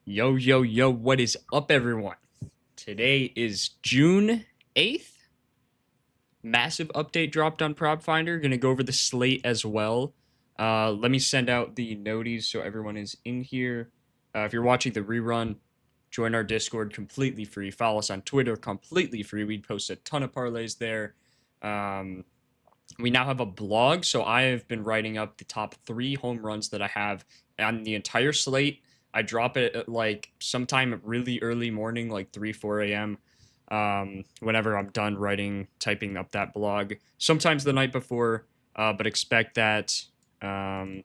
Yo, yo, yo, what is up, everyone? Today is June 8th. Massive update dropped on Propfinder. Gonna go over the slate as well. Let me send out the noties so everyone is in here. If you're watching the rerun, join our Discord completely free. Follow us on Twitter completely free. We post a ton of parlays there. We now have a blog, so I have been writing up the top 3 home runs that I have on the entire slate. I drop it at like sometime really early morning, like 3, 4 a.m. Whenever I'm done typing up that blog. Sometimes the night before, but expect that to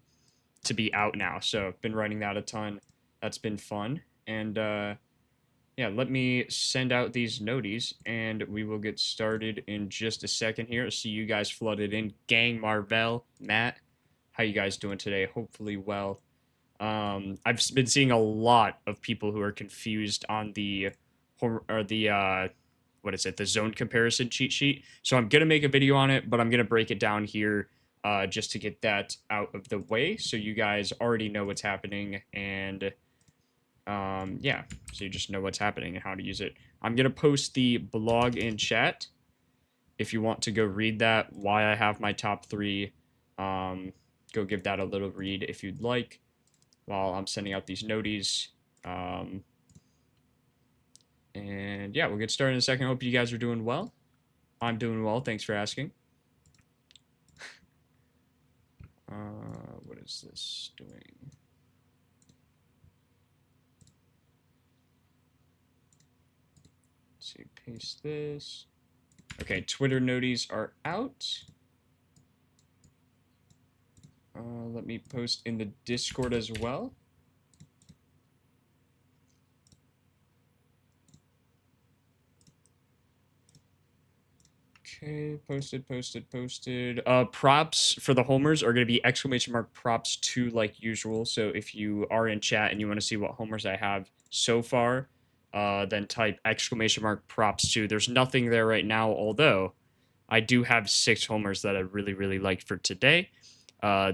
be out now. So I've been writing that a ton. That's been fun. And yeah, let me send out these noties, and we will get started in just a second here. I see you guys flooded in. Gang, Marvell, Matt, how you guys doing today? Hopefully well. I've been seeing a lot of people who are confused on the what is it, the zone comparison cheat sheet. So I'm gonna make a video on it, but I'm gonna break it down here just to get that out of the way, so you guys already know what's happening, and yeah, so you just know what's happening and how to use it. I'm gonna post the blog in chat if you want to go read that. Why I have my top 3. Go give that a little read if you'd like, while I'm sending out these noties. And yeah, we'll get started in a second. Hope you guys are doing well. I'm doing well. Thanks for asking. What is this doing? Let's see, paste this. Okay, Twitter noties are out. Let me post in the Discord as well. Okay, posted. Props for the homers are going to be !props2 like usual. So if you are in chat and you want to see what homers I have so far, then type !props2. There's nothing there right now, although I do have 6 homers that I really like for today.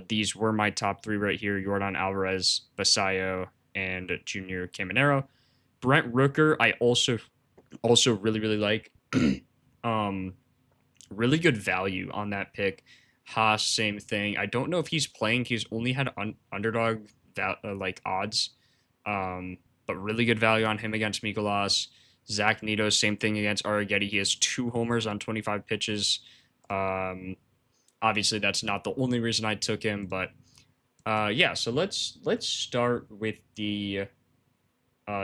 These were my top 3 right here: Yordan Alvarez, Basayo, and Junior Caminero. Brent Rooker, I also really like. Really good value on that pick. Haas, same thing. I don't know if he's playing. He's only had underdog like odds, but really good value on him against Mikolas. Zach Neto, same thing against Arrighetti. He has 2 homers on 25 pitches. Obviously, that's not the only reason I took him, but yeah. So let's start with the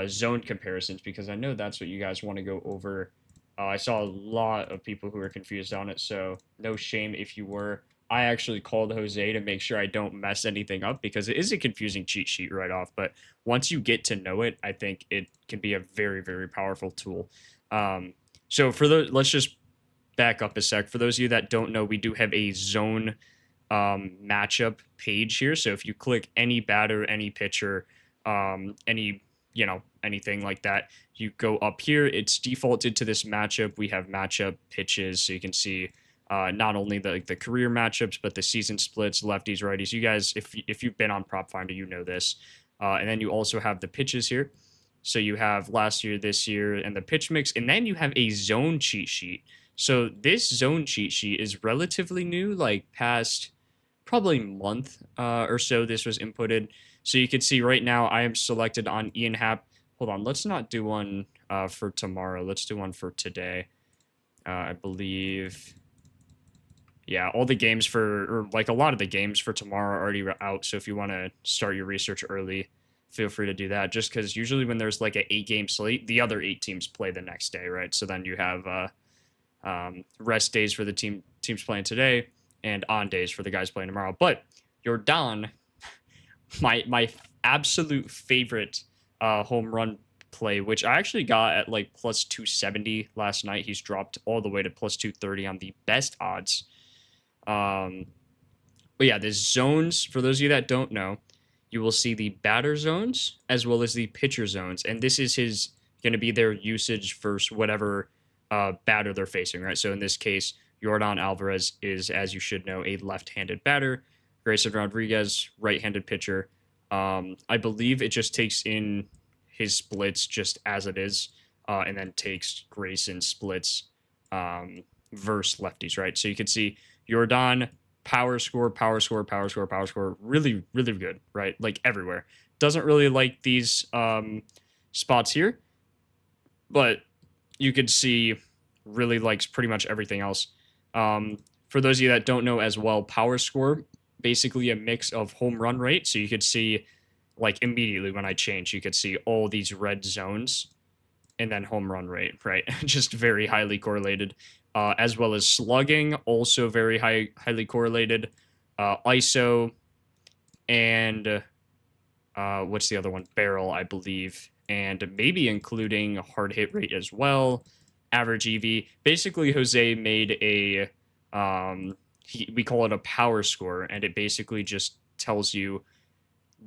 zone comparisons, because I know that's what you guys want to go over. I saw a lot of people who were confused on it, so no shame if you were. I actually called Jose to make sure I don't mess anything up, because it is a confusing cheat sheet right off, but once you get to know it, I think it can be a very powerful tool. So for those, let's just back up a sec. For those of you that don't know, we do have a zone matchup page here. So if you click any batter, any pitcher, any anything like that, you go up here. It's defaulted to this matchup. We have matchup pitches, so you can see not only the career matchups, but the season splits, lefties, righties. You guys, if you've been on Propfinder, you know this. And then you also have the pitches here. So you have last year, this year, and the pitch mix, and then you have a zone cheat sheet. So this zone cheat sheet is relatively new, like past probably month or so this was inputted. So you can see right now I am selected on Ian Happ. Hold on, let's not do one for tomorrow. Let's do one for today. I believe, yeah, all the games or like a lot of the games for tomorrow are already out. So if you want to start your research early, feel free to do that. Just because usually when there's like an 8-game slate, the other 8 teams play the next day, right? So then you have rest days for the teams playing today, and on days for the guys playing tomorrow. But Yordan, my absolute favorite home run play, which I actually got at like plus 270 last night. He's dropped all the way to plus 230 on the best odds. But yeah, the zones, for those of you that don't know, you will see the batter zones as well as the pitcher zones. And this is going to be their usage versus whatever batter they're facing, right? So in this case, Yordan Alvarez is, as you should know, a left-handed batter. Grayson Rodriguez, right-handed pitcher. I believe it just takes in his splits just as it is, and then takes Grayson splits versus lefties, right? So you can see Jordan power score, power score, power score, power score, really, really good, right? Like everywhere. Doesn't really like these spots here, but you could see really likes pretty much everything else. For those of you that don't know as well, power score, basically a mix of home run rate. So you could see, like immediately when I change, you could see all these red zones and then home run rate, right? Just very highly correlated. As well as slugging, also very highly correlated. ISO, and what's the other one? Barrel, I believe. And maybe including hard hit rate as well. Average EV. Basically, Jose made a, we call it a power score, and it basically just tells you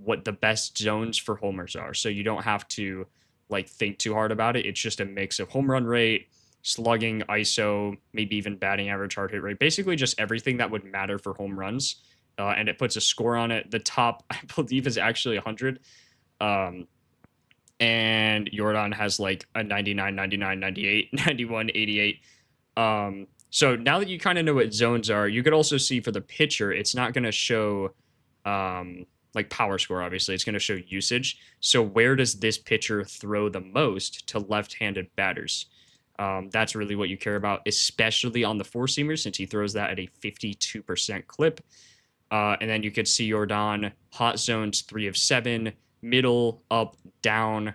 what the best zones for homers are. So you don't have to like think too hard about it. It's just a mix of home run rate, slugging, ISO, maybe even batting average, hard hit rate. Basically just everything that would matter for home runs. And it puts a score on it. The top, I believe, is actually 100. And Jordan has like a 99, 99, 98, 91, 88. So now that you kind of know what zones are, you could also see for the pitcher, it's not going to show like power score, obviously. It's going to show usage. So where does this pitcher throw the most to left-handed batters? That's really what you care about, especially on the four-seamer, since he throws that at a 52% clip. And then you could see Jordan, hot zones, 3 of 7, middle, up, down,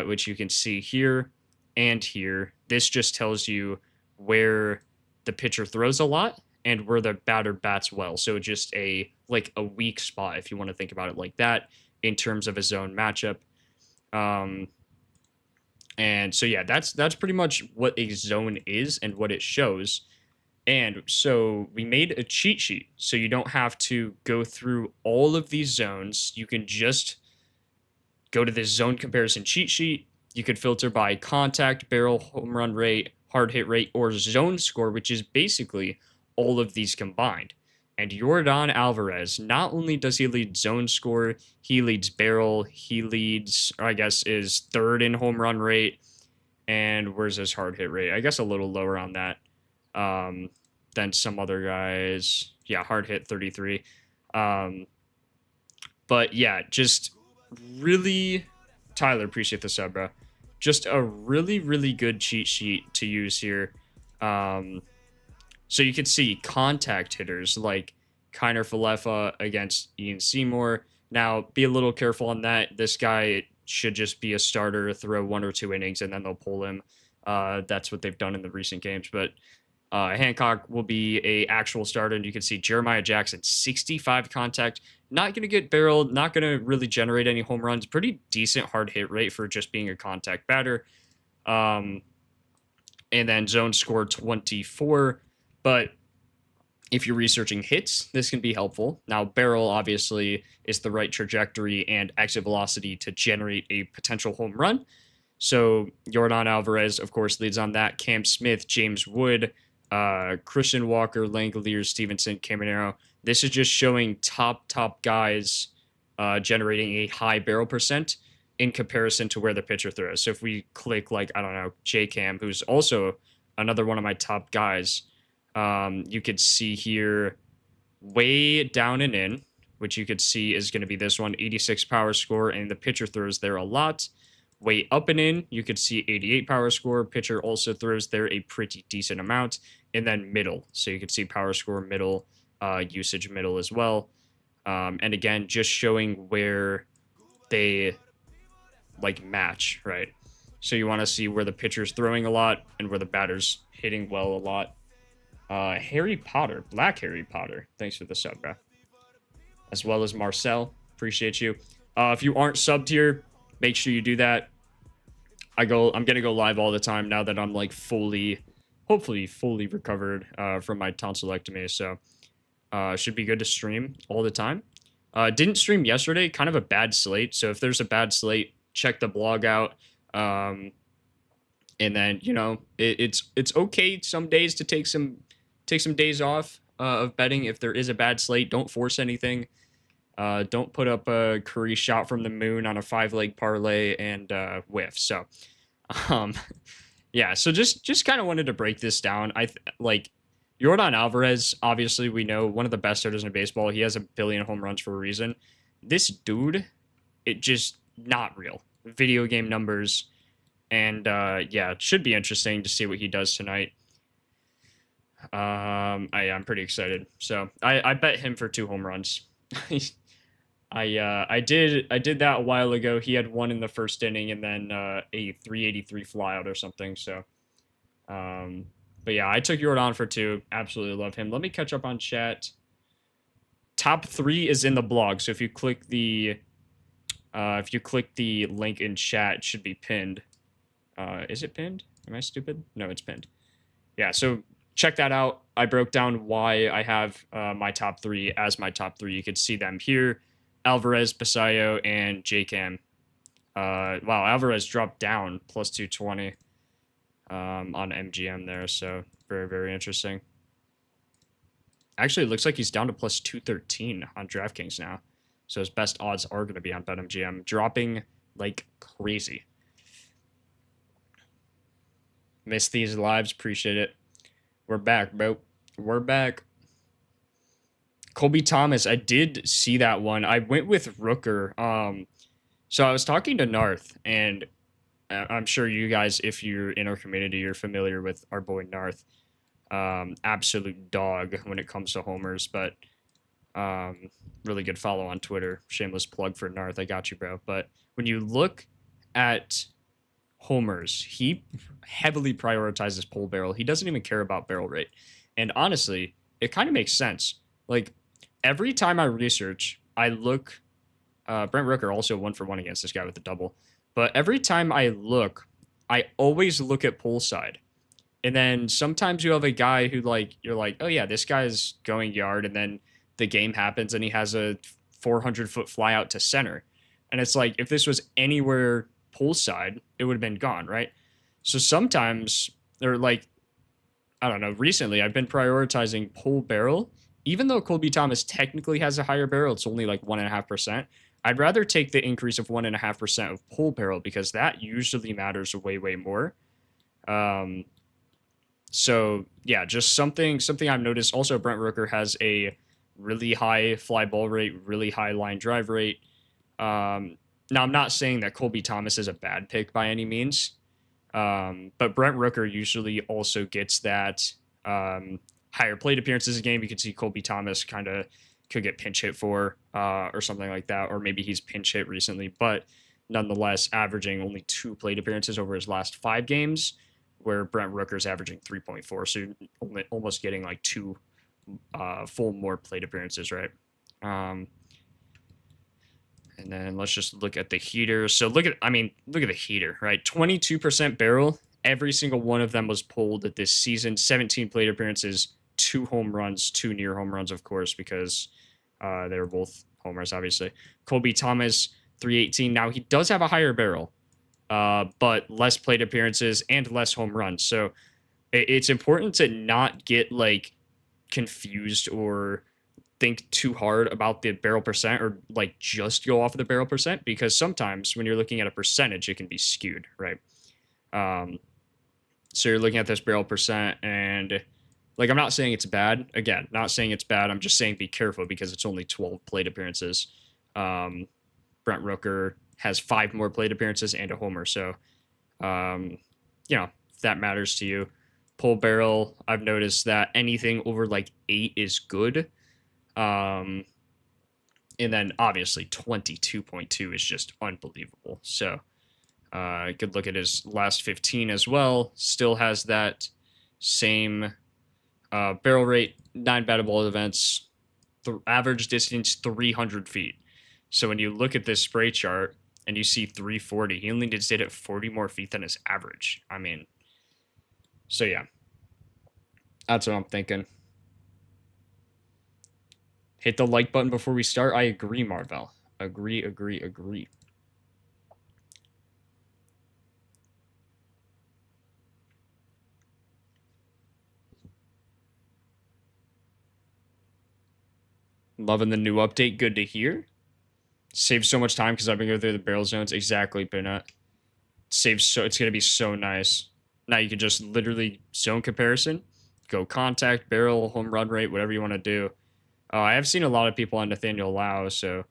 which you can see here and here. This just tells you where the pitcher throws a lot and where the batter bats well. So just a weak spot, if you want to think about it like that, in terms of a zone matchup. And so, yeah, that's pretty much what a zone is and what it shows. And so we made a cheat sheet, so you don't have to go through all of these zones. You can just go to this zone comparison cheat sheet. You could filter by contact, barrel, home run rate, hard hit rate, or zone score, which is basically all of these combined. And Jordan Alvarez, not only does he lead zone score, he leads barrel, he leads, or I guess, is third in home run rate. And where's his hard hit rate? I guess a little lower on that than some other guys. Yeah, hard hit 33. But yeah, just really, Tyler, appreciate the sub, bro. Just a really, really good cheat sheet to use here. So you can see contact hitters like Kiner Falefa against Ian Seymour. Now, be a little careful on that. This guy should just be a starter, throw 1 or 2 innings, and then they'll pull him. That's what they've done in the recent games. But Hancock will be a actual starter, and you can see Jeremiah Jackson, 65 contact. Not going to get barreled, not going to really generate any home runs. Pretty decent hard hit rate for just being a contact batter. And then zone score 24. But if you're researching hits, this can be helpful. Now, barrel obviously is the right trajectory and exit velocity to generate a potential home run. So Jordan Alvarez, of course, leads on that. Cam Smith, James Wood, Christian Walker, Langolier, Stevenson, Caminero. This is just showing top guys generating a high barrel percent in comparison to where the pitcher throws. So if we click, like, I don't know, J-Cam, who's also another one of my top guys, you could see here way down and in, which you could see is going to be this one, 86 power score, and the pitcher throws there a lot. Way up and in, you could see 88 power score. Pitcher also throws there a pretty decent amount. And then middle. So you could see power score middle, usage middle as well. And again, just showing where they like match, right? So you want to see where the pitcher's throwing a lot and where the batter's hitting well a lot. Harry Potter, Black Harry Potter. Thanks for the sub, bro. As well as Marcel. Appreciate you. If you aren't subbed here, make sure you do that. I'm gonna go live all the time now that I'm like hopefully fully recovered from my tonsillectomy. So should be good to stream all the time. Didn't stream yesterday, kind of a bad slate. So if there's a bad slate, check the blog out. And then, you know, it's okay some days to take some days off of betting if there is a bad slate. Don't force anything. Don't put up a Curry shot from the moon on a 5-leg parlay and whiff. So, um, yeah. So just kind of wanted to break this down. Like Yordan Alvarez. Obviously, we know one of the best hitters in baseball. He has a billion home runs for a reason. This dude, it just not real. Video game numbers, and yeah, it should be interesting to see what he does tonight. I'm pretty excited. So I bet him for 2 home runs. I did that a while ago. He had 1 in the first inning and then a 383 flyout or something. So but yeah, I took Jordan for 2. Absolutely love him. Let me catch up on chat. Top 3 is in the blog. So if you click the link in chat, it should be pinned. Is it pinned? Am I stupid? No, it's pinned. Yeah, so check that out. I broke down why I have my top 3 as my top 3. You can see them here. Alvarez, Basayo, and J-Cam. Wow, Alvarez dropped down plus 220 on MGM there, so very, very interesting. Actually, it looks like he's down to plus 213 on DraftKings now. So his best odds are going to be on BetMGM, dropping like crazy. Miss these lives, appreciate it. We're back, bro. We're back. Colby Thomas, I did see that one. I went with Rooker. So I was talking to Narth, and I'm sure you guys, if you're in our community, you're familiar with our boy Narth. Absolute dog when it comes to homers, but really good follow on Twitter. Shameless plug for Narth. I got you, bro. But when you look at homers, he heavily prioritizes pull barrel. He doesn't even care about barrel rate. And honestly, it kind of makes sense. Like, every time I research, I look. Brent Rooker also 1-for-1 against this guy with a double. But every time I look, I always look at pull side. And then sometimes you have a guy who, like, you're like, oh yeah, this guy's going yard, and then the game happens and he has a 400-foot fly out to center. And it's like, if this was anywhere pull side, it would have been gone, right? So sometimes, or like, I don't know, recently I've been prioritizing pull barrel. Even though Colby Thomas technically has a higher barrel, it's only like 1.5%. I'd rather take the increase of 1.5% of pull barrel because that usually matters way, way more. So yeah, just something I've noticed. Also, Brent Rooker has a really high fly ball rate, really high line drive rate. Now, I'm not saying that Colby Thomas is a bad pick by any means, but Brent Rooker usually also gets that higher plate appearances a game. You can see Colby Thomas kind of could get pinch hit for or something like that, or maybe he's pinch hit recently, but nonetheless averaging only 2 plate appearances over his last 5 games, where Brent Rooker's averaging 3.4, so you're almost getting like 2 full more plate appearances, right? And then let's just look at the heater. So look at the heater, right? 22% barrel. Every single one of them was pulled this season. 17 plate appearances, 2 home runs, 2 near home runs, of course, because they were both homers, obviously. Colby Thomas, 318. Now, he does have a higher barrel, but less plate appearances and less home runs. So it's important to not get like confused or think too hard about the barrel percent, or like just go off of the barrel percent, because sometimes when you're looking at a percentage, it can be skewed, right? So you're looking at this barrel percent, and like, I'm not saying it's bad. Again, not saying it's bad. I'm just saying be careful because it's only 12 plate appearances. Brent Rooker has 5 more plate appearances and a homer. So, if that matters to you. Pull barrel, I've noticed that anything over like 8 is good. And then obviously 22.2 is just unbelievable. So, you could look at his last 15 as well. Still has that same barrel rate, 9 batted ball events, average distance 300 feet. So when you look at this spray chart and you see 340, he only did it 40 more feet than his average. I mean, so yeah, that's what I'm thinking. Hit the like button before we start. I agree, Marvel. Agree. Loving the new update. Good to hear. Saves so much time because I've been going through the barrel zones. Exactly, Bennett. Saves so it's gonna be so nice. Now you can just literally zone comparison, go contact, barrel, home run rate, whatever you want to do. I have seen a lot of people on Nathaniel Lau, so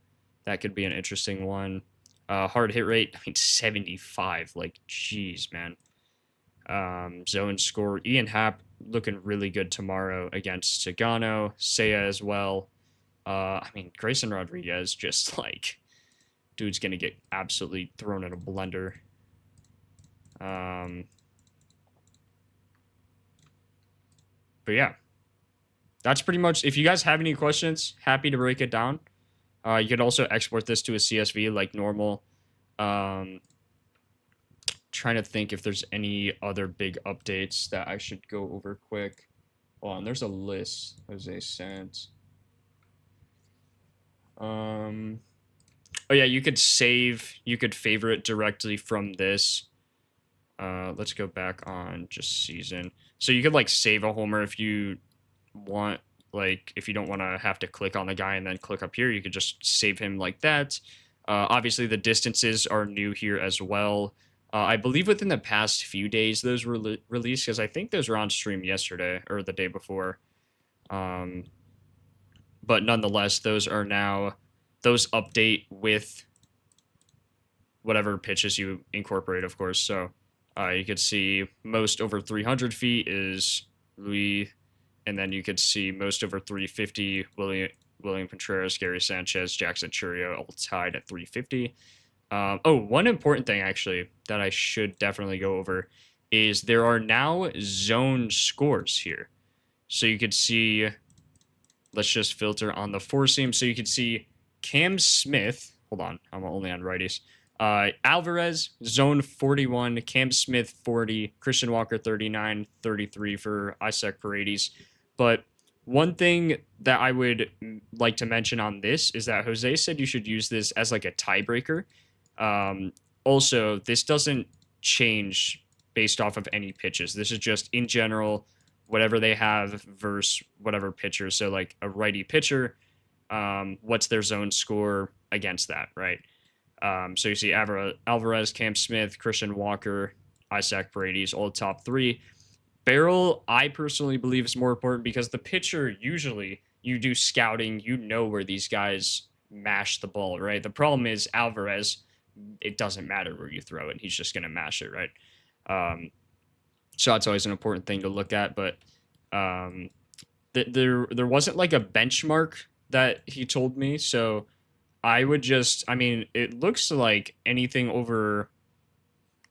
that could be an interesting one. Hard hit rate, I mean 75. Like, jeez, man. Zone score. Ian Happ looking really good tomorrow against Sagano. Seiya as well. I mean, Grayson Rodriguez just like, dude's gonna get absolutely thrown in a blender. But yeah, that's pretty much. If you guys have any questions, happy to break it down. You could also export this to a CSV like normal. Trying to think if there's any other big updates that I should go over quick. Hold on, there's a list Jose sent. Oh yeah, you could favorite directly from this. Let's go back on just season. So you could like save a homer if you want, like if you don't want to have to click on the guy and then click up here, you could just save him like that. Obviously the distances are new here as well. I believe within the past few days those were released because I think those were on stream yesterday or the day before. But nonetheless, those update with whatever pitches you incorporate, of course. So you could see most over 300 feet is Louis, and then you could see most over 350, William Contreras, Gary Sanchez, Jackson Churio, all tied at 350. One important thing, actually, that I should definitely go over is there are now zone scores here. So you could see, let's just filter on the four seam. So you can see Cam Smith, hold on, I'm only on righties. Alvarez, zone 41, Cam Smith 40, Christian Walker 39, 33 for Isaac Paredes. But one thing that I would like to mention on this is that Jose said you should use this as like a tiebreaker. Also, this doesn't change based off of any pitches. This is just in general, whatever they have versus whatever pitcher. So like a righty pitcher, what's their zone score against that, right? So you see Alvarez, Cam Smith, Christian Walker, Isaac Paredes, all top three. Barrel, I personally believe, is more important because the pitcher, usually you do scouting, you know where these guys mash the ball, right? The problem is Alvarez, it doesn't matter where you throw it. He's just going to mash it, right? So that's always an important thing to look at. But there wasn't like a benchmark that he told me. So I would just, I mean, it looks like anything over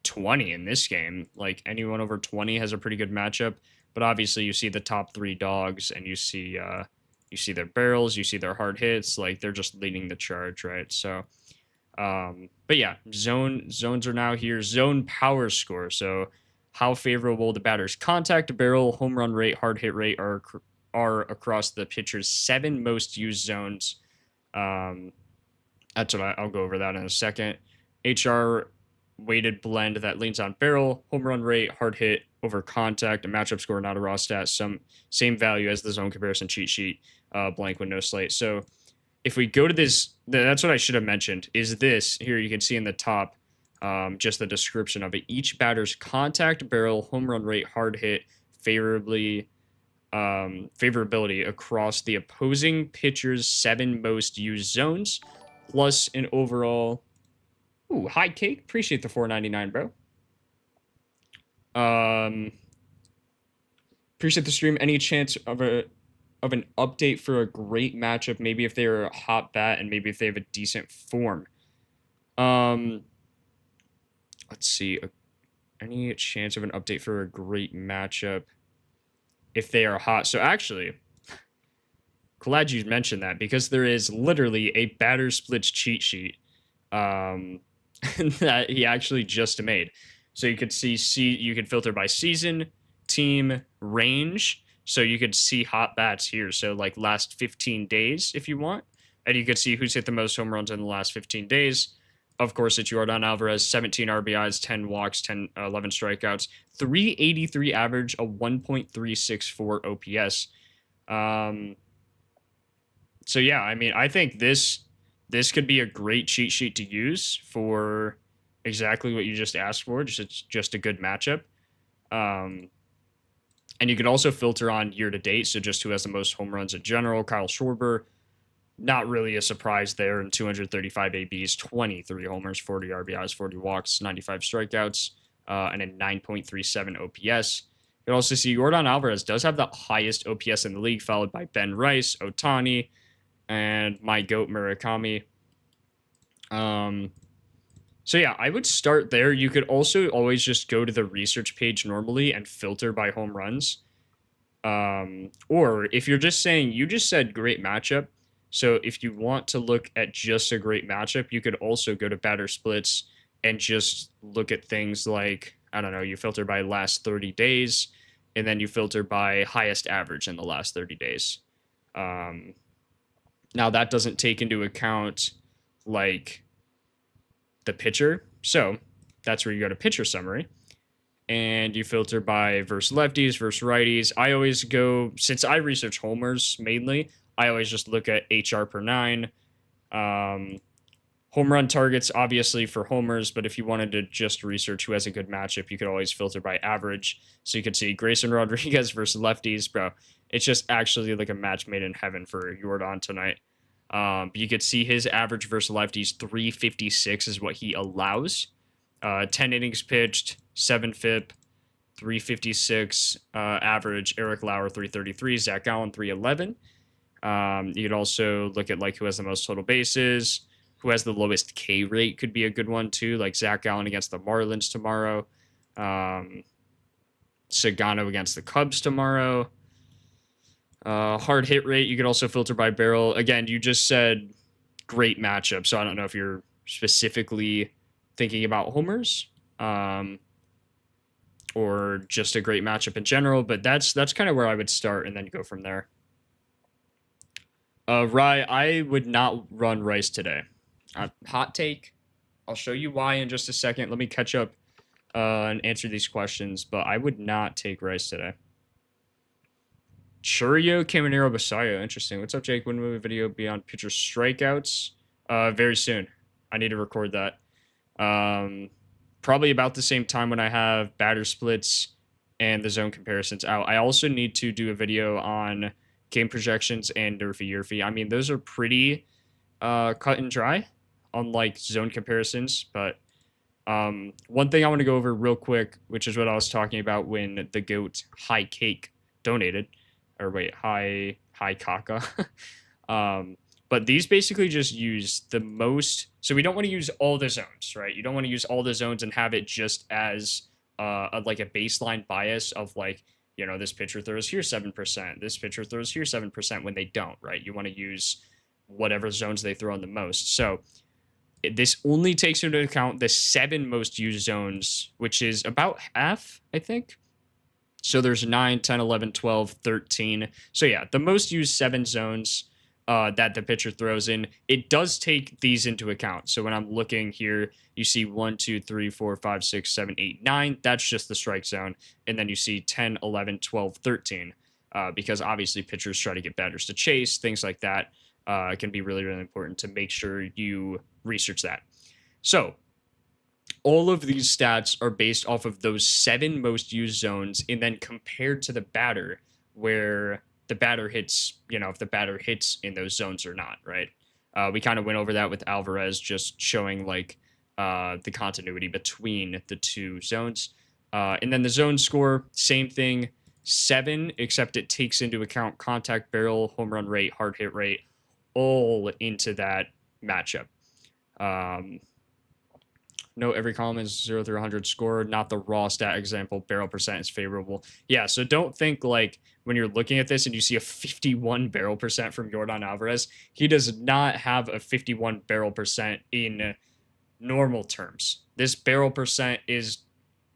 20 in this game. Like anyone over 20 has a pretty good matchup. But obviously you see the top three dogs and you see their barrels, you see their hard hits. Like they're just leading the charge, right? So but yeah, zones are now here. Zone power score. So how favorable the batter's contact, barrel, home run rate, hard hit rate are across the pitcher's 7 most used zones. That's what I'll go over that in a second. HR weighted blend that leans on barrel, home run rate, hard hit over contact, a matchup score, not a raw stat, same value as the zone comparison cheat sheet, blank with no slate. So if we go to this, that's what I should have mentioned, is this here you can see in the top, just the description of it. Each batter's contact, barrel, home run rate, hard hit, favorability across the opposing pitcher's 7 most used zones, plus an overall. Ooh, hi Cake, appreciate the $4.99, bro. Appreciate the stream. Any chance of an update for a great matchup? Maybe if they're a hot bat and maybe if they have a decent form. Let's see. Any chance of an update for a great matchup if they are hot? So actually, glad you mentioned that because there is literally a batter splits cheat sheet that he actually just made. So you could you could filter by season, team, range. So you could see hot bats here. So like last 15 days if you want. And you could see who's hit the most home runs in the last 15 days. Of course, it's Yordan Alvarez, 17 RBIs, 10 walks, 11 strikeouts, 383 average, a 1.364 OPS. So yeah, I mean, I think this could be a great cheat sheet to use for exactly what you just asked for. Just it's just a good matchup. Um, and you could also filter on year to date, so just who has the most home runs in general. Kyle Schwarber, not really a surprise there in 235 ABs, 23 homers, 40 RBIs, 40 walks, 95 strikeouts, and a 9.37 OPS. You can also see Yordan Alvarez does have the highest OPS in the league, followed by Ben Rice, Otani, and my GOAT Murakami. So yeah, I would start there. You could also always just go to the research page normally and filter by home runs. Or if you're just saying, you just said great matchup. So if you want to look at just a great matchup, you could also go to batter splits and just look at things like, I don't know, you filter by last 30 days, and then you filter by highest average in the last 30 days. Now that doesn't take into account like the pitcher. So that's where you go to pitcher summary and you filter by versus lefties, versus righties. I always go, since I research homers mainly, I always just look at HR per nine. Home run targets, obviously, for homers, but if you wanted to just research who has a good matchup, you could always filter by average. So you could see Grayson Rodriguez versus lefties, bro. It's just actually like a match made in heaven for Yordan tonight. You could see his average versus lefties, 356 is what he allows. 10 innings pitched, 7 FIP, 356 average. Eric Lauer, 333. Zach Gallen, 311. You could also look at like who has the most total bases, who has the lowest K rate could be a good one too, like Zach Gallen against the Marlins tomorrow. Sagano against the Cubs tomorrow. Hard hit rate, you could also filter by barrel. Again, you just said great matchup, so I don't know if you're specifically thinking about homers or just a great matchup in general, but that's kind of where I would start and then go from there. Rye, I would not run Rice today. Hot take. I'll show you why in just a second. Let me catch up and answer these questions, but I would not take Rice today. Churio Caminero Basayo. Interesting. What's up, Jake? When will the video be on pitcher strikeouts? Very soon. I need to record that. Probably about the same time when I have batter splits and the zone comparisons out. I also need to do a video on game projections and Nerfy. I mean, those are pretty cut and dry, unlike zone comparisons. But one thing I want to go over real quick, which is what I was talking about when the GOAT High Cake donated, or wait, High Kaka. But these basically just use the most. So we don't want to use all the zones, right? You don't want to use all the zones and have it just as like a baseline bias of like, you know, this pitcher throws here 7%, this pitcher throws here 7% when they don't, right? You want to use whatever zones they throw on the most. So this only takes into account the 7 most used zones, which is about half, I think. So there's 9, 10, 11, 12, 13. So yeah, the most used 7 zones that the pitcher throws in. It does take these into account. So when I'm looking here, you see 1, 2, 3, 4, 5, 6, 7, 8, 9. That's just the strike zone. And then you see 10, 11, 12, 13. Because obviously pitchers try to get batters to chase, things like that. Can be really, really important to make sure you research that. So all of these stats are based off of those 7 most used zones and then compared to the batter where the batter hits, you know, if the batter hits in those zones or not, right? We kind of went over that with Alvarez, just showing like the continuity between the 2 zones. And then the zone score, same thing, 7, except it takes into account contact barrel, home run rate, hard hit rate, all into that matchup. No, every column is 0 through 100 score, not the raw stat example. Barrel percent is favorable. Yeah, so don't think like when you're looking at this and you see a 51 barrel percent from Yordan Alvarez, he does not have a 51 barrel percent in normal terms. This barrel percent is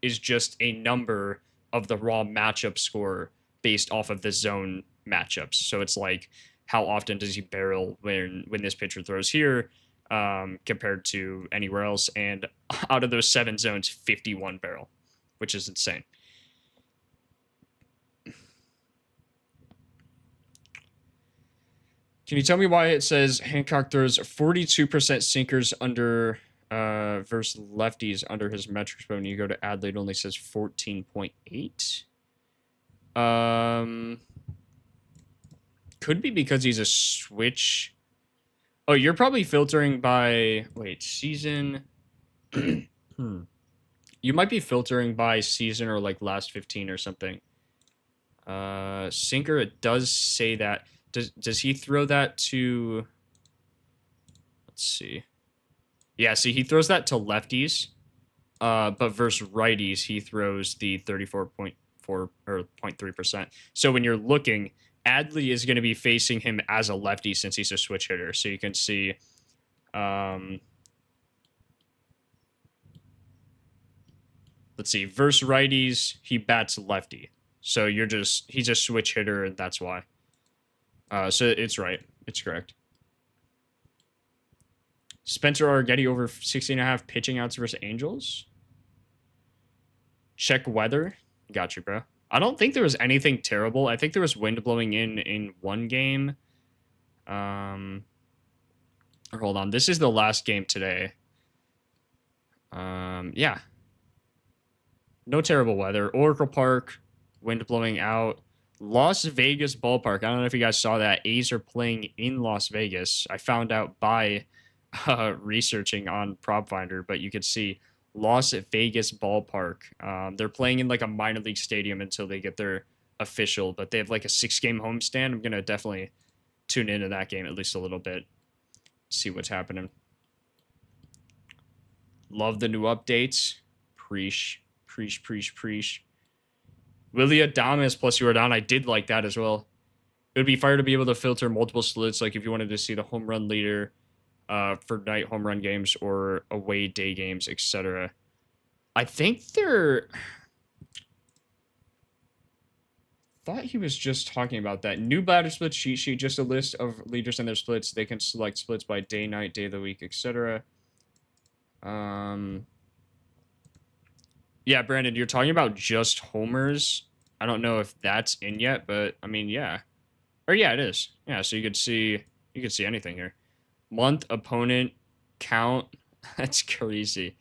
just a number of the raw matchup score based off of the zone matchups. So it's like, how often does he barrel when this pitcher throws here? Compared to anywhere else, and out of those 7 zones, 51 barrel, which is insane. Can you tell me why it says Hancock throws 42% sinkers under versus lefties under his metrics, but when you go to Adley, it only says 14.8? Could be because he's a switch. Oh, you're probably filtering by season. You might be filtering by season or like last 15 or something. Sinker, it does say that. Does he throw that to? Let's see. Yeah, see, he throws that to lefties. But versus righties, he throws the 34.4 or 0.3%. So when you're looking, Adley is going to be facing him as a lefty since he's a switch hitter. So you can see, let's see, versus righties, he bats lefty. So he's a switch hitter, and that's why. So it's right. It's correct. Spencer Argetti over 16.5 pitching outs versus Angels. Check weather. Got you, bro. I don't think there was anything terrible. I think there was wind blowing in one game. Hold on. This is the last game today. Yeah. No terrible weather. Oracle Park, wind blowing out. Las Vegas Ballpark. I don't know if you guys saw that. A's are playing in Las Vegas. I found out by researching on Propfinder, but you could see Las Vegas Ballpark. They're playing in like a minor league stadium until they get their official, but they have like a 6-game homestand. I'm going to definitely tune into that game at least a little bit. See what's happening. Love the new updates. Preach. Willie Adames plus Jordan. I did like that as well. It would be fire to be able to filter multiple splits, like if you wanted to see the home run leader for night home run games or away day games, etc. I think thought he was just talking about that. New batter split cheat sheet, just a list of leaders and their splits. They can select splits by day, night, day of the week, etc. Yeah, Brandon, you're talking about just homers. I don't know if that's in yet, but I mean, yeah. Or yeah, it is. Yeah, so you could see anything here. Month, opponent, count. That's crazy.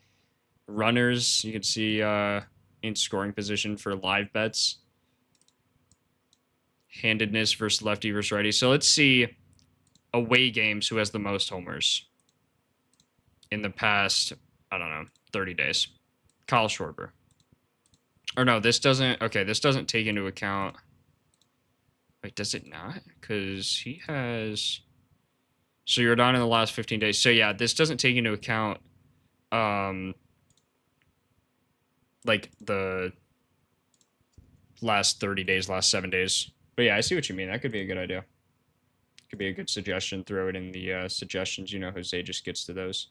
Runners, you can see in scoring position for live bets. Handedness versus lefty versus righty. So let's see away games who has the most homers in the past, I don't know, 30 days. Kyle Schwarber. Or no, this doesn't take into account. Wait, does it not? Because he has. So you're down in the last 15 days. So yeah, this doesn't take into account like the last 30 days, last 7 days. But yeah, I see what you mean. That could be a good idea. Could be a good suggestion. Throw it in the suggestions. You know, Jose just gets to those.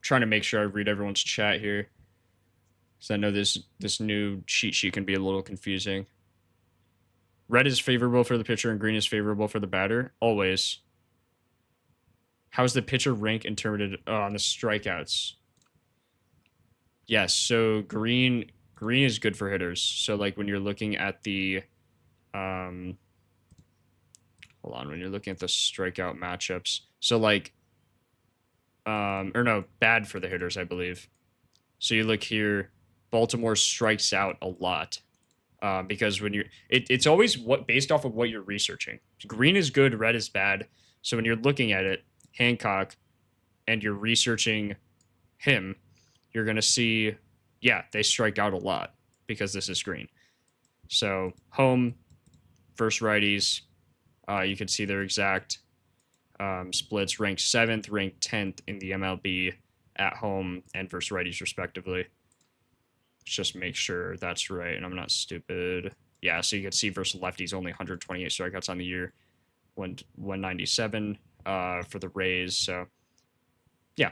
Trying to make sure I read everyone's chat here, because I know this new cheat sheet can be a little confusing. Red is favorable for the pitcher and green is favorable for the batter. Always. How is the pitcher rank interpreted on the strikeouts? Yes, so green is good for hitters. So like when you're looking at the hold on, when you're looking at the strikeout matchups. So like or no, bad for the hitters, I believe. So you look here, Baltimore strikes out a lot. Because when it's always based off of what you're researching. Green is good, red is bad. So when you're looking at it, Hancock, and you're researching him, you're going to see, yeah, they strike out a lot because this is green. So home, versus righties, you can see their exact splits, ranked 7th, ranked 10th in the MLB at home and versus righties respectively. Let's just make sure that's right and I'm not stupid. Yeah, so you can see versus lefties only 128 strikeouts on the year, 197 for the Rays. So yeah.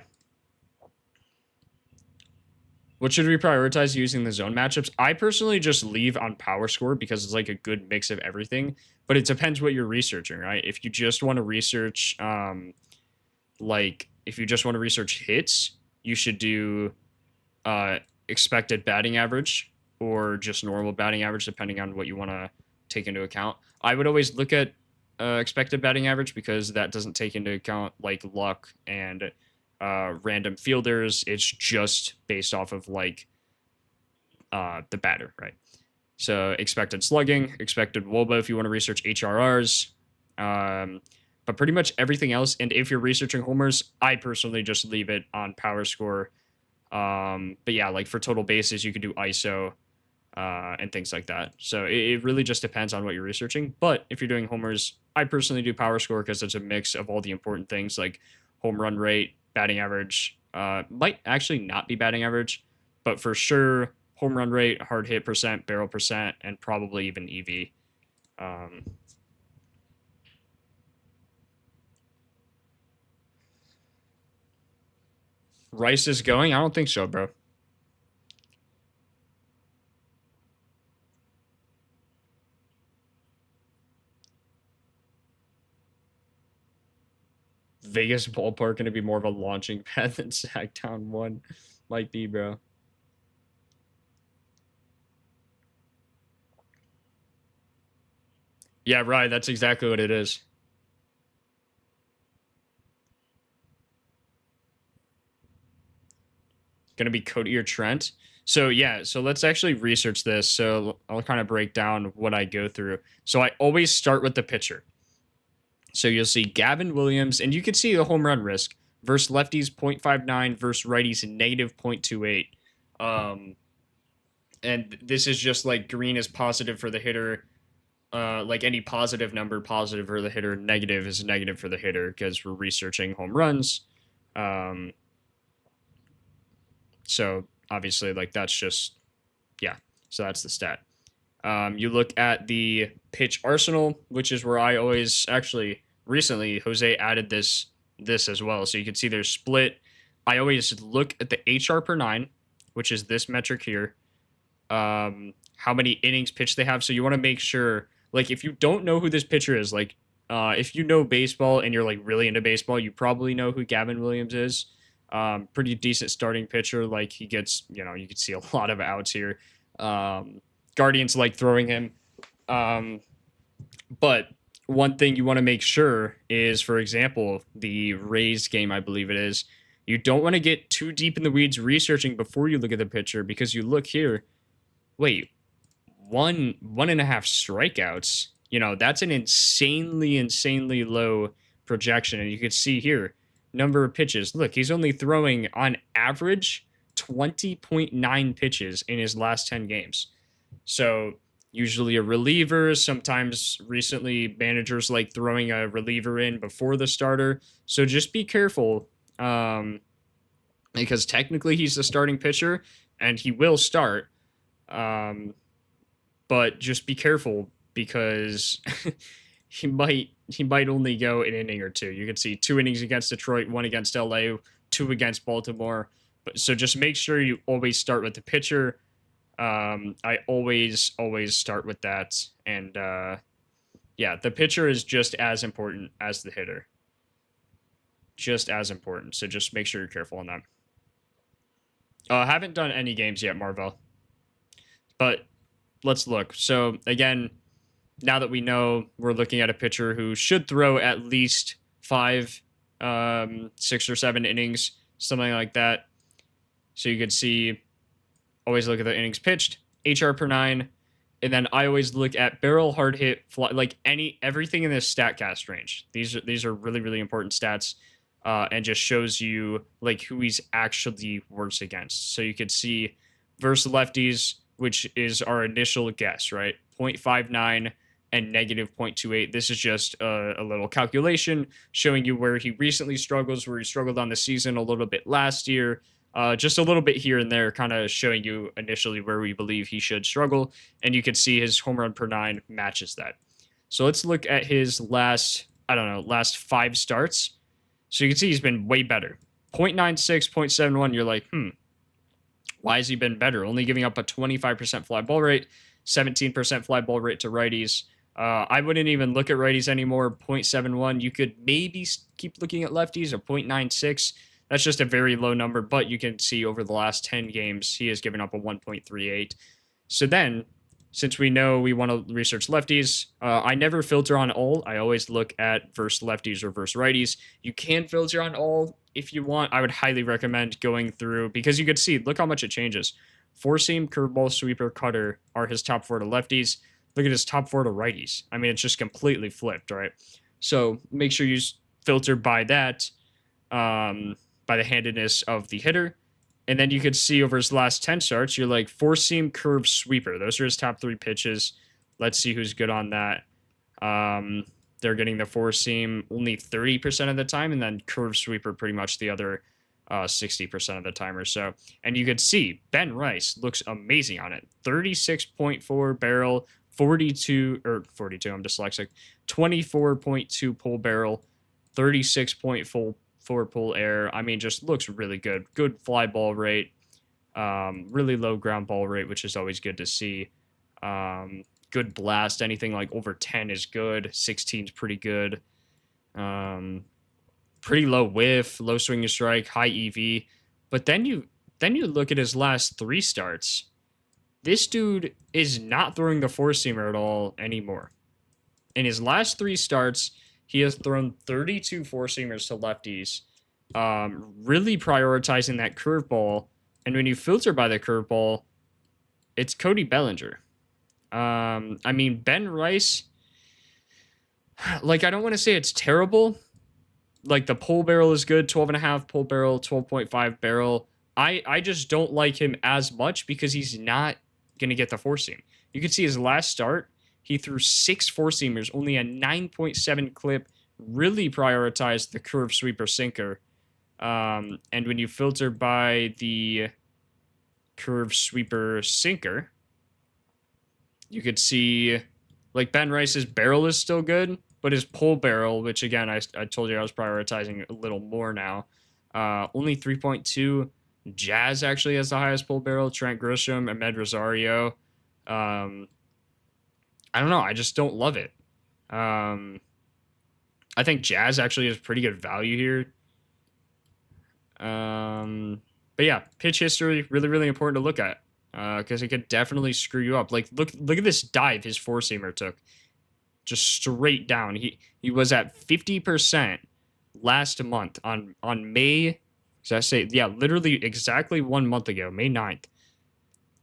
What should we prioritize using the zone matchups? I personally just leave on power score because it's like a good mix of everything, but it depends what you're researching, right? If you just want to research, if you just want to research hits, you should do expected batting average or just normal batting average, depending on what you want to take into account. I would always look at expected batting average because that doesn't take into account like luck and random fielders. It's just based off of like the batter, right? So expected slugging, expected WOBA if you want to research HRRs, but pretty much everything else. And if you're researching homers, I personally just leave it on power score. But yeah, like for total bases, you could do ISO and things like that. So it really just depends on what you're researching. But if you're doing homers, I personally do power score because it's a mix of all the important things like home run rate, batting average. Might actually not be batting average, but for sure home run rate, hard hit percent, barrel percent, and probably even EV. Rice is going? I don't think so, bro. Vegas ballpark going to be more of a launching pad than Sacktown 1 might be, bro. Yeah, right. That's exactly what it is. Going to be Cody or Trent. So yeah, so let's actually research this. So I'll kind of break down what I go through. So I always start with the pitcher. So you'll see Gavin Williams, and you can see the home run risk versus lefties 0.59 versus righties negative 0.28. And this is just like green is positive for the hitter. Like any positive number, positive for the hitter, negative is negative for the hitter because we're researching home runs. So obviously, like that's just, yeah. So that's the stat. You look at the pitch arsenal, which is where I always actually recently Jose added this as well. So you can see there's split. I always look at the HR per nine, which is this metric here. How many innings pitched they have. So you want to make sure, like, if you don't know who this pitcher is, like, if you know baseball and you're like really into baseball, you probably know who Gavin Williams is. Pretty decent starting pitcher. Like he gets, you know, you can see a lot of outs here. Guardians like throwing him. But one thing you want to make sure is, for example, the Rays game, I believe it is, you don't want to get too deep in the weeds researching before you look at the pitcher because you look here, wait, one and a half strikeouts. You know, that's an insanely low projection. And you can see here, number of pitches. Look, he's only throwing on average 20.9 pitches in his last 10 games. So usually a reliever, sometimes recently managers like throwing a reliever in before the starter. So just be careful because technically he's the starting pitcher and he will start. But just be careful because he might only go an inning or two. You can see 2 innings against Detroit, 1 against LA, 2 against Baltimore. But so just make sure you always start with the pitcher. I always start with that, and yeah, the pitcher is just as important as the hitter. Just as important. So just make sure you're careful on that. I haven't done any games yet, Marvel. But let's look. So again, now that we know, we're looking at a pitcher who should throw at least 5, 6 or 7 innings, something like that. So you can see, always look at the innings pitched, HR per 9, and then I always look at barrel, hard hit, fly, like everything in this StatCast range. These are really important stats, and just shows you like who he's actually works against. So you could see versus lefties, which is our initial guess, right? 0.59 and negative 0.28. This is just a little calculation showing you where he recently struggles, where he struggled on the season a little bit last year. Just a little bit here and there, kind of showing you initially where we believe he should struggle. And you can see his home run per 9 matches that. So let's look at his last 5 starts. So you can see he's been way better. 0.96, 0.71, you're like, why has he been better? Only giving up a 25% fly ball rate, 17% fly ball rate to righties. I wouldn't even look at righties anymore. 0.71, you could maybe keep looking at lefties, or 0.96. That's just a very low number, but you can see over the last 10 games, he has given up a 1.38. So then, since we know we want to research lefties, I never filter on all. I always look at versus lefties or versus righties. You can filter on all if you want. I would highly recommend going through, because you could see, look how much it changes. Four seam, curveball, sweeper, cutter are his top 4 to lefties. Look at his top 4 to righties. I mean, it's just completely flipped, right? So make sure you filter by that, by the handedness of the hitter. And then you could see over his last 10 starts, you're like four seam, curve, sweeper. Those are his top 3 pitches. Let's see who's good on that. They're getting the four seam only 30% of the time, and then curve, sweeper pretty much the other 60% of the time or so. And you could see Ben Rice looks amazing on it. 36.4 barrel, 42, I'm dyslexic, 24.2 pull barrel, 36.4 pull air. I mean, just looks really good. Good fly ball rate, really low ground ball rate, which is always good to see. Good blast. Anything like over 10 is good. 16 is pretty good. Pretty low whiff, low swing and strike, high EV. But then you look at his last 3 starts. This dude is not throwing the four-seamer at all anymore. In his last 3 starts, he has thrown 32 four-seamers to lefties, really prioritizing that curveball. And when you filter by the curveball, it's Cody Bellinger. I mean, Ben Rice, like, I don't want to say it's terrible. Like, the pull barrel is good, 12.5 pull barrel, 12.5 barrel. I just don't like him as much because he's not going to get the four-seam. You can see his last start, he threw 6 four-seamers, only a 9.7 clip, really prioritized the curve, sweeper, sinker. And when you filter by the curve, sweeper, sinker, you could see, like, Ben Rice's barrel is still good, but his pull barrel, which, again, I told you I was prioritizing a little more now, only 3.2. Jazz actually has the highest pull barrel. Trent Grisham, Ahmed Rosario. I don't know. I just don't love it. I think Jazz actually has pretty good value here. But yeah, pitch history, really, really important to look at, because it could definitely screw you up. Like, look at this dive his four-seamer took. Just straight down. He was at 50% last month on May. Did I say? Yeah, literally exactly 1 month ago, May 9th.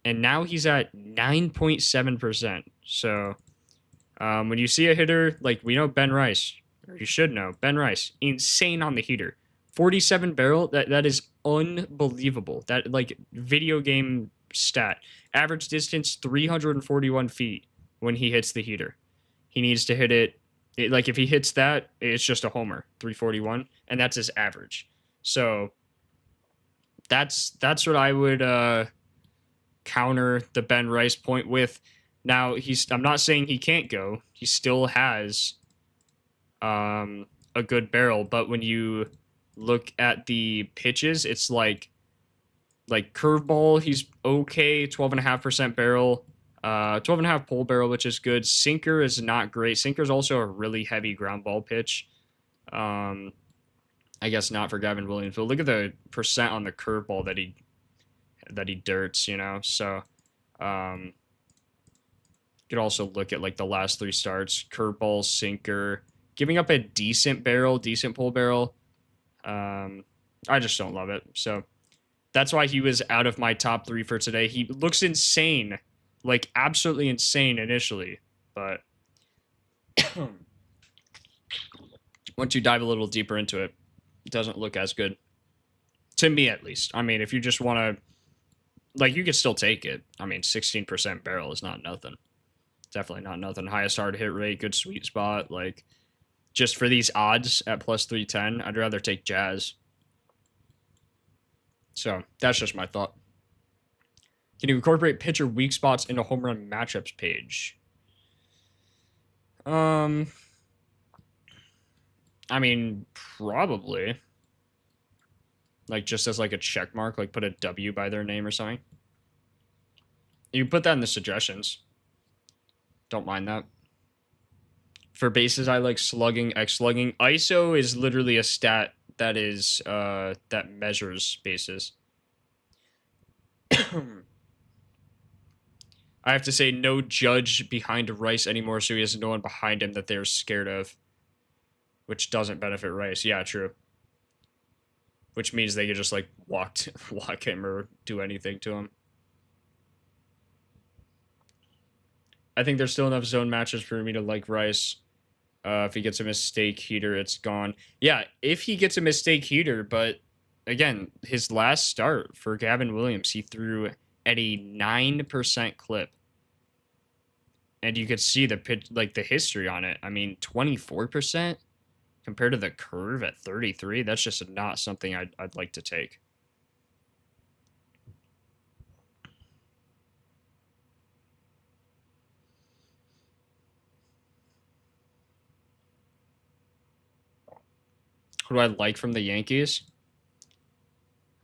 And now he's at 9.7%. So when you see a hitter, like, we know Ben Rice, or you should know, Ben Rice, insane on the heater. 47 barrel, that is unbelievable. That, like, video game stat. Average distance, 341 feet when he hits the heater. He needs to hit it, like, if he hits that, it's just a homer, 341, and that's his average. So that's what I would counter the Ben Rice point with. Now, I'm not saying he can't go. He still has a good barrel, but when you look at the pitches, it's like curveball, he's okay, 12.5% barrel, 12.5 pull barrel, which is good. Sinker is not great. Sinker is also a really heavy ground ball pitch. I guess not for Gavin Williams, but look at the percent on the curveball that he dirts, you know. So you could also look at, like, the last 3 starts, curveball, sinker, giving up a decent barrel, decent pull barrel. I just don't love it. So that's why he was out of my top 3 for today. He looks insane, like, absolutely insane initially, but once you dive a little deeper into it, it doesn't look as good. To me, at least. I mean, if you just want to, like, you could still take it. I mean, 16% barrel is not nothing. Definitely not nothing. Highest hard hit rate, good sweet spot. Like, just for these odds at plus 310, I'd rather take Jazz. So that's just my thought. Can you incorporate pitcher weak spots into home run matchups page? I mean, probably. Like, just as, like, a check mark, like, put a W by their name or something. You can put that in the suggestions. Don't mind that. For bases, I like slugging, X slugging. ISO is literally a stat that is that measures bases. I have to say no judge behind Rice anymore, so he has no one behind him that they're scared of, which doesn't benefit Rice. Yeah, true. Which means they could just like walk him or do anything to him. I think there's still enough zone matches for me to like Rice. If he gets a mistake heater, it's gone. Yeah, if he gets a mistake heater, but again, his last start for Gavin Williams, he threw at a 9% clip. And you could see the pitch, like the history on it. I mean, 24% compared to the curve at 33. That's just not something I'd like to take. Who do I like from the Yankees?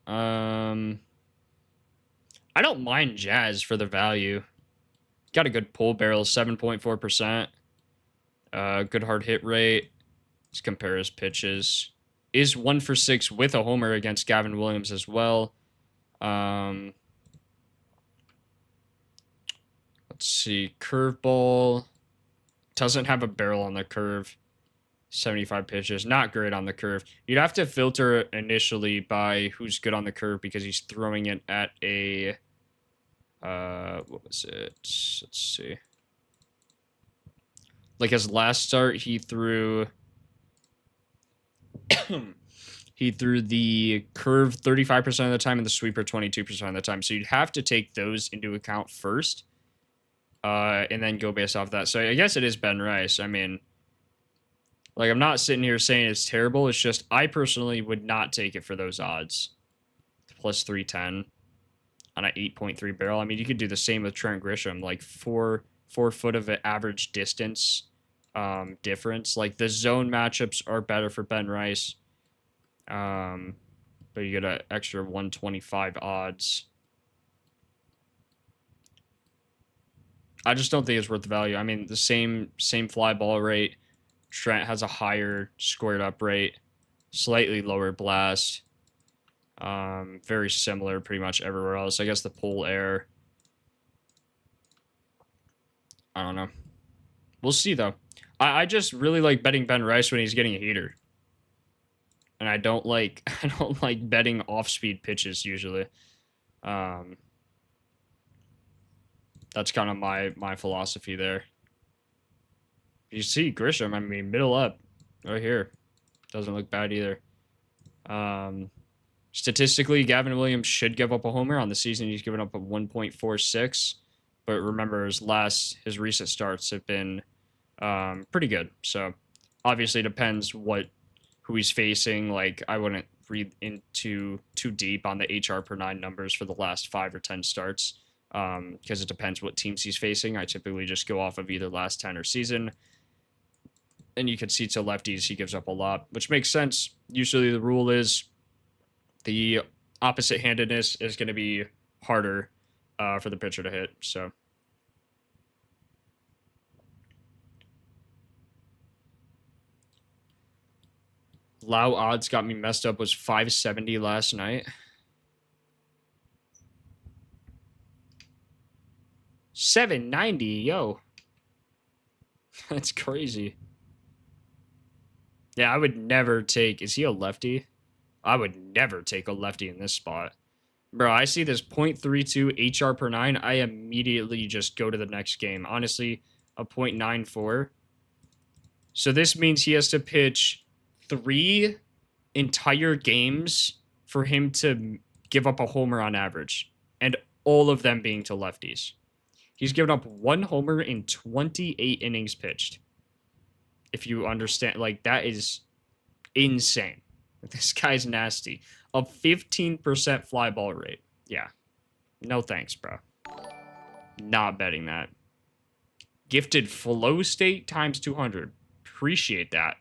I don't mind Jazz for the value. Got a good pull barrel, 7.4%. Good hard hit rate. Let's compare his pitches. Is 1 for 6 with a homer against Gavin Williams as well. Let's see. Curveball. Doesn't have a barrel on the curve. 75 pitches. Not great on the curve. You'd have to filter initially by who's good on the curve because he's throwing it at a... what was it? Let's see. Like his last start, he threw... he threw the curve 35% of the time and the sweeper 22% of the time. So you'd have to take those into account first. And then go based off that. So I guess it is Ben Rice. I mean... Like, I'm not sitting here saying it's terrible. It's just I personally would not take it for those odds. Plus 310 on an 8.3 barrel. I mean, you could do the same with Trent Grisham. Like, 4 foot of an average distance difference. Like, the zone matchups are better for Ben Rice. But you get an extra 125 odds. I just don't think it's worth the value. I mean, the same fly ball rate. Trent has a higher squared up rate, slightly lower blast. Very similar pretty much everywhere else. I guess the pull air. I don't know. We'll see though. I just really like betting Ben Rice when he's getting a heater. And I don't like betting off speed pitches usually. That's kind of my philosophy there. You see Grisham, I mean, middle up right here. Doesn't look bad either. Statistically, Gavin Williams should give up a homer. On the season, he's given up a 1.46. But remember, his recent starts have been pretty good. So, obviously, it depends who he's facing. Like, I wouldn't read into too deep on the HR per 9 numbers for the last 5 or 10 starts. Because it depends what teams he's facing. I typically just go off of either last 10 or season. And you can see to lefties, he gives up a lot, which makes sense. Usually the rule is the opposite-handedness is going to be harder for the pitcher to hit. So, Lau odds got me messed up was 570 last night. 790, yo. That's crazy. Yeah, I would never take... Is he a lefty? I would never take a lefty in this spot. Bro, I see this 0.32 HR per 9. I immediately just go to the next game. Honestly, a 0.94. So this means he has to pitch 3 entire games for him to give up a homer on average. And all of them being to lefties. He's given up 1 homer in 28 innings pitched. If you understand, like, that is insane. This guy's nasty. A 15% fly ball rate. Yeah. No thanks, bro. Not betting that. Gifted flow state times 200. Appreciate that.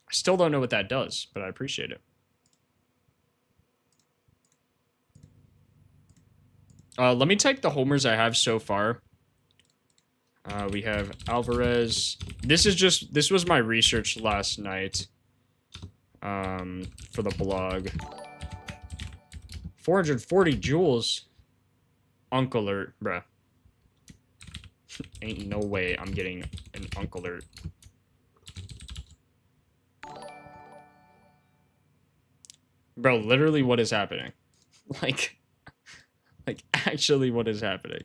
I still don't know what that does, but I appreciate it. Let me type the homers I have so far. We have Alvarez. This was my research last night. for the blog. 440 joules. Unk alert, bruh. Ain't no way I'm getting an unk alert. Bro, literally what is happening? Like actually what is happening?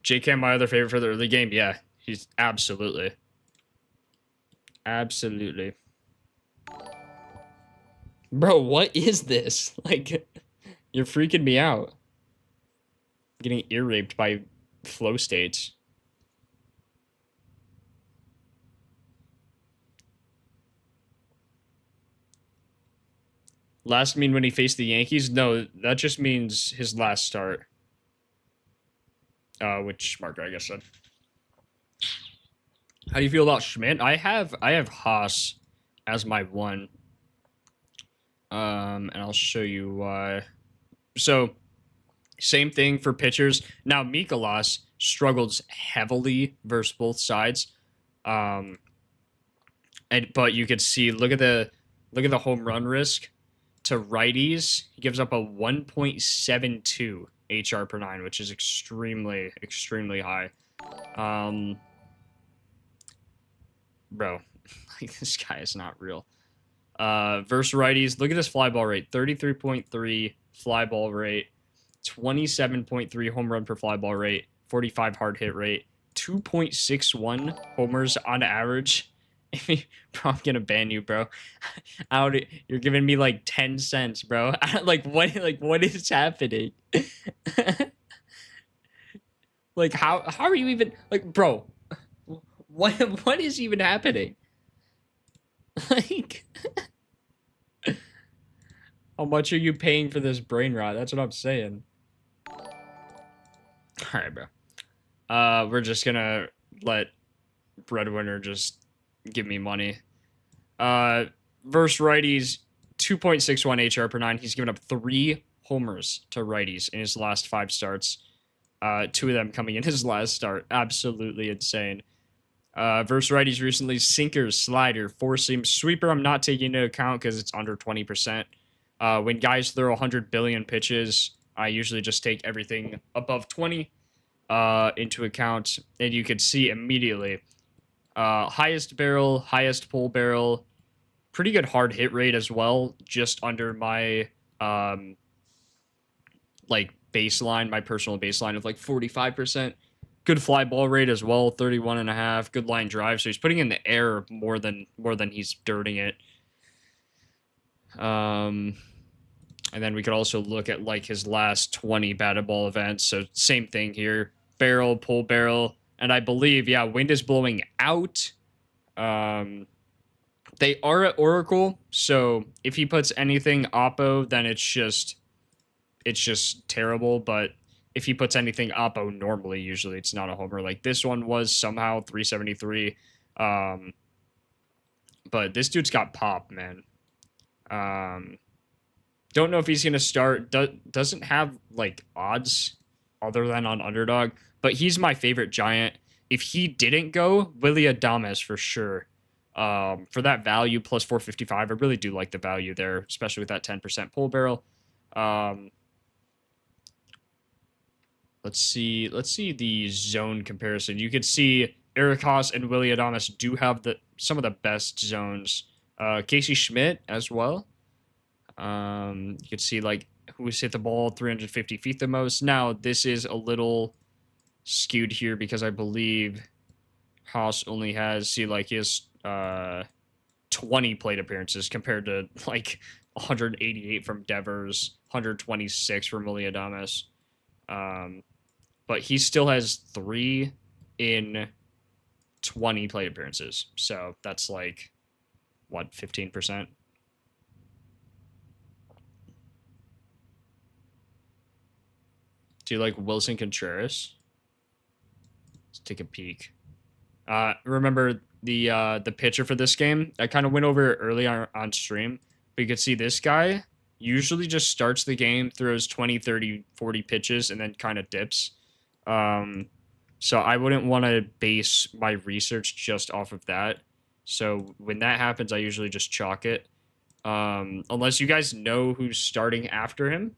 J-Cam, my other favorite for the early game? Yeah, he's absolutely. Absolutely. Bro, what is this? Like, you're freaking me out. I'm getting ear raped by flow states. Last mean when he faced the Yankees? No, that just means his last start. Which marker I guess said. How do you feel about Schmidt? I have Haas as my one. And I'll show you why. So, same thing for pitchers. Now, Mikolas struggles heavily versus both sides. But you could see, look at the home run risk to righties. He gives up a 1.72 HR per 9, which is extremely high. Bro, like this guy is not real. Versus righties, look at this fly ball rate, 33.3 fly ball rate, 27.3 home run per fly ball rate, 45 hard hit rate, 2.61 homers on average. Bro, I'm gonna ban you, bro. You're giving me like 10 cents, bro. What is happening? Like how are you even like, bro? What is even happening? Like, how much are you paying for this brain rot? That's what I'm saying. All right, bro. We're just gonna let Breadwinner just give me money. Versus righties, 2.61 HR per 9. He's given up 3 homers to righties in his last 5 starts. 2 of them coming in his last start. Absolutely insane. Versus righties recently, sinker, slider, four seam, sweeper. I'm not taking into account because it's under 20%. When guys throw 100 billion pitches, I usually just take everything above 20 into account, and you could see immediately highest barrel, highest pull barrel, pretty good hard hit rate as well, just under my like baseline, my personal baseline of like 45%. Good fly ball rate as well, 31.5. Good line drive, so he's putting in the air more than he's dirting it. And then we could also look at like his last 20 batted ball events. So same thing here, barrel, pull barrel, and I believe wind is blowing out. They are at Oracle, so if he puts anything oppo, then it's just terrible. But if he puts anything oppo normally, usually it's not a homer. Like this one was somehow 373. But this dude's got pop, man. Don't know if he's going to start. Doesn't have like odds other than on underdog, but he's my favorite Giant. If he didn't go, Willie Adames for sure. For that value plus 455, I really do like the value there, especially with that 10% pull barrel. Let's see the zone comparison. You could see Eric Haas and Willie Adames do have some of the best zones. Casey Schmidt as well. You could see like who's hit the ball 350 feet the most. Now this is a little skewed here because I believe Haas only has he has 20 plate appearances compared to like 188 from Devers, 126 from Willie Adames. But he still has 3 in 20 plate appearances. So that's like, what, 15%? Do you like Wilson Contreras? Let's take a peek. Remember the pitcher for this game? I kind of went over it early on stream. But you could see this guy usually just starts the game, throws 20, 30, 40 pitches, and then kind of dips. So I wouldn't want to base my research just off of that. So when that happens, I usually just chalk it. Unless you guys know who's starting after him,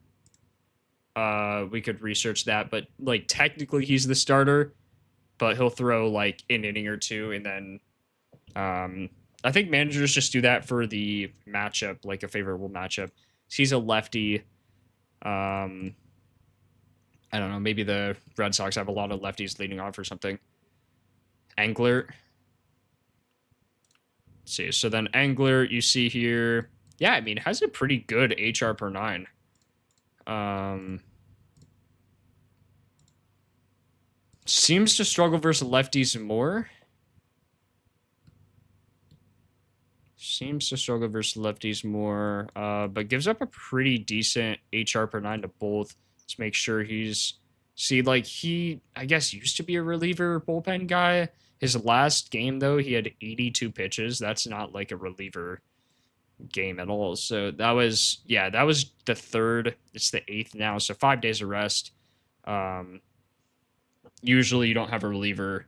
we could research that. But like technically, he's the starter, but he'll throw like an inning or two, and then I think managers just do that for the matchup, like a favorable matchup. He's a lefty. I don't know. Maybe the Red Sox have a lot of lefties leading off or something. Angler. Let's see. So then Angler, you see here. Yeah, I mean, has a pretty good HR per 9. Seems to struggle versus lefties more. But gives up a pretty decent HR per 9 to both. Let's make sure he's... See, like, he, I guess, used to be a reliever bullpen guy. His last game, though, he had 82 pitches. That's not, like, a reliever game at all. So that was the third. It's the 8th now, so 5 days of rest. Usually you don't have a reliever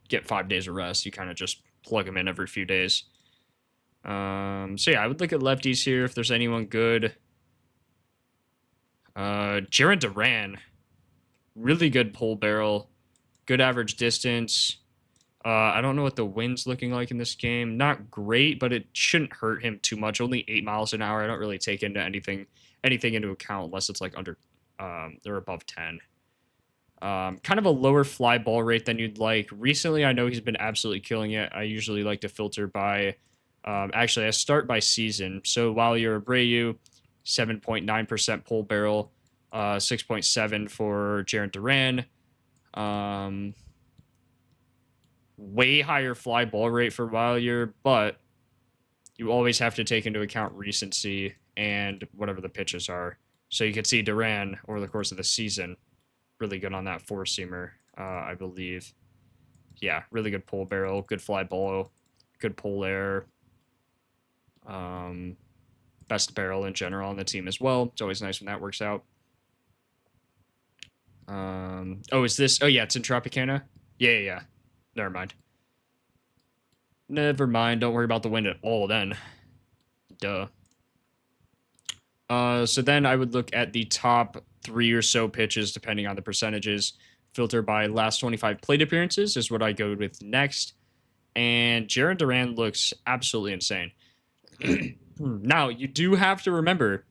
get 5 days of rest. You kind of just plug them in every few days. So yeah, I would look at lefties here if there's anyone good. Jarren Duran, really good pull barrel, good average distance. I don't know what the wind's looking like in this game. Not great, but it shouldn't hurt him too much. Only 8 miles an hour. I don't really take into anything into account unless it's like under or above 10. Kind of a lower fly ball rate than you'd like. Recently, I know he's been absolutely killing it. I usually like to filter by, actually, I start by season. So while you're Abreu, 7.9% pull barrel, 6.7 for Jarren Duran. Way higher fly ball rate for Wilder, but you always have to take into account recency and whatever the pitches are. So you can see Duran over the course of the season, really good on that four-seamer, I believe. Yeah, really good pull barrel, good fly ball, good pull air. Best barrel in general on the team as well. It's always nice when that works out. Oh, is this? Oh, yeah, it's in Tropicana? Yeah. Never mind. Don't worry about the wind at all then. Duh. So then I would look at the top 3 or so pitches, depending on the percentages. Filter by last 25 plate appearances is what I go with next. And Jarren Duran looks absolutely insane. Now, you do have to remember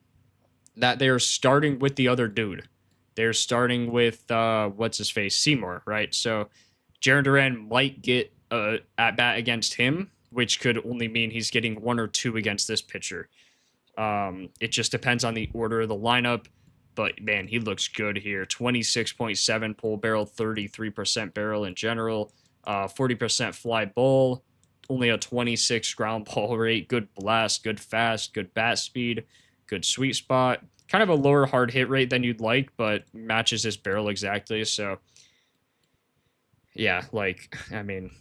that they're starting with the other dude. They're starting with, what's-his-face, Seymour, right? So Jarren Duran might get at-bat against him, which could only mean he's getting 1 or 2 against this pitcher. It just depends on the order of the lineup. But, man, he looks good here. 26.7 pull barrel, 33% barrel in general, 40% fly ball, only a 26 ground ball rate, good blast, good fast, good bat speed, good sweet spot. Kind of a lower hard hit rate than you'd like, but matches his barrel exactly. So, yeah, like, I mean,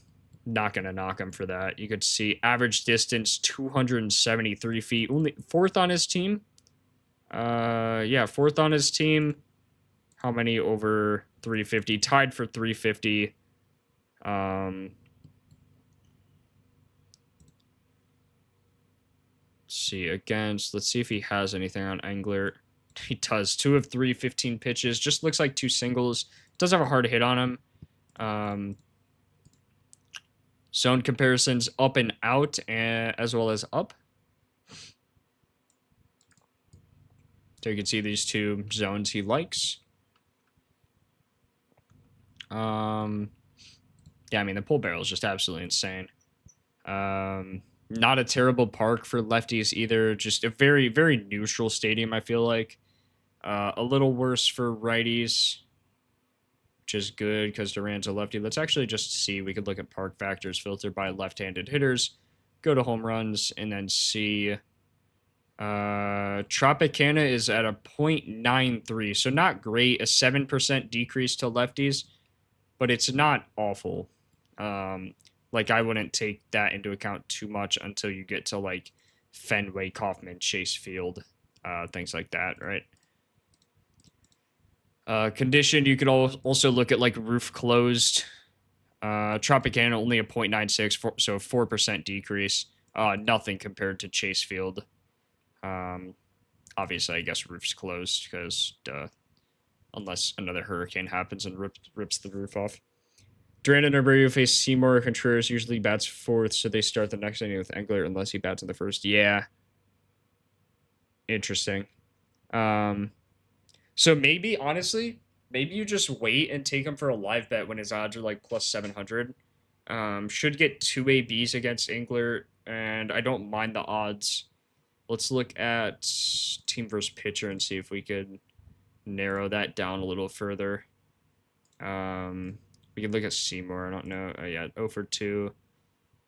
not going to knock him for that. You could see average distance, 273 feet, only 4th on his team. Yeah, 4th on his team. How many over 350? Tied for 350. See against. Let's see if he has anything on Angler. He does. 2 of 3, 15 pitches. Just looks like 2 singles. Does have a hard hit on him. Zone comparisons up and out, as well as up. So you can see these 2 zones he likes. Yeah, I mean, the pull barrel is just absolutely insane. Not a terrible park for lefties either. Just a very, very neutral stadium, I feel like. A little worse for righties, which is good because Duran's a lefty. Let's actually just see. We could look at park factors filtered by left-handed hitters, go to home runs, and then see. Tropicana is at a 0.93, so not great. A 7% decrease to lefties, but it's not awful. Like, I wouldn't take that into account too much until you get to, like, Fenway, Kauffman, Chase Field, things like that, right? Condition, you could also look at like roof closed. Tropicana only a 0.96, so 4% decrease. Nothing compared to Chase Field. Obviously, I guess roof's closed because unless another hurricane happens and rips the roof off. Durant and Abreu face Seymour. Contreras usually bats fourth, so they start the next inning with Engler unless he bats in the first. Yeah. Interesting. So maybe, honestly, maybe you just wait and take him for a live bet when his odds are like plus 700. Should get 2 ABs against Engler, and I don't mind the odds. Let's look at team versus pitcher and see if we could narrow that down a little further. We can look at Seymour. I don't know. Yeah, 0 for 2.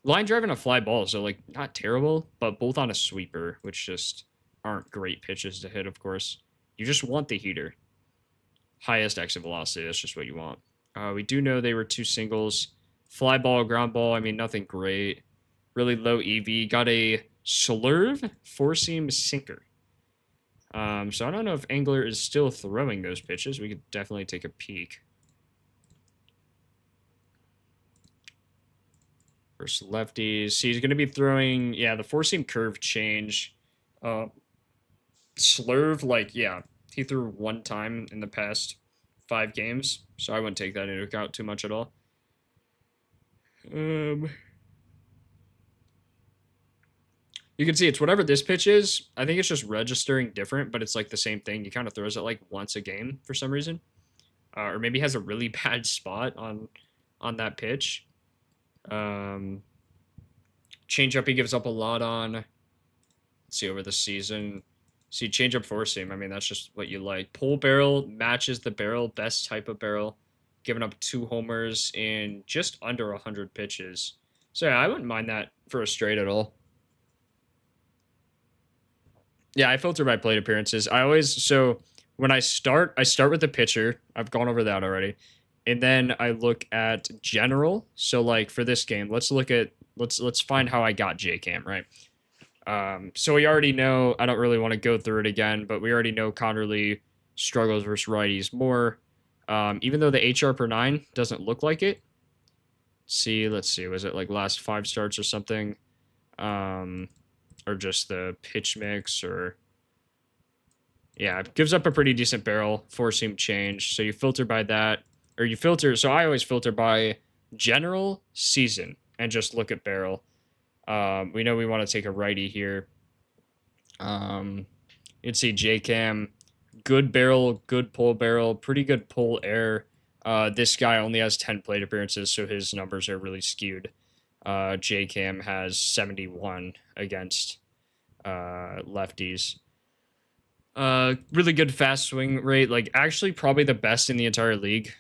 Line drive and a fly ball, so like not terrible, but both on a sweeper, which just aren't great pitches to hit, of course. You just want the heater. Highest exit velocity, that's just what you want. We do know they were 2 singles. Fly ball, ground ball, I mean, nothing great. Really low EV. Got a slurve, 4-seam sinker. So I don't know if Engler is still throwing those pitches. We could definitely take a peek. Versus lefties. See, he's going to be throwing, yeah, the 4-seam curve change. Slurve, like, yeah, he threw 1 time in the past 5 games, so I wouldn't take that into account too much at all. You can see it's whatever this pitch is. I think it's just registering different, but it's like the same thing. He kind of throws it like once a game for some reason. Or maybe has a really bad spot on that pitch. Changeup he gives up a lot on. Let's see, over the season. See, changeup 4-seam. I mean, that's just what you like. Pull barrel matches the barrel, best type of barrel. Giving up 2 homers in just under 100 pitches. So yeah, I wouldn't mind that for a straight at all. Yeah, I filter by plate appearances. So when I start with the pitcher. I've gone over that already. And then I look at general. So like for this game, let's find how I got JCam, right? So we already know, I don't really want to go through it again, but we already know Connerly struggles versus righties more. Even though the HR per 9 doesn't look like it. Let's see, was it like last 5 starts or something? Or just the pitch mix, or yeah, it gives up a pretty decent barrel, 4-seam change. So you filter by that, or you filter. So I always filter by general, season, and just look at barrel. We know we want to take a righty here. You'd see JCam, good barrel, good pull barrel, pretty good pull air. This guy only has 10 plate appearances, so his numbers are really skewed. JCam has 71 against lefties. Really good fast swing rate, like actually probably the best in the entire league.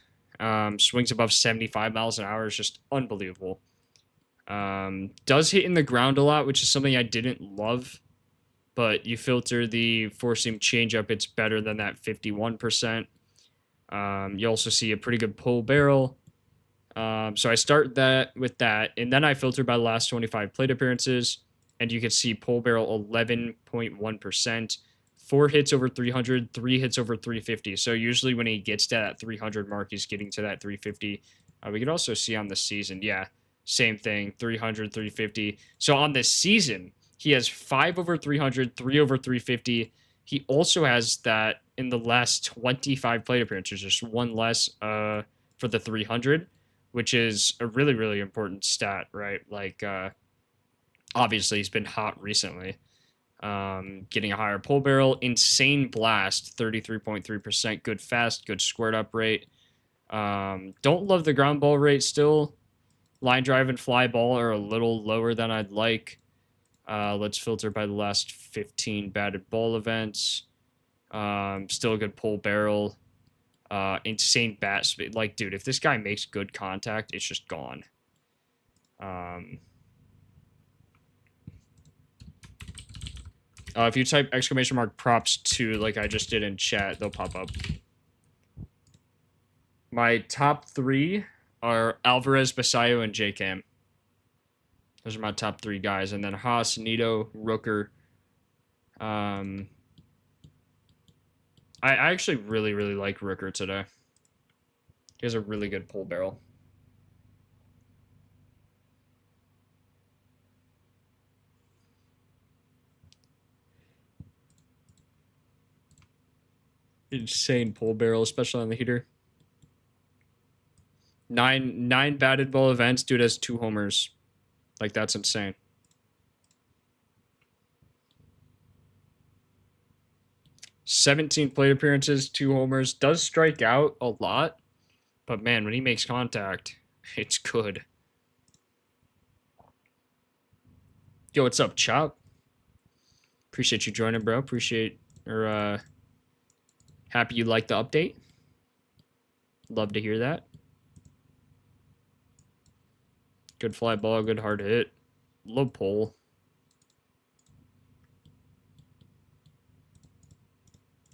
Swings above 75 miles an hour is just unbelievable. Does hit in the ground a lot, which is something I didn't love. But you filter the 4-seam changeup, it's better than that 51%. You also see a pretty good pull barrel. So I start that with that, and then I filter by the last 25 plate appearances, and you can see pull barrel 11.1%, 4 hits over 300, 3 hits over 350. So usually when he gets to that 300 mark, he's getting to that 350. We can also see on the season, yeah, same thing, 300, 350. So on this season, he has 5 over 300, 3 over 350. He also has that in the last 25 plate appearances, just 1 less for the 300. Which is a really, really important stat, right? Like, obviously, he's been hot recently. Getting a higher pull barrel, insane blast, 33.3%, good fast, good squared up rate. Don't love the ground ball rate still. Line drive and fly ball are a little lower than I'd like. Let's filter by the last 15 batted ball events. Still a good pull barrel. Insane bat speed. Like, dude, if this guy makes good contact, it's just gone. If you type !props2 like I just did in chat, they'll pop up. My top 3 are Alvarez, Basayo, and JCam. Those are my top 3 guys. And then Haas, Nito, Rooker. I actually really like Rooker today. He has a really good pull barrel. Insane pull barrel, especially on the heater. Nine batted ball events, dude has 2 homers. Like, that's insane. "17 plate appearances, 2 homers. Does strike out a lot, but man, when he makes contact, it's good. Yo, what's up, Chop? Appreciate you joining, bro. Happy you liked the update. Love to hear that. Good fly ball, good hard hit. Low pull.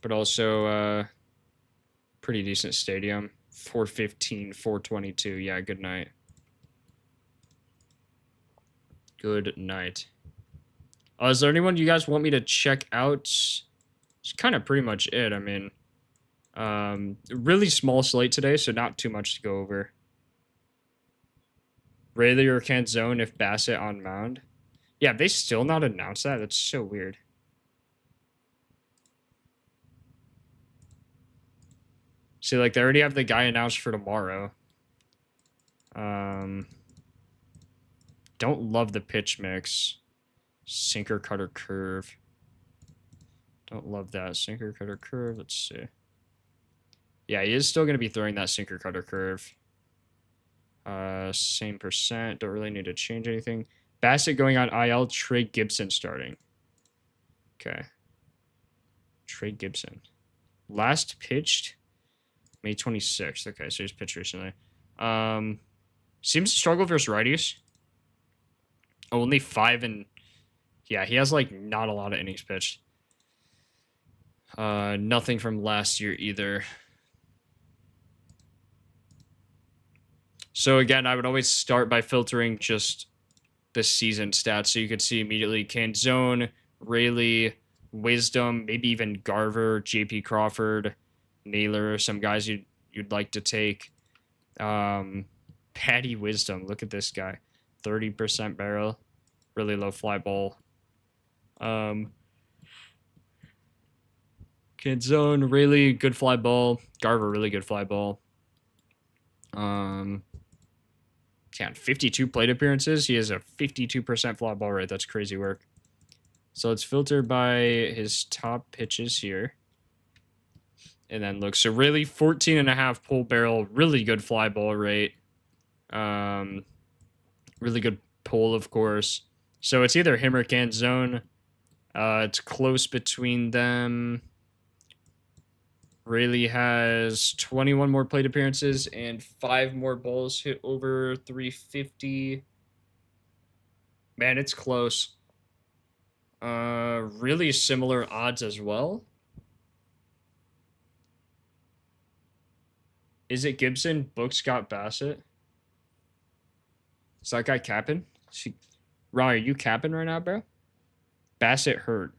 But also, pretty decent stadium. 415, 422. Yeah, good night. Good night. Is there anyone you guys want me to check out? It's kind of pretty much it. I mean, really small slate today, so not too much to go over. Rayleigh or Canzone if Bassett on mound. Yeah, they still not announced that? That's so weird. See, like, they already have the guy announced for tomorrow. Don't love the pitch mix. Sinker, cutter, curve. Don't love that. Sinker, cutter, curve. Let's see. Yeah, he is still going to be throwing that sinker, cutter, curve. Same percent. Don't really need to change anything. Bassett going on IL. Trey Gibson starting. Okay. Trey Gibson. Last pitched May 26th. Okay, so he's pitched recently. Seems to struggle versus righties. Only 5 and... Yeah, he has, like, not a lot of innings pitched. Nothing from last year either. So, again, I would always start by filtering just the season stats. So you could see immediately Canzone, Rayleigh, Wisdom, maybe even Garver, JP Crawford, Naylor, some guys you'd like to take. Patty Wisdom, look at this guy. 30% barrel, really low fly ball. Canzone, Rayleigh, good fly ball. Garver, really good fly ball. 52 plate appearances. He has a 52% fly ball rate. That's crazy work. So let's filter by his top pitches here. And then look, so really 14.5 pull barrel, really good fly ball rate. Really good pull, of course. So it's either him or Canzone. It's close between them. Rayleigh has 21 more plate appearances and 5 more balls hit over 350. Man, it's close. Really similar odds as well. Is it Gibson? Books got Bassett. Is that guy capping? Ron, are you capping right now, bro? Bassett hurt.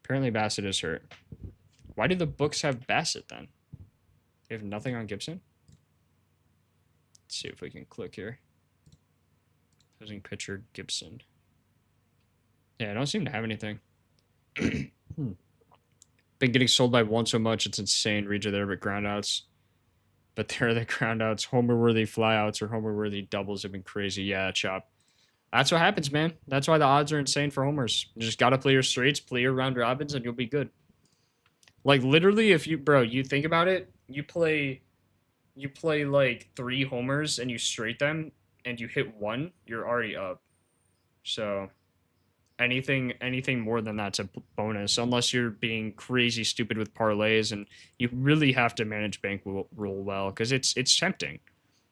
Apparently Bassett is hurt. Why do the books have Bassett then? They have nothing on Gibson? Let's see if we can click here. Opposing pitcher, Gibson. Yeah, I don't seem to have anything. Been getting sold by one so much, it's insane. Reads are there, but groundouts. But there are the groundouts. Homer-worthy flyouts or homer-worthy doubles have been crazy. Yeah, Chop. That's what happens, man. That's why the odds are insane for homers. You just got to play your straights, play your round robins, and you'll be good. Like, literally, if you, bro, you think about it, you play like 3 homers and you straight them and you hit 1, you're already up. So anything more than that's a bonus, unless you're being crazy stupid with parlays, and you really have to manage bankroll well, because it's tempting.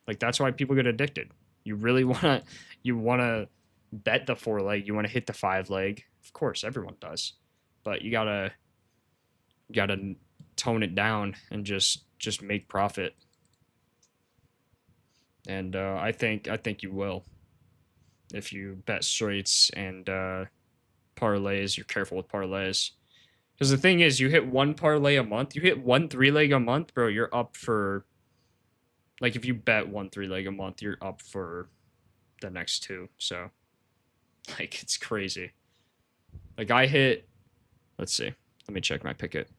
Like, that's why people get addicted. You really wanna bet the 4 leg, you want to hit the 5 leg. Of course, everyone does, but you gotta tone it down and just make profit. And I think you will, if you bet straights and parlays. You're careful with parlays. Because the thing is, you hit one parlay a month, you hit one 3-leg a month, bro, you're up for, like, if you bet one 3-leg a month, you're up for the next 2. So, like, it's crazy. Like, I hit, let's see, let me check my picket.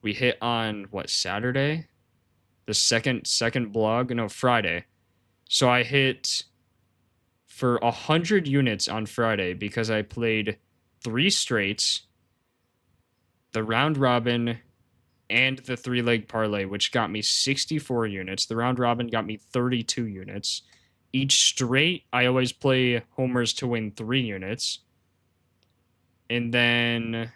We hit on, what, Saturday? The second blog? No, Friday. So I hit for 100 units on Friday because I played 3 straights, the round robin, and the 3-leg parlay, which got me 64 units. The round robin got me 32 units. Each straight, I always play homers to win 3 units. And then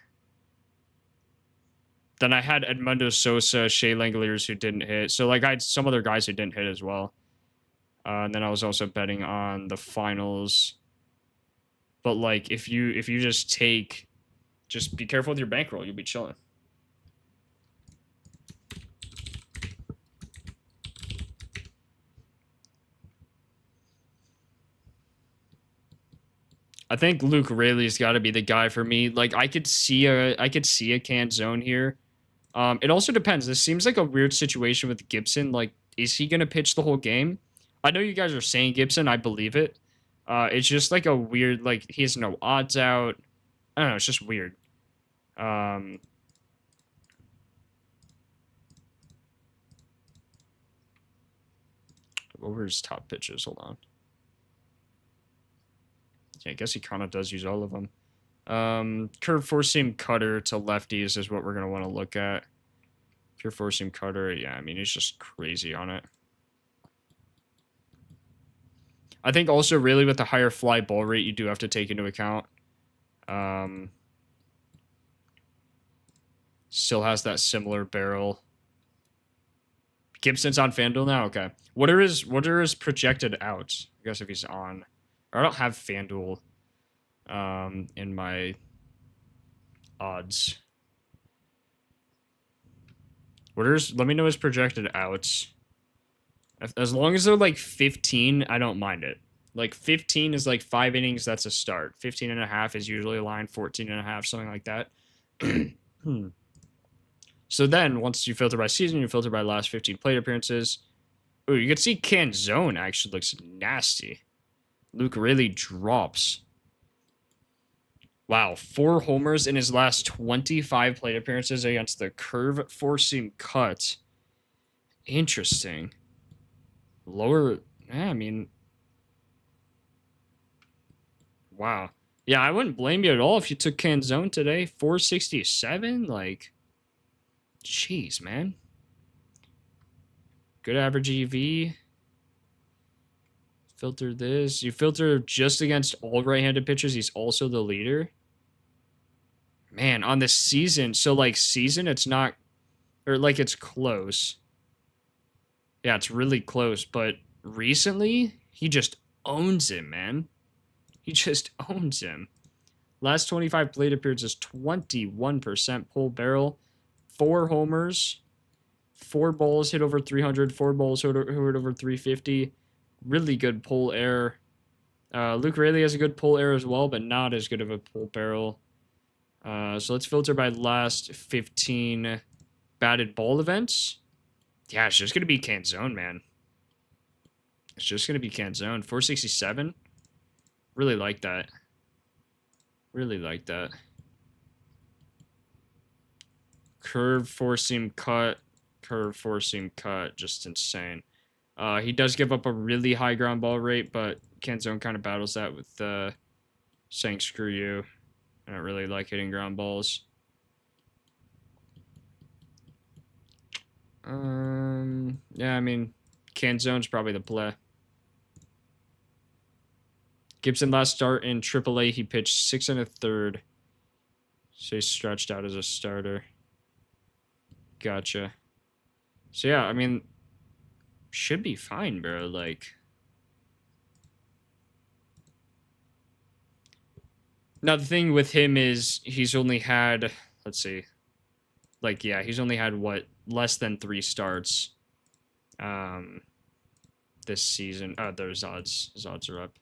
I had Edmundo Sosa, Shea Langoliers who didn't hit. So, like, I had some other guys who didn't hit as well. And then I was also betting on the finals. But, like, if you just be careful with your bankroll. You'll be chilling. I think Luke Raley's got to be the guy for me. Like, I could see a canned zone here. It also depends. This seems like a weird situation with Gibson. Like, is he gonna pitch the whole game? I know you guys are saying Gibson. I believe it. It's just like a weird, like, he has no odds out. I don't know. It's just weird. What were his top pitches? Hold on. Yeah, I guess he kind of does use all of them. Curve four-seam cutter to lefties is what we're going to want to look at. Pure four-seam cutter, yeah, I mean, he's just crazy on it. I think also really with the higher fly ball rate, you do have to take into account. Still has that similar barrel. Gibson's on FanDuel now? Okay. What are his projected outs? I guess if he's on. Or I don't have FanDuel in my odds. Let me know his projected outs. As long as they're like 15, I don't mind it. Like 15 is like 5 innings, that's a start. 15 and a half is usually a line, 14 and a half, something like that. So then, once you filter by season, you filter by last 15 plate appearances. Ooh, you can see Canzone actually looks nasty. Luke really drops. Wow, 4 homers in his last 25 plate appearances against the curve four-seam cut. Interesting. Lower, yeah, I mean, wow. Yeah, I wouldn't blame you at all if you took Canzone today. 467, like, jeez, man. Good average EV. Filter this. You filter just against all right-handed pitchers. He's also the leader. Man, on this season, so like season, it's not, or like it's close. Yeah, it's really close, but recently, he just owns him, man. He just owns him. Last 25 plate appearances, 21% pull barrel, 4 homers, 4 balls hit over 300, 4 balls hit over 350. Really good pull air. Luke Raley has a good pull air as well, but not as good of a pull barrel. So let's filter by last 15 batted ball events. Yeah, it's just going to be Canzone, man. It's just going to be Canzone. 467. Really like that. Really like that. Curve four-seam cut. Curve four-seam cut. Just insane. He does give up a really high ground ball rate, but Canzone kind of battles that with saying screw you. I don't really like hitting ground balls. Yeah, I mean, Canzone's probably the play. Gibson last start in AAA, he pitched 6 1/3. So he's stretched out as a starter. Gotcha. So yeah, I mean, should be fine, bro. Like, now the thing with him is he's only had, let's see, like, yeah, he's only had what, less than 3 starts this season. There's odds. His odds are up.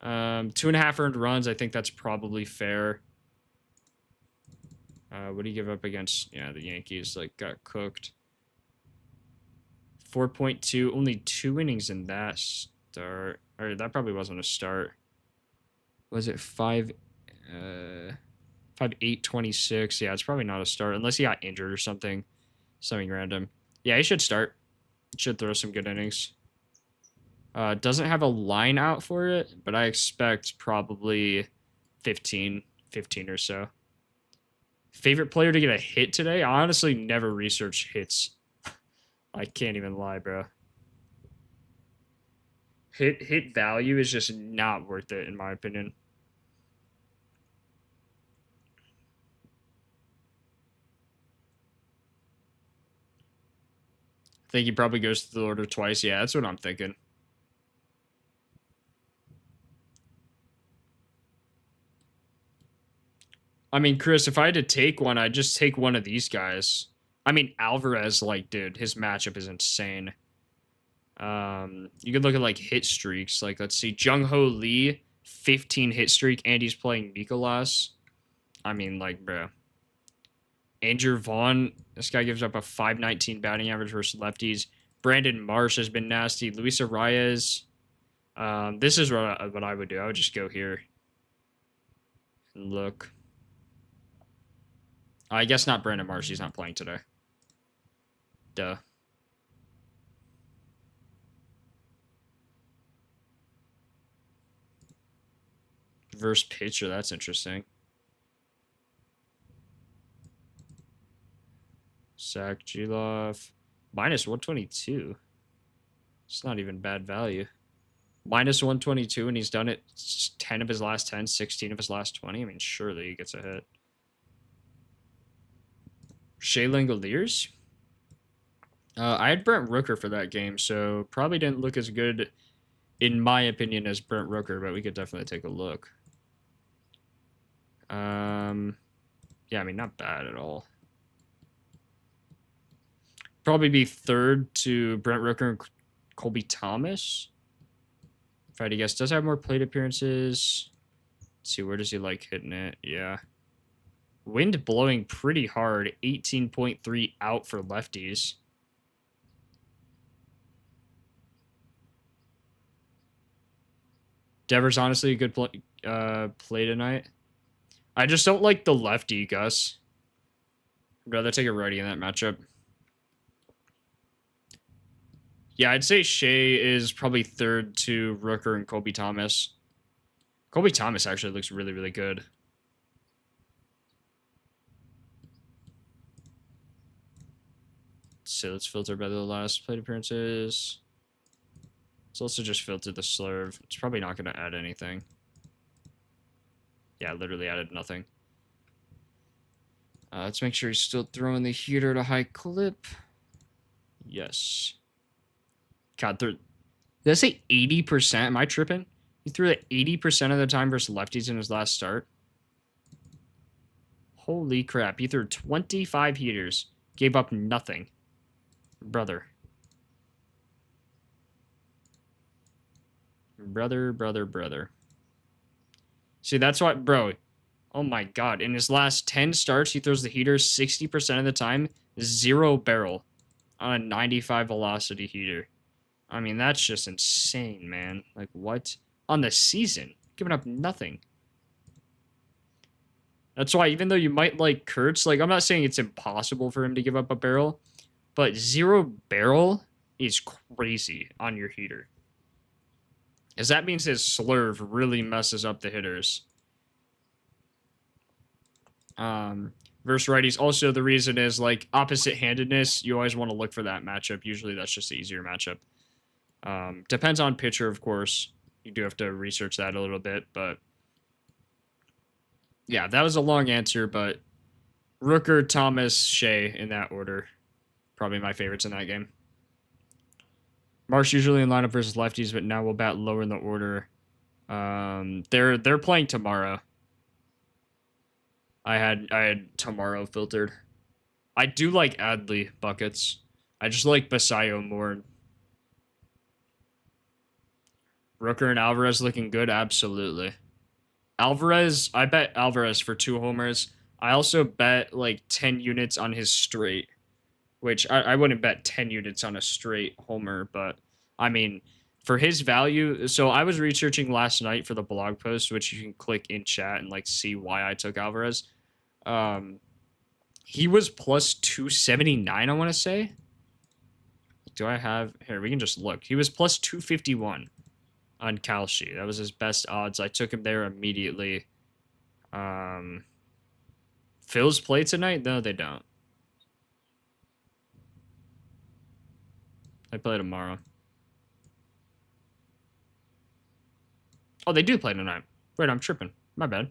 2.5 earned runs. I think that's probably fair. What do you give up against? Yeah, the Yankees like got cooked. 4.2, only 2 innings in that start. Or that probably wasn't a start. Was it 5? 5/8/26. Yeah, it's probably not a start unless he got injured or something random. Yeah, he should start. Should throw some good innings. Doesn't have a line out for it, but I expect probably 15 or so. Favorite player to get a hit today? I honestly never researched hits. I can't even lie, bro. Hit value is just not worth it in my opinion. I think he probably goes through the order twice. Yeah, that's what I'm thinking. I mean, Chris, if I had to take one, I'd just take one of these guys. I mean, Alvarez, like, dude, his matchup is insane. You could look at, like, hit streaks. Like, let's see, Jung-Ho Lee, 15 hit streak, and he's playing Mikolas. I mean, like, bro. Andrew Vaughn, this guy gives up a 519 batting average versus lefties. Brandon Marsh has been nasty. Luis Arias. This is what I would do. I would just go here and look. I guess not Brandon Marsh. He's not playing today. Duh. Verse pitcher. That's interesting. Zach Gilov. Minus 122. It's not even bad value. Minus 122, and he's done it 10 of his last 10, 16 of his last 20. I mean, surely he gets a hit. Shea Langoliers? I had Brent Rooker for that game, so probably didn't look as good, in my opinion, as Brent Rooker, but we could definitely take a look. Yeah, I mean, not bad at all. Probably be third to Brent Rooker and Colby Thomas. If I had to guess, does have more plate appearances. Let's see, where does he like hitting it? Yeah. Wind blowing pretty hard. 18.3 out for lefties. Devers honestly a good play tonight. I just don't like the lefty, Gus. I'd rather take a righty in that matchup. Yeah, I'd say Shea is probably third to Rooker and Colby Thomas. Colby Thomas actually looks really, really good. So let's filter by the last plate appearances. Let's also just filter the slurve. It's probably not going to add anything. Yeah, literally added nothing. Let's make sure he's still throwing the heater at a high clip. Yes. God, did I say 80%? Am I tripping? He threw it 80% of the time versus lefties in his last start. Holy crap. He threw 25 heaters. Gave up nothing. Brother. Brother. See, that's what, bro. Oh my god. In his last 10 starts, he throws the heater 60% of the time. 0 barrel on a 95 velocity heater. I mean, that's just insane, man. Like, what? On the season. Giving up nothing. That's why, even though you might like Kurtz, like, I'm not saying it's impossible for him to give up a barrel, but 0 barrel is crazy on your heater. As that means his slurve really messes up the hitters. Versus righties. Also, the reason is, like, opposite-handedness. You always want to look for that matchup. Usually, that's just the easier matchup. Depends on pitcher, of course. You do have to research that a little bit, but yeah, that was a long answer, but Rooker, Thomas, Shea in that order. Probably my favorites in that game. Marsh usually in lineup versus lefties, but now we'll bat lower in the order. They're playing tomorrow. I had tomorrow filtered. I do like Adley buckets. I just like Basayo more. Rooker and Alvarez looking good? Absolutely. Alvarez, I bet Alvarez for 2 homers. I also bet like 10 units on his straight, which I wouldn't bet 10 units on a straight homer, but I mean, for his value, so I was researching last night for the blog post, which you can click in chat and like see why I took Alvarez. He was plus 279, I want to say. Do I have here? We can just look. He was plus 251 on Kalshi. That was his best odds. I took him there immediately. Phil's play tonight? No, they don't. They play tomorrow. Oh, they do play tonight. Wait, I'm tripping. My bad.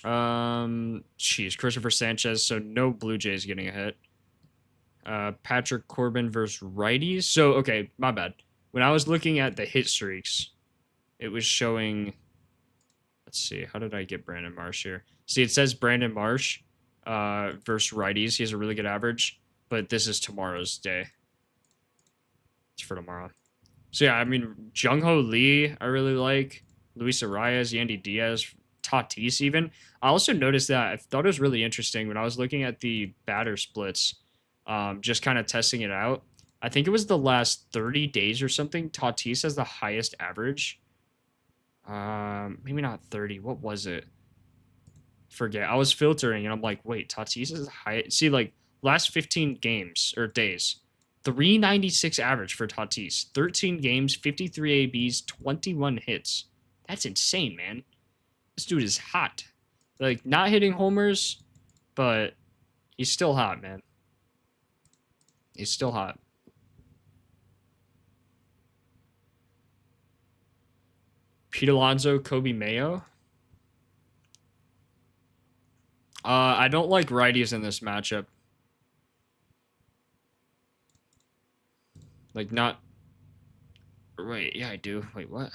Jeez, Christopher Sanchez. So no Blue Jays getting a hit. Patrick Corbin versus righties. So okay, my bad. When I was looking at the hit streaks, it was showing. Let's see. How did I get Brandon Marsh here? See, it says Brandon Marsh versus righties. He has a really good average, but this is tomorrow's day. It's for tomorrow. So yeah, I mean, Jung-Ho Lee, I really like. Luis Arias, Yandy Diaz, Tatis even. I also noticed that I thought it was really interesting when I was looking at the batter splits, just kind of testing it out. I think it was the last 30 days or something. Tatis has the highest average. Maybe not 30. What was it? Forget. I was filtering and I'm like, wait, Tatis is high. See, like last 15 games or days, 396 average for Tatis. 13 games, 53 ABs, 21 hits. That's insane, man. This dude is hot. Like, not hitting homers, but he's still hot, man. He's still hot. Pete Alonso, Kobe Mayo. I don't like righties in this matchup. Like, not... Wait, yeah, I do. Wait, what?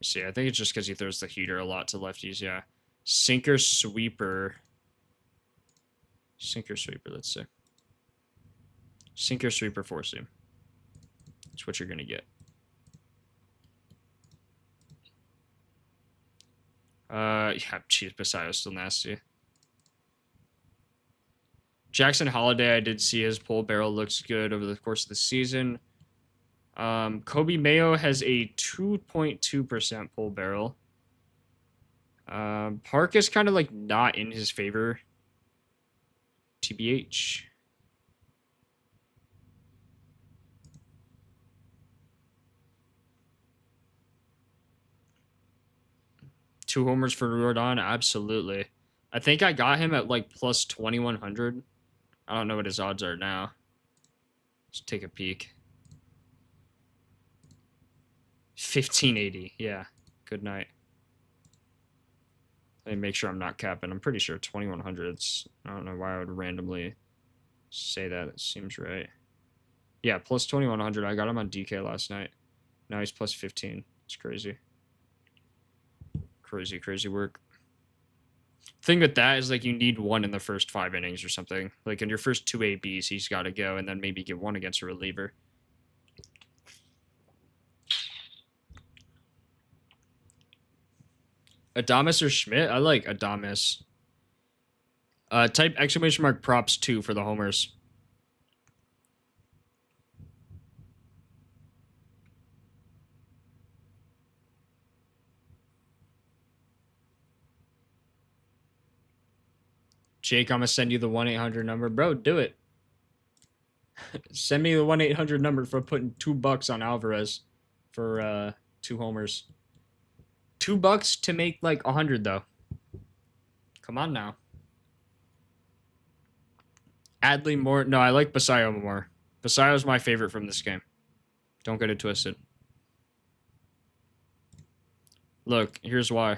See, I think it's just because he throws the heater a lot to lefties, yeah. Sinker sweeper. Sinker sweeper, let's see. Sinker sweeper four seam. That's what you're going to get. Yeah, geez, Basayo's still nasty. Jackson Holiday, I did see his pull barrel looks good over the course of the season. Kobe Mayo has a 2.2% pull barrel. Park is kind of like not in his favor. TBH. Two homers for Rodon? Absolutely. I think I got him at like plus 2,100. I don't know what his odds are now. Let's take a peek. 1580. Yeah. Good night. Let me make sure I'm not capping. I'm pretty sure 2,100. I don't know why I would randomly say that. It seems right. Yeah, plus 2,100. I got him on DK last night. Now he's plus 15. It's crazy. Crazy work. Thing with that is like you need one in the first 5 innings or something. Like in your first 2 ABs, he's got to go and then maybe get one against a reliever. Adames or Schmidt? I like Adames. Type exclamation mark props 2 for the homers. Jake, I'm going to send you the 1-800 number. Bro, do it. Send me the 1-800 number for putting $2 on Alvarez for 2 homers. $2 to make like 100 though. Come on now. Adley more. No, I like Basayo more. Basayo's my favorite from this game. Don't get it twisted. Look, here's why.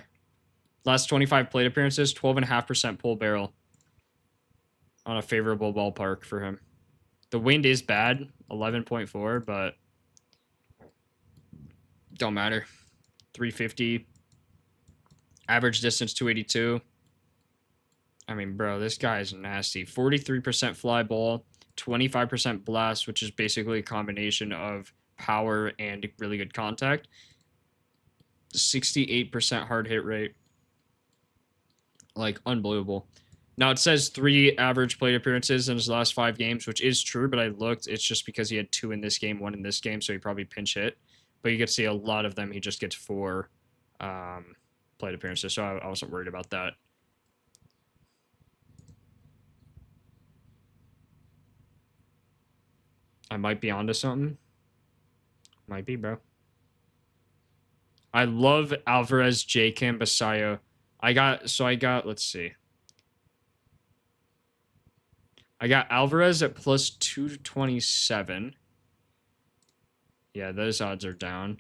Last 25 plate appearances, 12.5% pull barrel on a favorable ballpark for him. The wind is bad, 11.4, but don't matter. 350. Average distance, 282. I mean, bro, this guy is nasty. 43% fly ball, 25% blast, which is basically a combination of power and really good contact. 68% hard hit rate. Like, unbelievable. Now, it says 3 average plate appearances in his last 5 games, which is true, but I looked. It's just because he had 2 in this game, 1 in this game, so he probably pinch hit. But you can see a lot of them, he just gets 4 plate appearances, so I wasn't worried about that. I might be onto something. Might be, bro. I love Alvarez, J-Cam, Basayo. I got, let's see. I got Alvarez at plus 227. Yeah, those odds are down.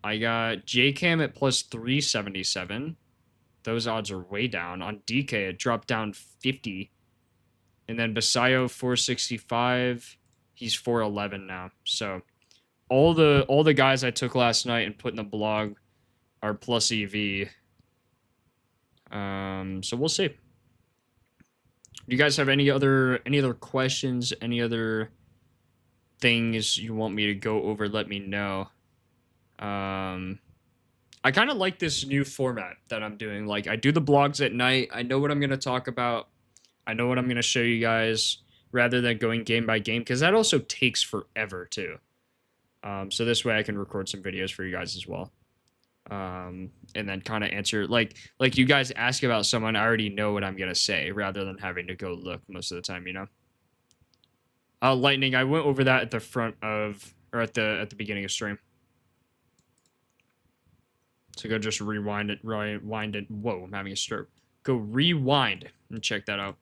I got J-Cam at plus 377. Those odds are way down. On DK, it dropped down 50. And then Basayo, 465. He's 411 now. So all the guys I took last night and put in the blog are plus EV. So we'll see. Do you guys have any other questions? Any other things you want me to go over? Let me know. I kind of like this new format that I'm doing. Like, I do the blogs at night. I know what I'm going to talk about. I know what I'm going to show you guys rather than going game by game, because that also takes forever too. So this way I can record some videos for you guys as well. And then kind of answer, like you guys ask about someone, I already know what I'm going to say rather than having to go look most of the time, you know? Lightning, I went over that at the front of, or at the beginning of stream. So go just rewind it. Whoa, I'm having a stroke. Go rewind and check that out.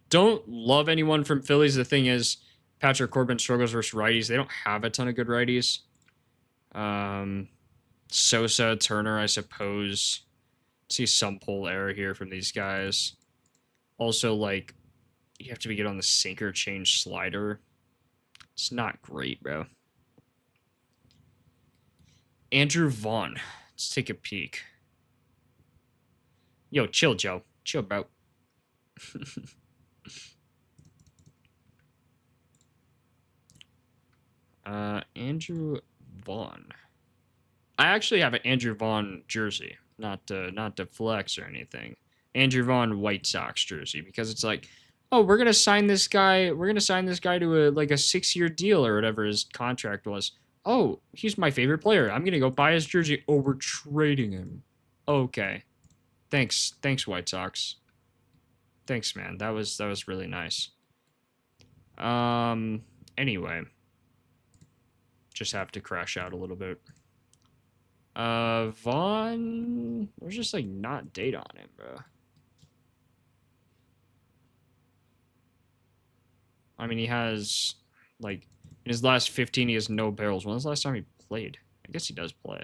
Don't love anyone from Phillies. The thing is, Patrick Corbin struggles versus righties. They don't have a ton of good righties. Sosa, Turner, I suppose. See some pull error here from these guys. Also, like, you have to be good on the sinker change slider. It's not great, bro. Andrew Vaughn. Let's take a peek. Yo, chill, Joe. Chill, bro. Andrew Vaughn. I actually have an Andrew Vaughn jersey. Not to flex or anything. Andrew Vaughn White Sox jersey, because it's like, oh, we're gonna sign this guy. We're gonna sign this guy to a 6-year deal or whatever his contract was. Oh, he's my favorite player. I'm gonna go buy his jersey. Oh, we're trading him. Okay. Thanks, White Sox. Thanks, man. That was really nice. Anyway. Just have to crash out a little bit. Vaughn, there's just not date on him, bro. I mean, he has in his last 15 he has no barrels. When was the last time he played? I guess he does play.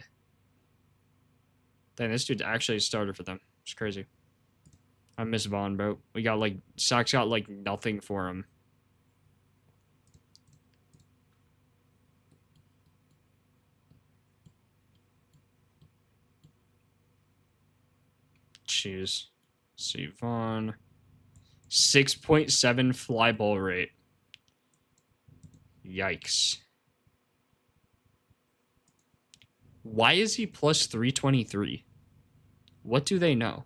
Dang, this dude's actually a starter for them. It's crazy. I miss Vaughn, bro. We got Sox got nothing for him. Jeez. See, Vaughn. 6.7 fly ball rate. Yikes. Why is he plus 323? What do they know?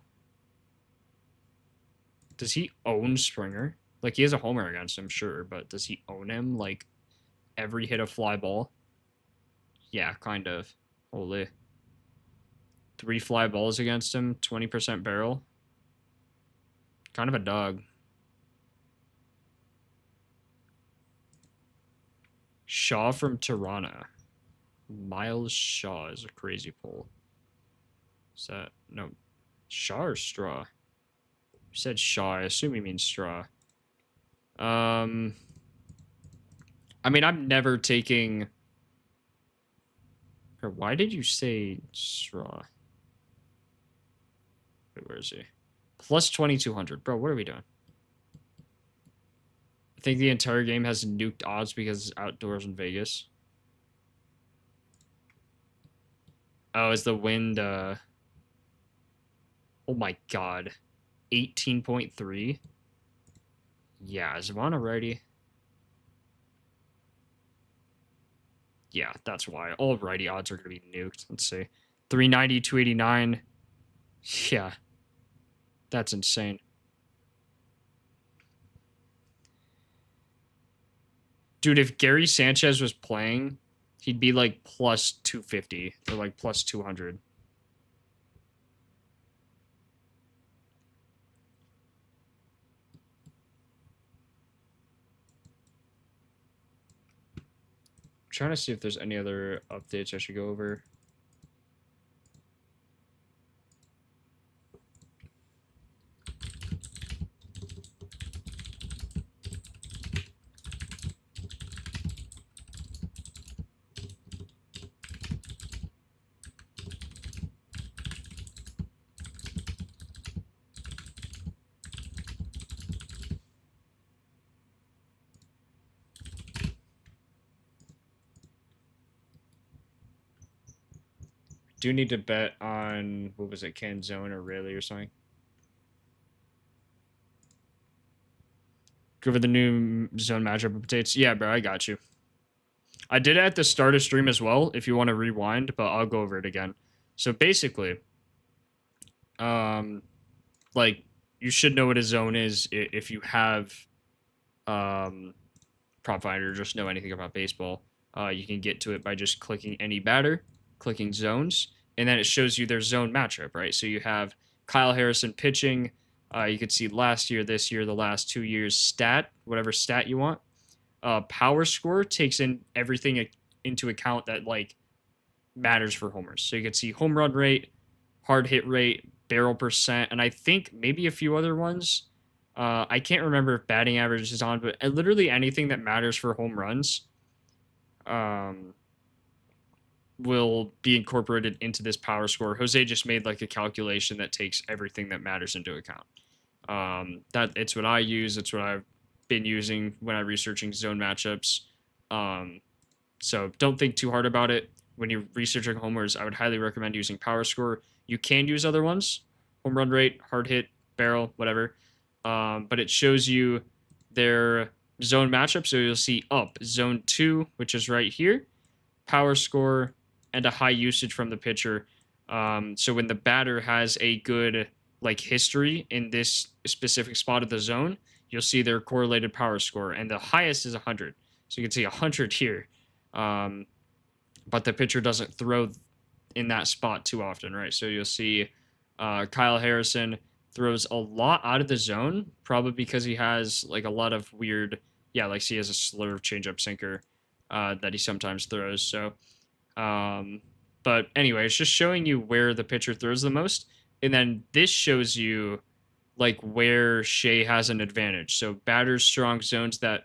Does he own Springer? He has a homer against him, sure, but does he own him? Every hit a fly ball? Yeah, kind of. Holy. 3 fly balls against him, 20% barrel. Kind of a dog. Shaw from Tirana. Miles Shaw is a crazy pull. Is that... No. Shaw or Straw? You said Shaw. I assume he means Straw. I mean, I'm never taking... Why did you say Straw? Wait, where is he? Plus 2,200. Bro, what are we doing? I think the entire game has nuked odds because it's outdoors in Vegas. Oh, is the wind, Oh my god. 18.3? Yeah, is Vaughn a righty? Yeah, that's why. All righty odds are going to be nuked. Let's see. 390, 289. Yeah. That's insane. Dude, if Gary Sanchez was playing, he'd be like plus 250 or like plus 200. I'm trying to see if there's any other updates I should go over. Do need to bet on, what was it, Can Zone or Rayleigh or something? Go over the new zone matchup updates. Yeah, bro, I got you. I did it at the start of stream as well, if you want to rewind, but I'll go over it again. So basically, like, you should know what a zone is if you have Propfinder, just know anything about baseball. You can get to it by just clicking any batter, clicking zones, and then it shows you their zone matchup, right? So you have Kyle Harrison pitching. You could see last year, this year, the last 2 years stat, whatever stat you want. Power score takes in everything into account that like matters for homers. So you could see home run rate, hard hit rate, barrel percent, and I think maybe a few other ones. I can't remember if batting average is on, but literally anything that matters for home runs will be incorporated into this power score. Jose just made like a calculation that takes everything that matters into account. That it's what I use. It's what I've been using when I'm researching zone matchups. So don't think too hard about it. When you're researching homers, I would highly recommend using power score. You can use other ones, home run rate, hard hit, barrel, whatever. But it shows you their zone matchup. So you'll see up zone 2, which is right here, power score, and a high usage from the pitcher. So when the batter has a good like history in this specific spot of the zone, you'll see their correlated power score, and the highest is 100. So you can see 100 here. But the pitcher doesn't throw in that spot too often, right? So you'll see Kyle Harrison throws a lot out of the zone, probably because he has like a lot of weird, like he has a slurve changeup sinker that he sometimes throws. So, but anyway, it's just showing you where the pitcher throws the most, and then this shows you like where Shea has an advantage. So batters strong zones that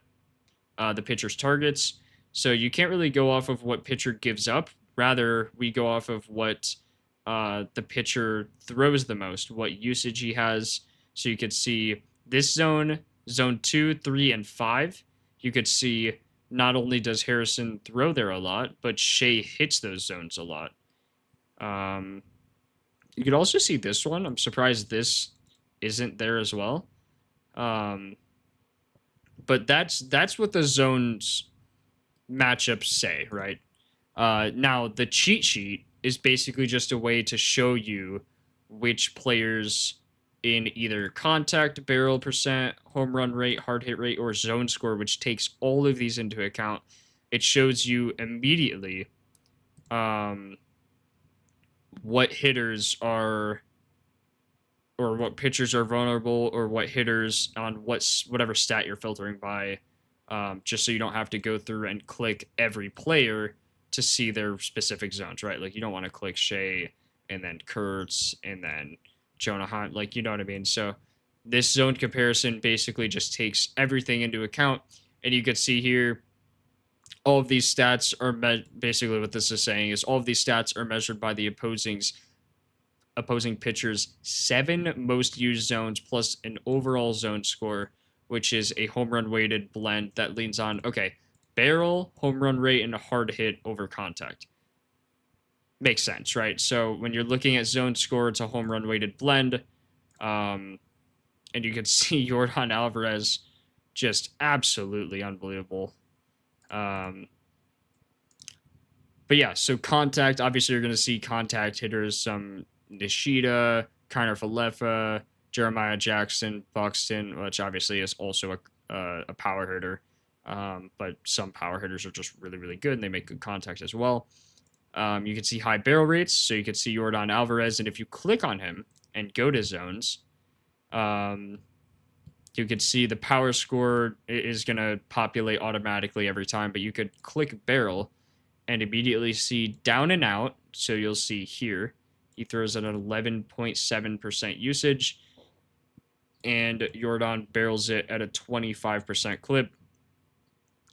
the pitcher's targets. So you can't really go off of what pitcher gives up. Rather, we go off of what the pitcher throws the most, what usage he has. So you could see this zone, zone 2, 3, and 5. You could see not only does Harrison throw there a lot, but Shea hits those zones a lot. You could also see this one. I'm surprised this isn't there as well. But that's what the zones matchups say, right? Now, the cheat sheet is basically just a way to show you which players in either contact, barrel percent, home run rate, hard hit rate, or zone score, which takes all of these into account. It shows you immediately what hitters are, or what pitchers are vulnerable, or what hitters on whatever stat you're filtering by, just so you don't have to go through and click every player to see their specific zones, right? Like you don't want to click Shea and then Kurtz and then Jonah Hunt, like, you know what I mean? So this zone comparison basically just takes everything into account, and you could see here all of these stats are basically what this is saying is all of these stats are measured by the opposing pitcher's 7 most used zones plus an overall zone score, which is a home run weighted blend that leans on, okay, barrel, home run rate, and a hard hit over contact. Makes sense, right? So when you're looking at zone score, it's a home run weighted blend. And you can see Yordan Alvarez just absolutely unbelievable. But yeah, so contact, obviously you're going to see contact hitters, some Nishida, Kiner Falefa, Jeremiah Jackson, Buxton, which obviously is also a power hitter. But some power hitters are just really, really good, and they make good contact as well. You can see high barrel rates, so you can see Yordan Alvarez, and if you click on him and go to zones, you can see the power score is going to populate automatically every time, but you could click barrel and immediately see down and out. So you'll see here, he throws at an 11.7% usage, and Yordan barrels it at a 25% clip.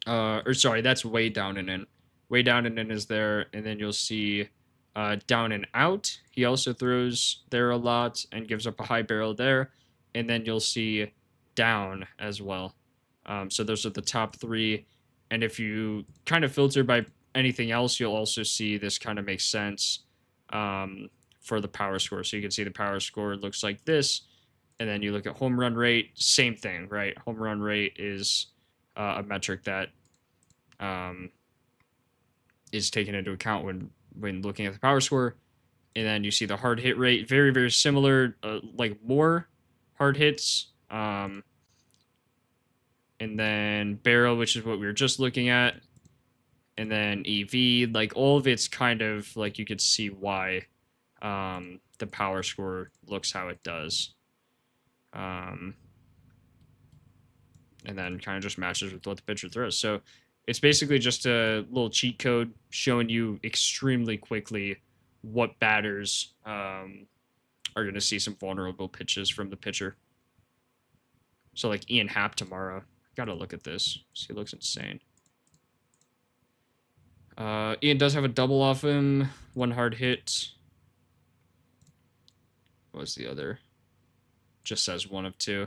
Or sorry, that's way down and in. Way down and in is there, and then you'll see down and out. He also throws there a lot and gives up a high barrel there, and then you'll see down as well. So those are the top three, and if you kind of filter by anything else, you'll also see this kind of makes sense for the power score. So you can see the power score looks like this, and then you look at home run rate, same thing, right? Home run rate is a metric that is taken into account when looking at the power score. And then you see the hard hit rate, very, very similar, like more hard hits. And then barrel, which is what we were just looking at. And then EV, like all of it's kind of like you could see why the power score looks how it does. And then kind of just matches with what the pitcher throws. So it's basically just a little cheat code showing you extremely quickly what batters are going to see some vulnerable pitches from the pitcher. So like Ian Happ tomorrow. Got to look at this. He looks insane. Ian does have a double off him. One hard hit. What was the other? Just says 1 of 2.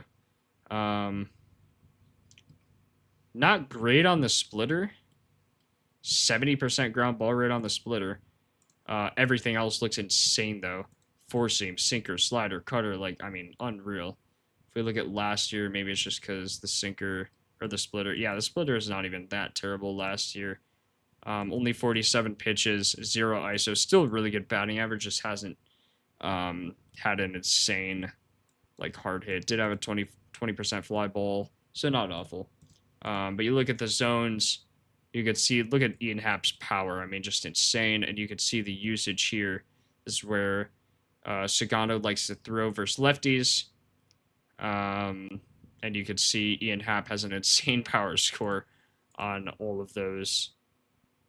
Not great on the splitter. 70% ground ball rate on the splitter. Everything else looks insane, though. Four seam, sinker, slider, cutter. Like, I mean, unreal. If we look at last year, maybe it's just because the sinker or the splitter. Yeah, the splitter is not even that terrible last year. Only 47 pitches, 0 ISO. Still really good batting average. Just hasn't had an insane, like, hard hit. Did have a 20% fly ball, so not awful. But you look at the zones, you could see, look at Ian Happ's power. I mean, just insane. And you could see the usage here. This is where Sagano likes to throw versus lefties. And you could see Ian Happ has an insane power score on all of those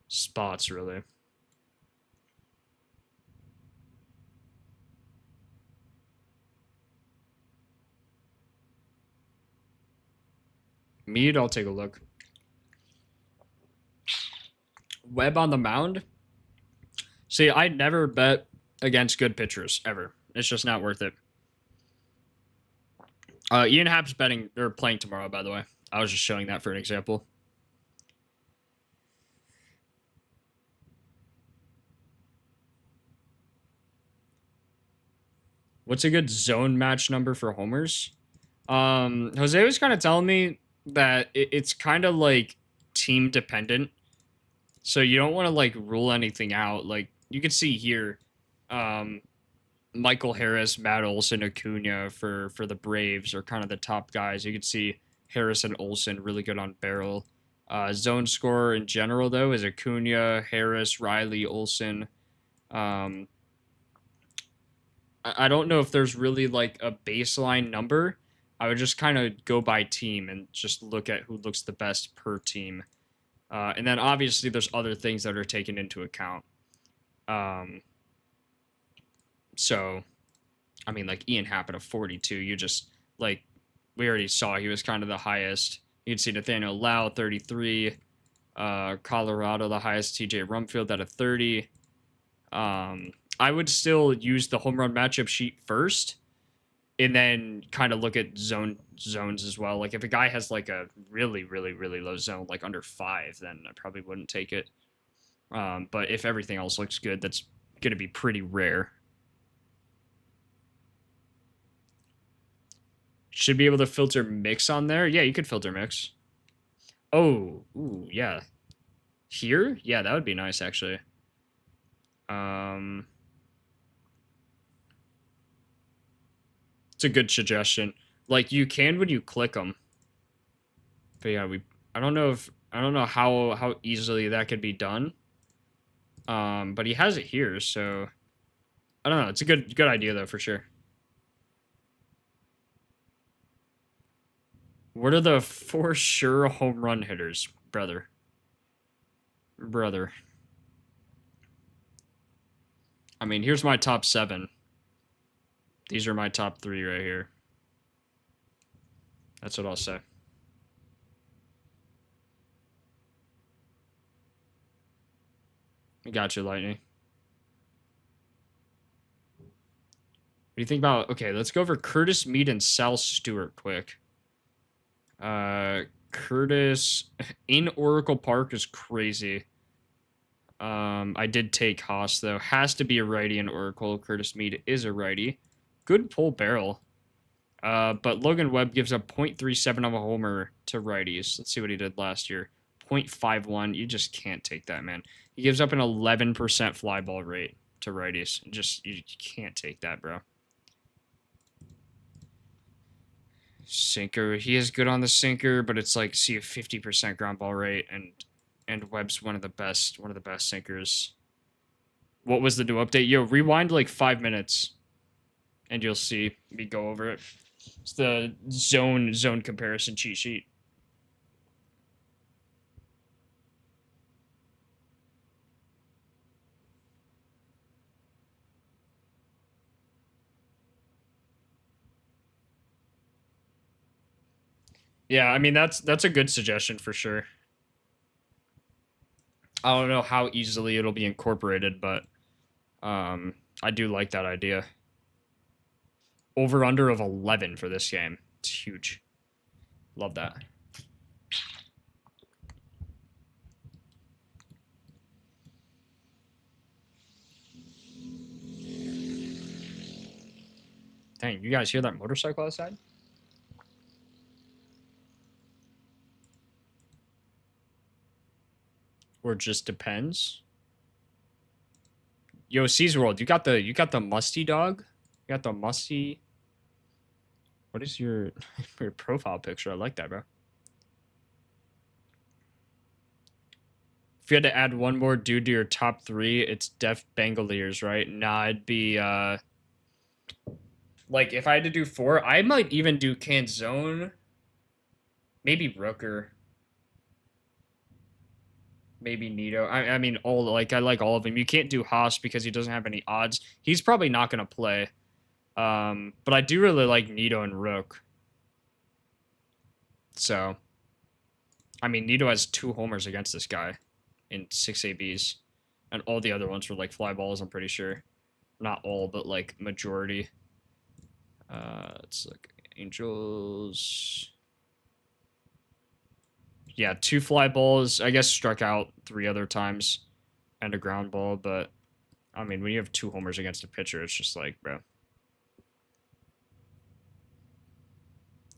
spots, really. Mead, I'll take a look. Webb on the mound? See, I'd never bet against good pitchers, ever. It's just not worth it. Ian Happ's playing tomorrow, by the way. I was just showing that for an example. What's a good zone match number for homers? Jose was kind of telling me that it's kind of like team dependent. So you don't want to like rule anything out. Like you can see here, Michael Harris, Matt Olson, Acuna for the Braves are kind of the top guys. You can see Harris and Olson really good on barrel. Zone scorer in general, though, is Acuna, Harris, Riley, Olson. I don't know if there's really like a baseline number. I would just kind of go by team and just look at who looks the best per team. And then obviously there's other things that are taken into account. So, I mean, like Ian Happ at 42, you just, like, we already saw he was kind of the highest. You can see Nathaniel Lau, 33. Colorado, the highest, TJ Rumfield at a 30. I would still use the home run matchup sheet first and then kind of look at zones as well. Like if a guy has like a really, really, really low zone, like under 5, then I probably wouldn't take it. But if everything else looks good, that's going to be pretty rare. Should be able to filter mix on there. Yeah, you could filter mix. Oh, ooh, yeah. Here? Yeah, that would be nice, actually. It's a good suggestion. Like you can when you click them. But yeah, I don't know how easily that could be done. But he has it here, so I don't know. It's a good idea though for sure. What are the for sure home run hitters, brother? Brother. I mean, here's my top 7. These are my top 3 right here. That's what I'll say. I got you, Lightning. What do you think about... Okay, let's go over Curtis Mead and Sal Stewart quick. Curtis in Oracle Park is crazy. I did take Haas, though. Has to be a righty in Oracle. Curtis Mead is a righty. Good pull barrel. But Logan Webb gives up 0.37 of a homer to righties. Let's see what he did last year. 0.51. You just can't take that, man. He gives up an 11% fly ball rate to righties. You can't take that, bro. Sinker. He is good on the sinker, but it's like, see, a 50% ground ball rate, and Webb's one of the best sinkers. What was the new update? Yo, rewind like 5 minutes, and you'll see me go over it. It's the zone comparison cheat sheet. Yeah, I mean that's a good suggestion for sure. I don't know how easily it'll be incorporated, but I do like that idea. Over under of 11 for this game. It's huge. Love that. Dang, you guys hear that motorcycle outside? Or just depends. Yo, C's World, you got the musty dog? You got the musty. What is your profile picture? I like that, bro. If you had to add one more dude to your top 3, it's Def Bangaliers, right? Nah, it'd be like if I had to do 4, I might even do Canzone. Maybe Rooker. Maybe Nito. I mean, I like all of them. You can't do Haas because he doesn't have any odds. He's probably not going to play. But I do really like Nito and Rook. So, I mean, Nito has 2 homers against this guy in 6 ABs. And all the other ones were like fly balls, I'm pretty sure. Not all, but like majority. Let's look. Angels. Yeah, 2 fly balls. I guess struck out 3 other times. And a ground ball, but I mean, when you have 2 homers against a pitcher, it's just like, bro.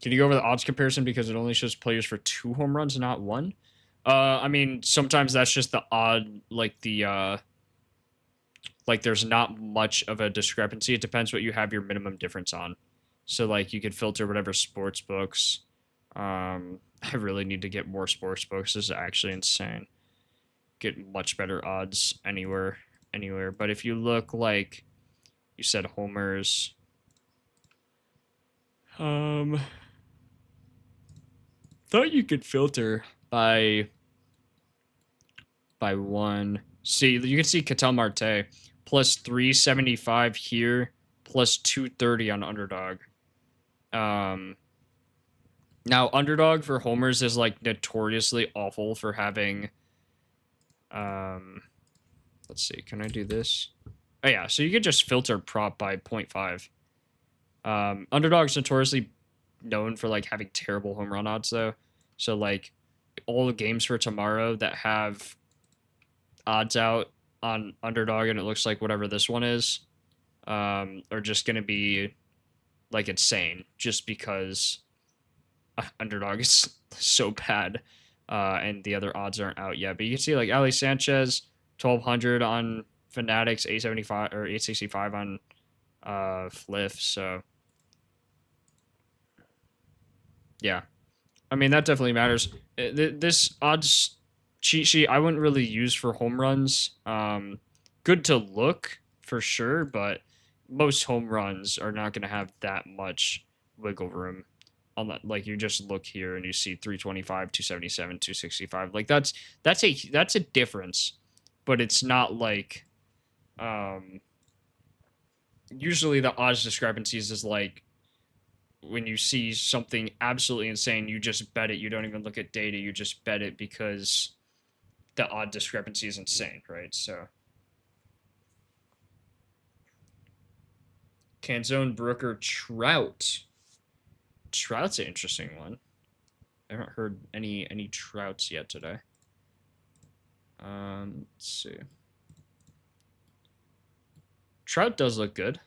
Can you go over the odds comparison because it only shows players for 2 home runs, not 1? I mean, sometimes that's just the odd, like like there's not much of a discrepancy. It depends what you have your minimum difference on. So like you could filter whatever sports books. I really need to get more sports books. This is actually insane. Get much better odds anywhere. But if you look like you said homers, thought you could filter by 1. See, you can see Ketel Marte plus 375 here, plus 230 on Underdog. Now Underdog for homers is like notoriously awful for having. Let's see, can I do this? Oh yeah, so you could just filter prop by 0.5. Underdog's notoriously known for like having terrible home run odds though. So like all the games for tomorrow that have odds out on Underdog and it looks like whatever this one is, are just going to be like insane just because Underdog is so bad and the other odds aren't out yet. But you can see like Ali Sanchez 1200 on Fanatics 875 or 865 on Fliff, so yeah. I mean, that definitely matters. This odds cheat sheet I wouldn't really use for home runs. Good to look for sure, but most home runs are not going to have that much wiggle room. On that, like you just look here and you see 325, 277, 265. Like that's a difference, but it's not like usually the odds discrepancies is like when you see something absolutely insane, you just bet it. You don't even look at data. You just bet it because the odd discrepancy is insane, right? So, Canzone, Brooker, Trout. Trout's an interesting one. I haven't heard any Trouts yet today. Let's see. Trout does look good.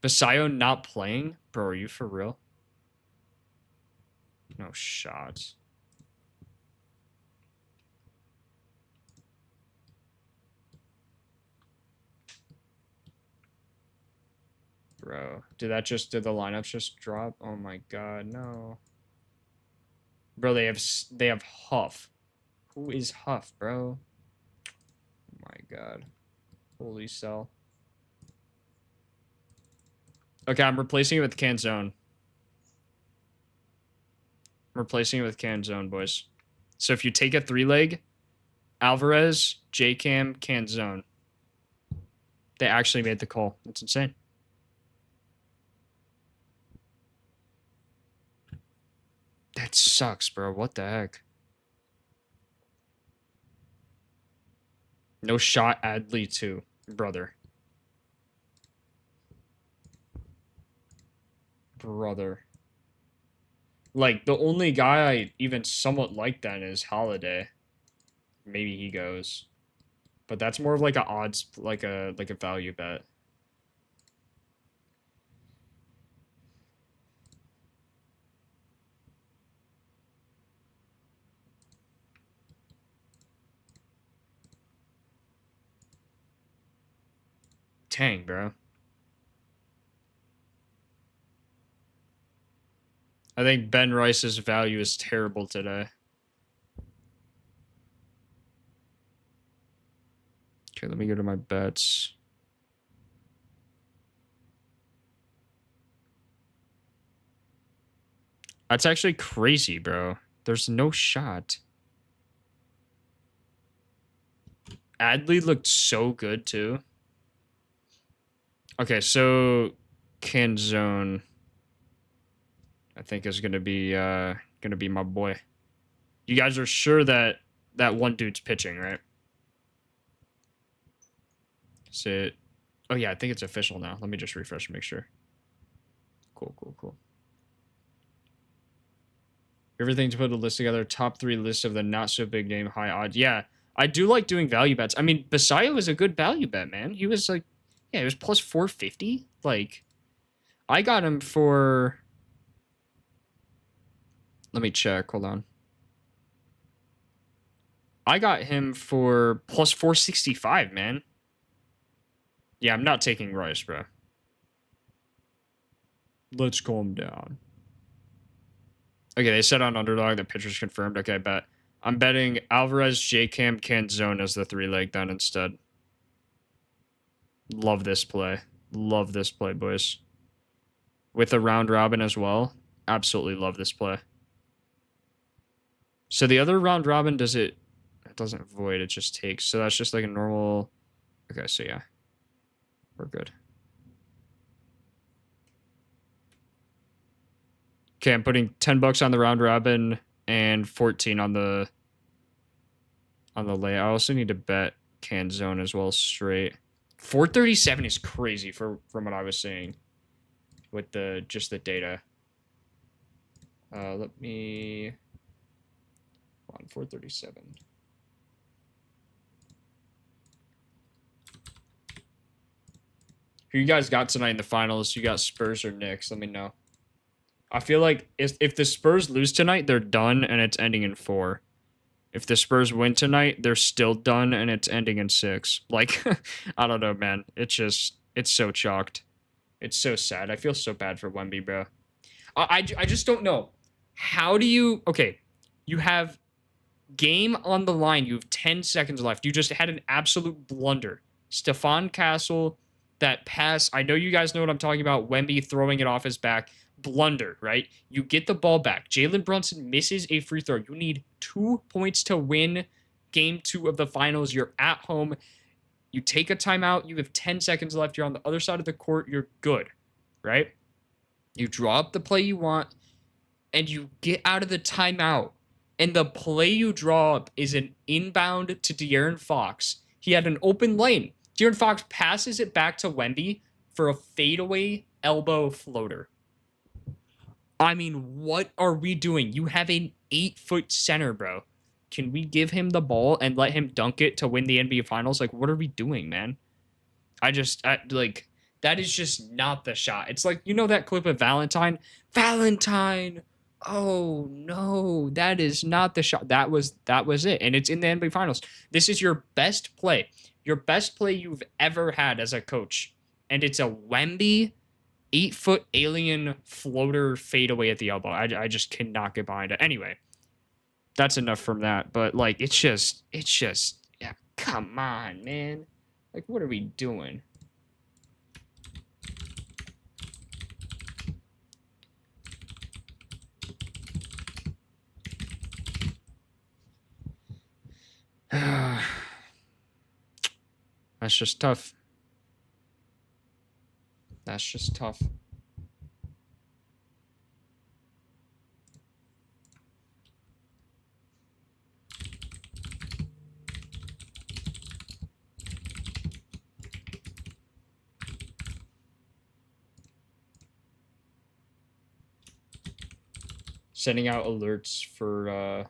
Basayo not playing? Bro, are you for real? No shot. Bro, did the lineups just drop? Oh my god, no. Bro, they have Huff. Who is Huff, bro? Oh my god. Holy cell. Okay, I'm replacing it with Canzone. I'm replacing it with Canzone, boys. So if you take a 3-leg, Alvarez, J-Cam, Canzone. They actually made the call. That's insane. That sucks, bro. What the heck? No shot, Adley too, brother. Brother. Like, the only guy I even somewhat like then is Holiday. Maybe he goes. But that's more of like a odds, like a value bet. Dang, bro. I think Ben Rice's value is terrible today. Okay, let me go to my bets. That's actually crazy, bro. There's no shot. Adley looked so good, too. Okay, so Canzone, I think, is gonna be my boy. You guys are sure that one dude's pitching, right? Is it? Oh yeah, I think it's official now. Let me just refresh and make sure. Cool. Everything to put a list together. Top 3 list of the not so big name high odds. Yeah, I do like doing value bets. I mean, Basayo was a good value bet, man. He was like, yeah, he was plus 450. Like, I got him for. Let me check. Hold on. I got him for plus 465, man. Yeah, I'm not taking Rice, bro. Let's calm down. Okay, they said on Underdog that pitcher's confirmed. Okay, bet. I'm betting Alvarez, J-Cam, Canzone as the 3-leg then instead. Love this play. Love this play, boys. With a round robin as well. Absolutely love this play. So the other round robin, it doesn't void, it just takes. So that's just like a normal. Okay, so yeah. We're good. Okay, I'm putting $10 on the round robin and 14 on the lay. I also need to bet Canzone as well straight. 437 is crazy from what I was saying with just the data. Let me on 437. Who you guys got tonight in the finals? You got Spurs or Knicks? Let me know. I feel like if the Spurs lose tonight, they're done and it's ending in 4. If the Spurs win tonight, they're still done and it's ending in 6. Like, I don't know, man. It's so chalked. It's so sad. I feel so bad for Wemby, bro. I just don't know. How do you... Okay, you have game on the line. You have 10 seconds left. You just had an absolute blunder. Stephon Castle, that pass. I know you guys know what I'm talking about. Wemby throwing it off his back. Blunder, right? You get the ball back. Jalen Brunson misses a free throw. You need 2 points to win game 2 of the finals. You're at home. You take a timeout. You have 10 seconds left. You're on the other side of the court. You're good, right? You draw up the play you want, and you get out of the timeout. And the play you draw up is an inbound to De'Aaron Fox. He had an open lane. De'Aaron Fox passes it back to Wemby for a fadeaway elbow floater. I mean, what are we doing? You have an 8-foot center, bro. Can we give him the ball and let him dunk it to win the NBA Finals? Like, what are we doing, man? Like, that is just not the shot. It's like, you know that clip of Valentine? Valentine! Oh, no, that is not the shot. That was it, and it's in the NBA Finals. This is your best play. Your best play you've ever had as a coach, and it's a Wemby 8-foot alien floater fadeaway at the elbow. I just cannot get behind it. Anyway, that's enough from that. But, like, it's just, yeah, come on, man. Like, what are we doing? That's just tough. That's just tough. Sending out alerts for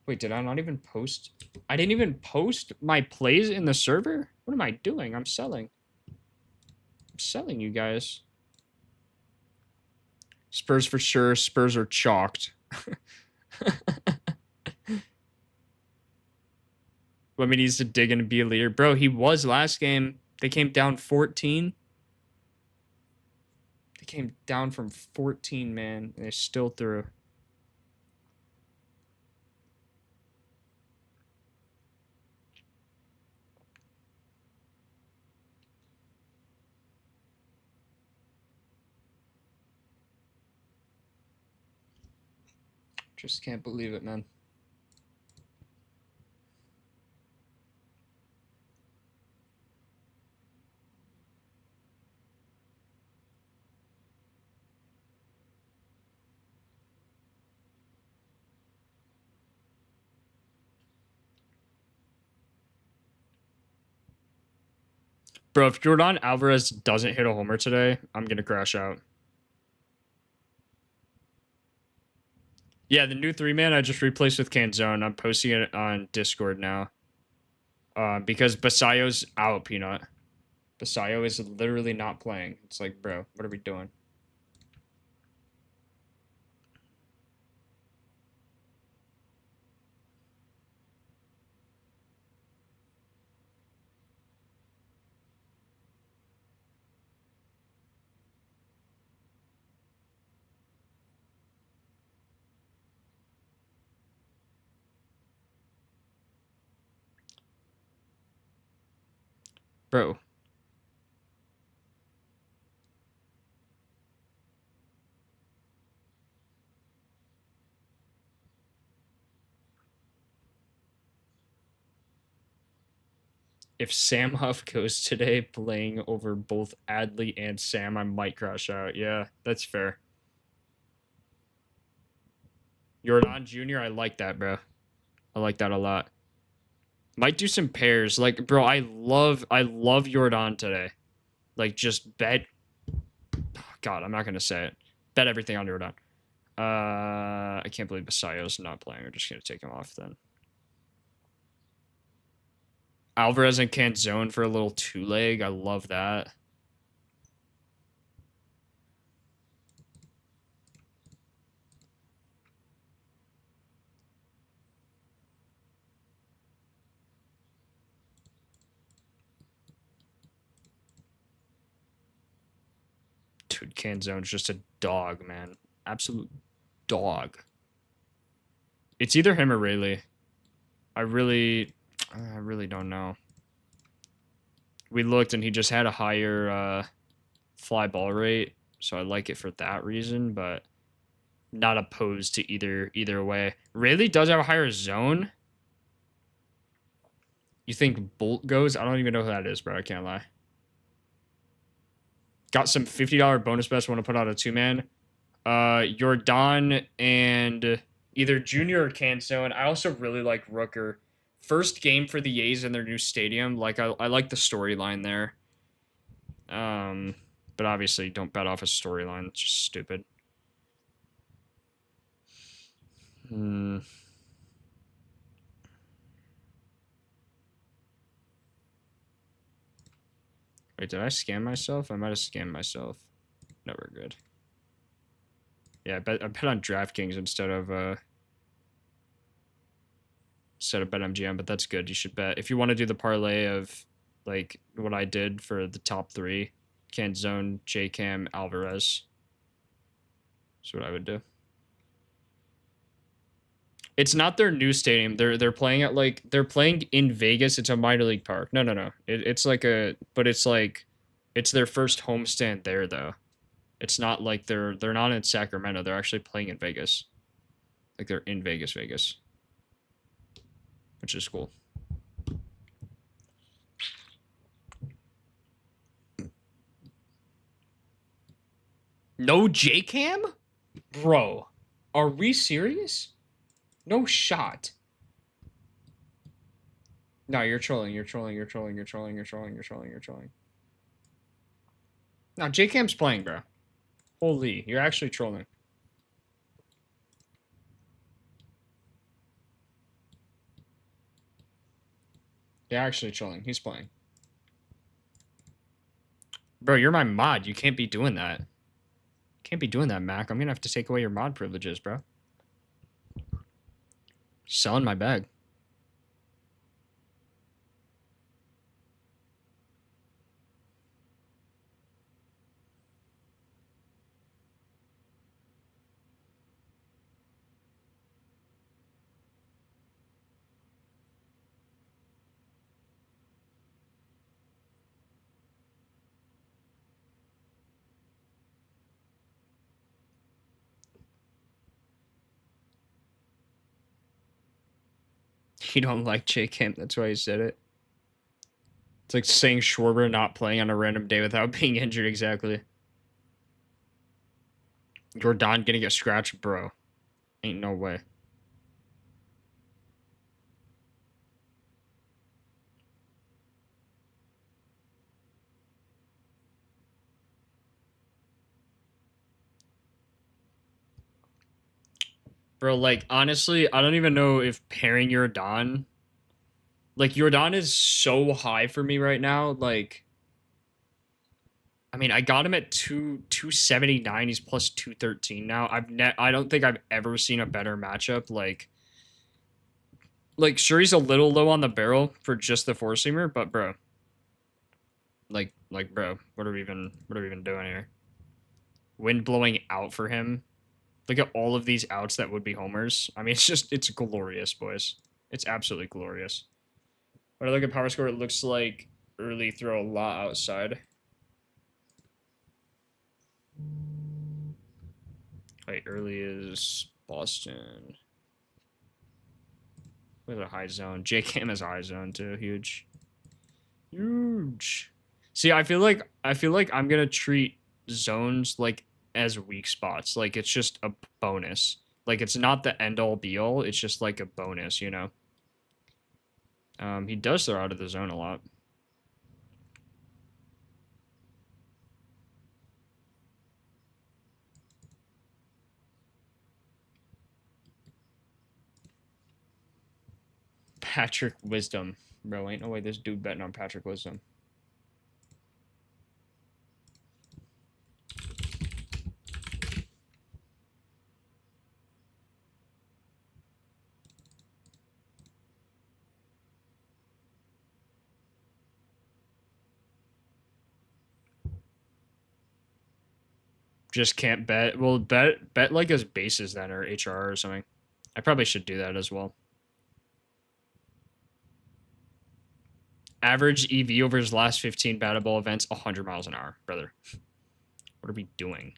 wait, did I not even post? I didn't even post my plays in the server? What am I doing? I'm selling. I'm selling, you guys. Spurs for sure. Spurs are chalked. Wemby needs to dig in and be a leader. Bro, he was last game. They came down 14. They came down from 14, man. And they're still through. Just can't believe it, man. Bro, if Jordan Alvarez doesn't hit a homer today, I'm going to crash out. Yeah, the new 3-man I just replaced with Canzone. I'm posting it on Discord now. Because Basayo's out, Peanut. Basayo is literally not playing. It's like, bro, what are we doing? Bro. If Sam Huff goes today playing over both Adley and Sam, I might crash out. Yeah, that's fair. Jordan Jr., I like that, bro. I like that a lot. Might do some pairs. Like, bro, I love Jordan today. Like, just bet. God, I'm not gonna say it. Bet everything on Jordan. I can't believe Basayo's not playing. We're just gonna take him off then. Alvarez and Canzone for a little 2-leg. I love that. Canzone's just a dog, man. Absolute dog. It's either him or Rayleigh. I really don't know. We looked and he just had a higher fly ball rate, so I like it for that reason, but not opposed to either way. Rayleigh does have a higher zone. You think Bolt goes? I don't even know who that is, bro. I can't lie. Got some $50 bonus bets. Want to put out a 2-man. Jordan and either Junior or Canzone. I also really like Rooker. First game for the Yays in their new stadium. Like I like the storyline there. But obviously don't bet off a storyline. It's just stupid. Wait, did I scam myself? I might have scammed myself. No, we're good. Yeah, I bet on DraftKings instead of BetMGM, but that's good. You should bet. If you want to do the parlay of like what I did for the top 3, Canzone, J-Cam, Alvarez. That's what I would do. It's not their new stadium. They're playing at they're playing in Vegas. It's a minor league park. No. It's like it's their first homestand there though. It's not like they're not in Sacramento. They're actually playing in Vegas. Like they're in Vegas, which is cool. No J-Cam? Bro, are we serious? No shot. No, you're trolling. No, J-Cam's playing, bro. Holy, you're actually trolling. You're actually trolling. He's playing. Bro, you're my mod. You can't be doing that. Can't be doing that, Mac. I'm gonna have to take away your mod privileges, bro. Selling my bag. You don't like J-Cam, that's why you said it. It's like saying Schwarber not playing on a random day without being injured, exactly. Jordan gonna get scratched, bro. Ain't no way. Bro, like, honestly, I don't even know if pairing Jordan... Like, Jordan is so high for me right now, like... I mean, I got him at 279. He's plus 213 now. I don't think I've ever seen a better matchup. Like, sure, he's a little low on the barrel for just the four-seamer, but bro, bro, what are we even doing here? Wind blowing out for him. Look at all of these outs that would be homers. I mean, it's glorious, boys. It's absolutely glorious. When I look at power score, it looks like early throw a lot outside. Wait, early is Boston. With a high zone. J-Cam is a high zone too. Huge. See, I feel like I'm gonna treat zones like as weak spots. Like it's just a bonus. Like it's not the end all be all. It's just like a bonus, you know. He does throw out of the zone a lot. Patrick Wisdom. Bro, ain't no way this dude betting on Patrick Wisdom. Just can't bet. Well, bet like his bases then or HRR or something. I probably should do that as well. Average EV over his last 15 batted ball events, 100 miles an hour, brother. What are we doing?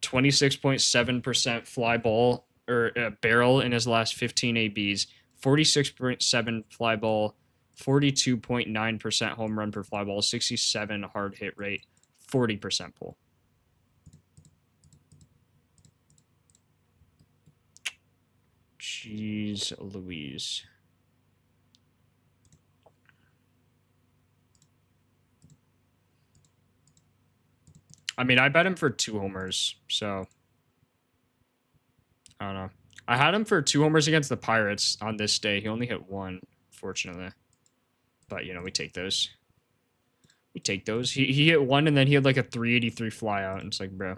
26.7% fly ball or barrel in his last 15 ABs, 46.7 fly ball, 42.9% home run per fly ball, 67 hard hit rate, 40% pull. Jeez Louise. I mean, I bet him for 2 homers, so I don't know. I had him for 2 homers against the Pirates on this day. He only hit 1, fortunately. But, you know, we take those. We take those. He hit 1, and then he had like a 383 flyout, and it's like, bro.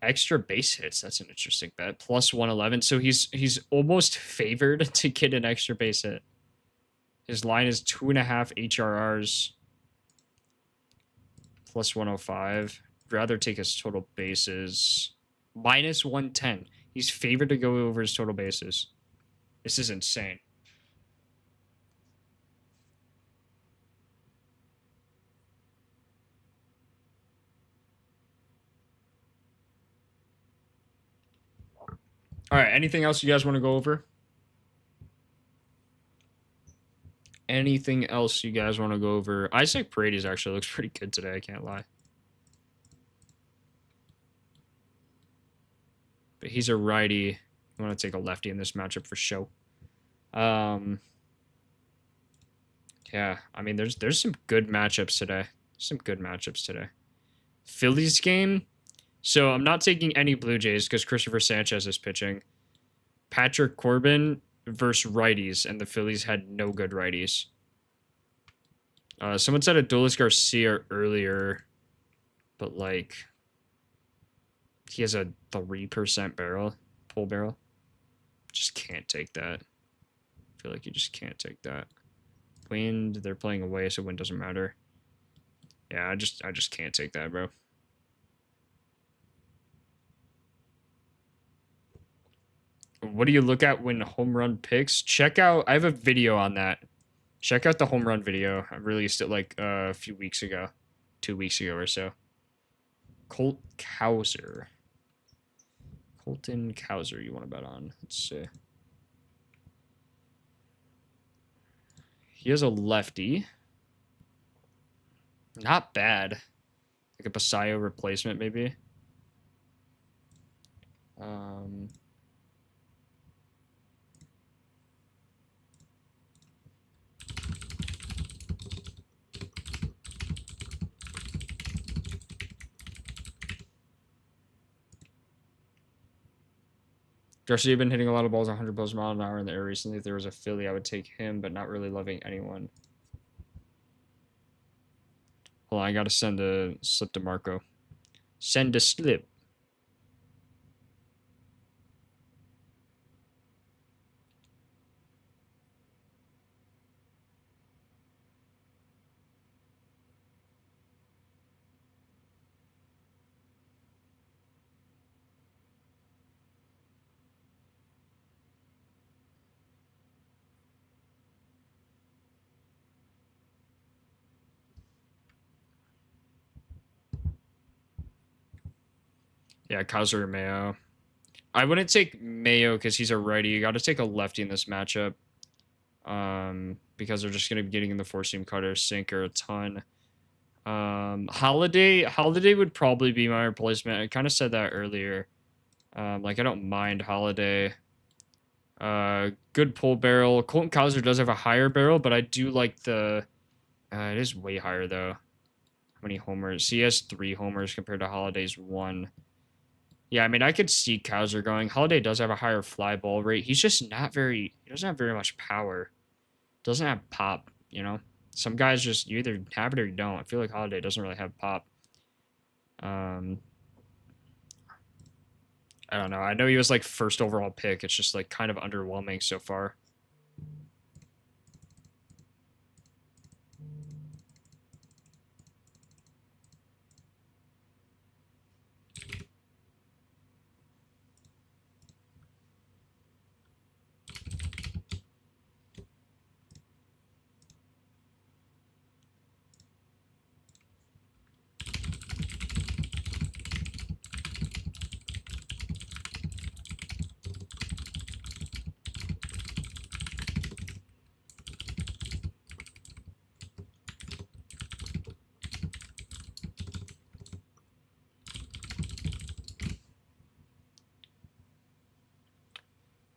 Extra base hits. That's an interesting bet. Plus 111. So he's almost favored to get an extra base hit. His line is 2.5 HRRs. Plus 105. Rather take his total bases. Minus 110. He's favored to go over his total bases. This is insane. All right. Anything else you guys want to go over? Anything else you guys want to go over? Isaac Paredes actually looks pretty good today. I can't lie. But he's a righty. You want to take a lefty in this matchup for show. Yeah, I mean, there's some good matchups today. Phillies game. So I'm not taking any Blue Jays because Christopher Sanchez is pitching. Patrick Corbin versus righties, and the Phillies had no good righties. Someone said Adolis Garcia earlier, but like he has a 3% pull barrel. Just can't take that. I feel like you just can't take that. Wind, they're playing away, so wind doesn't matter. Yeah, I just can't take that, bro. What do you look at when home run picks? Check out, I have a video on that. Check out the home run video. I released it like a few weeks ago. 2 weeks ago or so. Colton Cowser, you want to bet on? Let's see. He has a lefty. Not bad. Like a Basayo replacement, maybe. Garcia been hitting a lot of balls 100 miles an hour in the air recently. If there was a Philly, I would take him, but not really loving anyone. Hold on, I gotta send a slip to Marco. Send a slip. Yeah, Kaiser or Mayo. I wouldn't take Mayo because he's a righty. You got to take a lefty in this matchup. Because they're just going to be getting in the four-seam cutter, sinker a ton. Holiday would probably be my replacement. I kind of said that earlier. Like, I don't mind Holiday. Good pull barrel. Colton Cowser does have a higher barrel, but I do like the... it is way higher, though. How many homers? He has 3 homers compared to Holiday's 1. Yeah, I mean, I could see Cowser going. Holiday does have a higher fly ball rate. He's just not very... He doesn't have very much power. Doesn't have pop, you know? Some guys just... You either have it or you don't. I feel like Holiday doesn't really have pop. I don't know. I know he was, like, first overall pick. It's just, like, kind of underwhelming so far.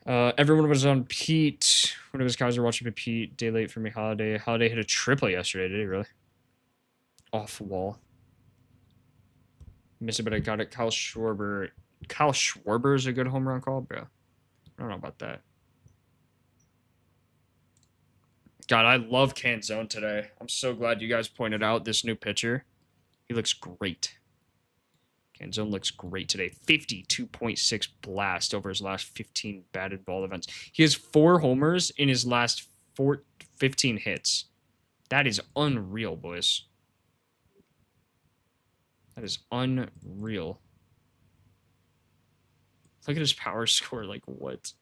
Everyone was on Pete. One of his guys were watching Pete. Day late for me. Holiday. Holiday hit a triple yesterday. Did he really? Off wall. Missed it, but I got it. Kyle Schwarber. Kyle Schwarber is a good home run call, bro. I don't know about that. God, I love Canzone today. I'm so glad you guys pointed out this new pitcher. He looks great. Canzone looks great today. 52.6 blast over his last 15 batted ball events. He has 4 homers in his last 15 hits. That is unreal, boys. That is unreal. Look at his power score. Like, what?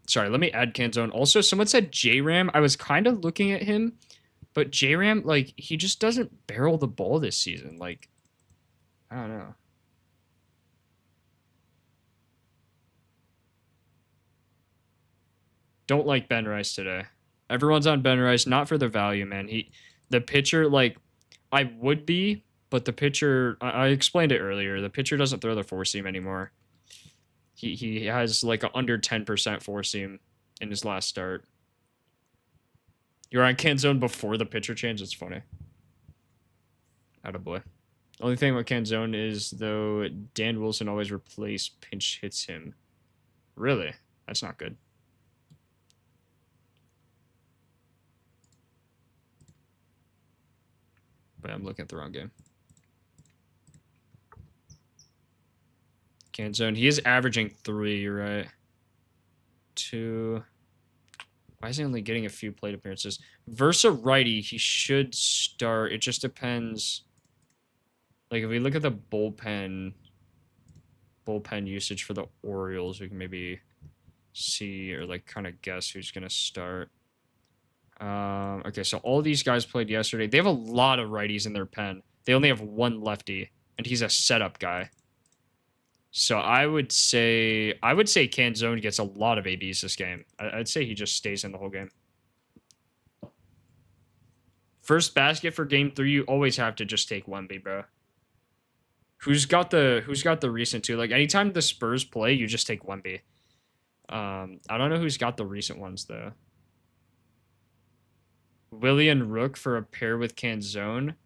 Sorry, let me add Canzone. Also, someone said J-Ram. I was kind of looking at him, but J-Ram, like, he just doesn't barrel the ball this season. Like, I don't know. Don't like Ben Rice today. Everyone's on Ben Rice, not for the value, man. The pitcher, like, I would be, but the pitcher, I explained it earlier. The pitcher doesn't throw the four seam anymore. He has like a under 10% four seam in his last start. You're on Canzone before the pitcher change. It's funny. Attaboy. Only thing with Canzone is, though, Dan Wilson always replace pinch hits him. Really? That's not good. But I'm looking at the wrong game. Canzone. He is averaging 3, right? 2. Why is he only getting a few plate appearances? Versa righty, he should start. It just depends. Like, if we look at the bullpen usage for the Orioles, we can maybe see or, like, kind of guess who's going to start. Okay, so all these guys played yesterday. They have a lot of righties in their pen. They only have 1 lefty, and he's a setup guy. So I would say Canzone gets a lot of ABs this game. I'd say he just stays in the whole game. First basket for game 3, you always have to just take Wemby, bro. Who's got the recent 2? Like, anytime the Spurs play, you just take Wemby. I don't know who's got the recent ones though. Willie and Rook for a pair with Canzone.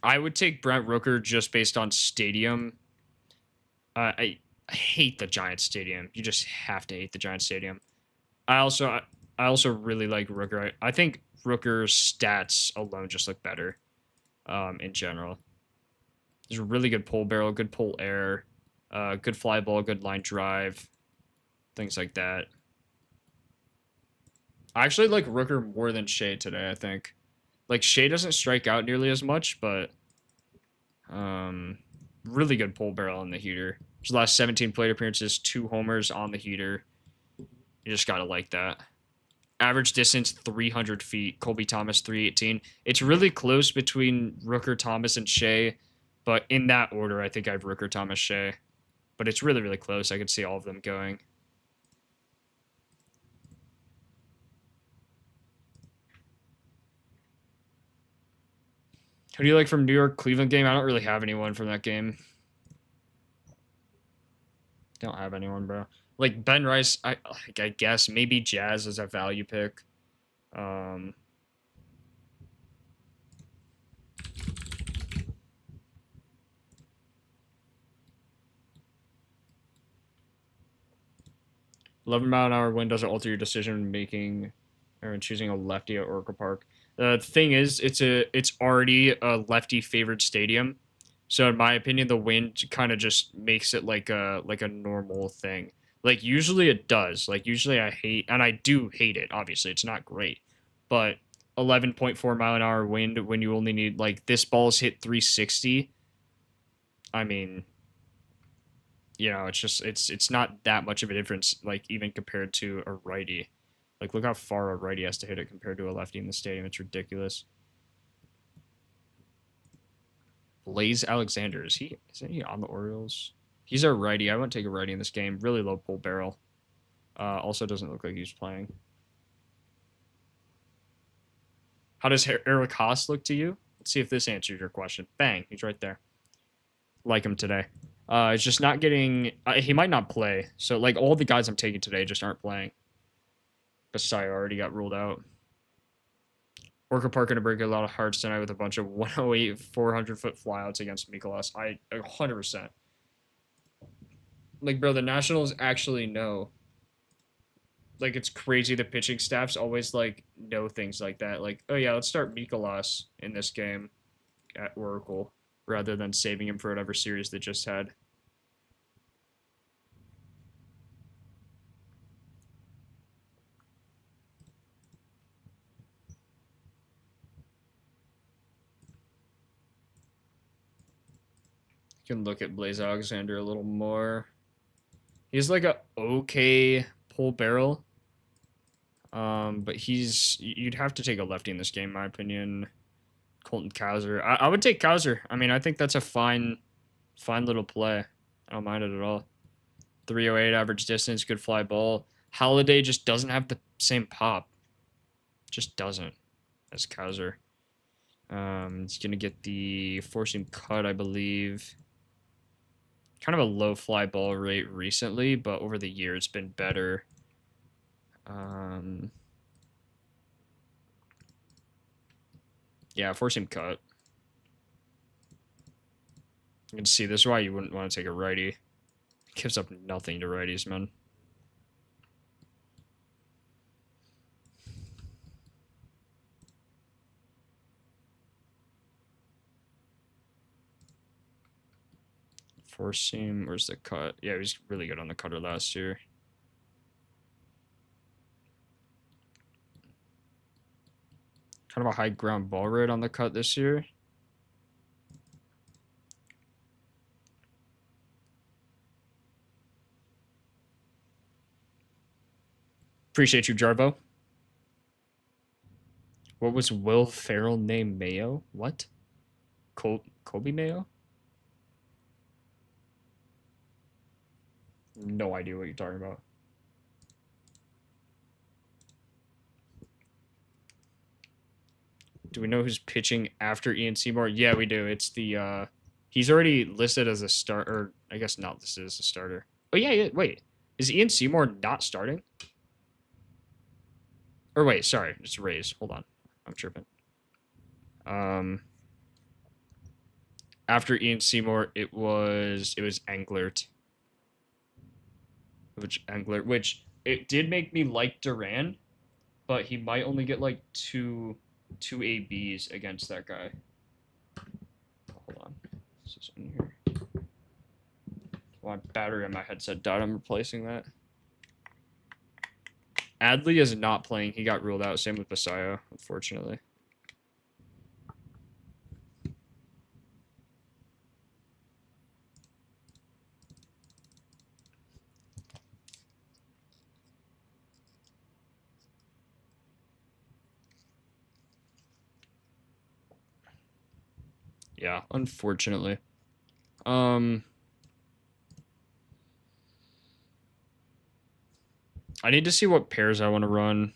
I would take Brent Rooker just based on stadium. I hate the Giants stadium. You just have to hate the Giants stadium. I also really like Rooker. I think Rooker's stats alone just look better in general. There's a really good pull barrel, good pull air, good fly ball, good line drive, things like that. I actually like Rooker more than Shea today, I think. Like, Shea doesn't strike out nearly as much, but really good pull barrel on the heater. His last 17 plate appearances, 2 homers on the heater. You just gotta like that. Average distance, 300 feet. Colby Thomas, 318. It's really close between Rooker, Thomas, and Shea, but in that order, I think I have Rooker, Thomas, Shea. But it's really, really close. I could see all of them going. Who do you like from New York Cleveland game? I don't really have anyone from that game. Don't have anyone, bro. Like Ben Rice, I guess maybe Jazz is a value pick. 11-mile-an-hour wind doesn't alter your decision making or in choosing a lefty at Oracle Park. The thing is, it's already a lefty favored stadium, so in my opinion, the wind kind of just makes it like a normal thing. Like, usually it does. Like, usually I hate, and I do hate it. Obviously, it's not great, but 11.4-mile-an-hour wind when you only need, like, this ball's hit 360. I mean, you know, it's just it's not that much of a difference, like, even compared to a righty. Like, look how far a righty has to hit it compared to a lefty in the stadium. It's ridiculous. Blaze Alexander, isn't he on the Orioles? He's a righty. I wouldn't take a righty in this game. Really low pull barrel. Also doesn't look like he's playing. How does Eric Haas look to you? Let's see if this answers your question. Bang, he's right there. Like him today. It's just not getting... he might not play. So, like, all the guys I'm taking today just aren't playing. Basaya already got ruled out. Orca Park going to break a lot of hearts tonight with a bunch of 108, 400-foot flyouts against Mikolas. 100%. Like, bro, the Nationals actually know. Like, it's crazy the pitching staffs always, like, know things like that. Like, oh, yeah, let's start Mikolas in this game at Oracle rather than saving him for whatever series they just had. You can look at Blaze Alexander a little more. He's like a okay pull barrel. But you'd have to take a lefty in this game, in my opinion. Colton Cowser. I would take Cowser. I mean, I think that's a fine little play. I don't mind it at all. 308 average distance, good fly ball. Holiday just doesn't have the same pop. Just doesn't as Cowser. He's going to get the four-seam cut, I believe. Kind of a low fly ball rate recently, but over the year it's been better. Yeah, four-seam cut. You can see this is why you wouldn't want to take a righty. It gives up nothing to righties, man. Four seam, where's the cut? Yeah, he was really good on the cutter last year. Kind of a high ground ball rate on the cut this year. Appreciate you, Jarvo. What was Will Ferrell named Mayo? What? Kobe Mayo? No idea what you're talking about. Do we know who's pitching after Ian Seymour? Yeah, we do. It's the he's already listed as a starter, or I guess not listed as a starter. Oh yeah, wait. Is Ian Seymour not starting? Or wait, sorry, it's Rays. Hold on. I'm tripping. After Ian Seymour, it was Englert. Which it did make me like Duran, but he might only get like two ABs against that guy. Hold on. This is in here. My battery on my headset died. I'm replacing that. Adley is not playing. He got ruled out. Same with Basayo, unfortunately. Yeah, unfortunately. I need to see what pairs I want to run.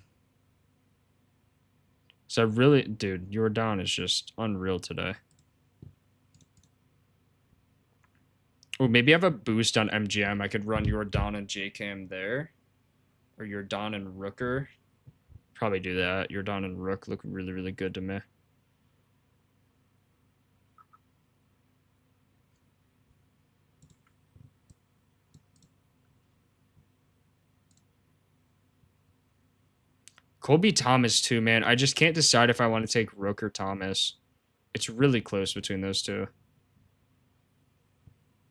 So I really, dude, Jordan is just unreal today. Oh, maybe I have a boost on MGM. I could run Jordan and JCam there. Or Jordan and Rooker. Probably do that. Jordan and Rook look really, really good to me. Colby Thomas too, man. I just can't decide if I want to take Rook or Thomas. It's really close between those two.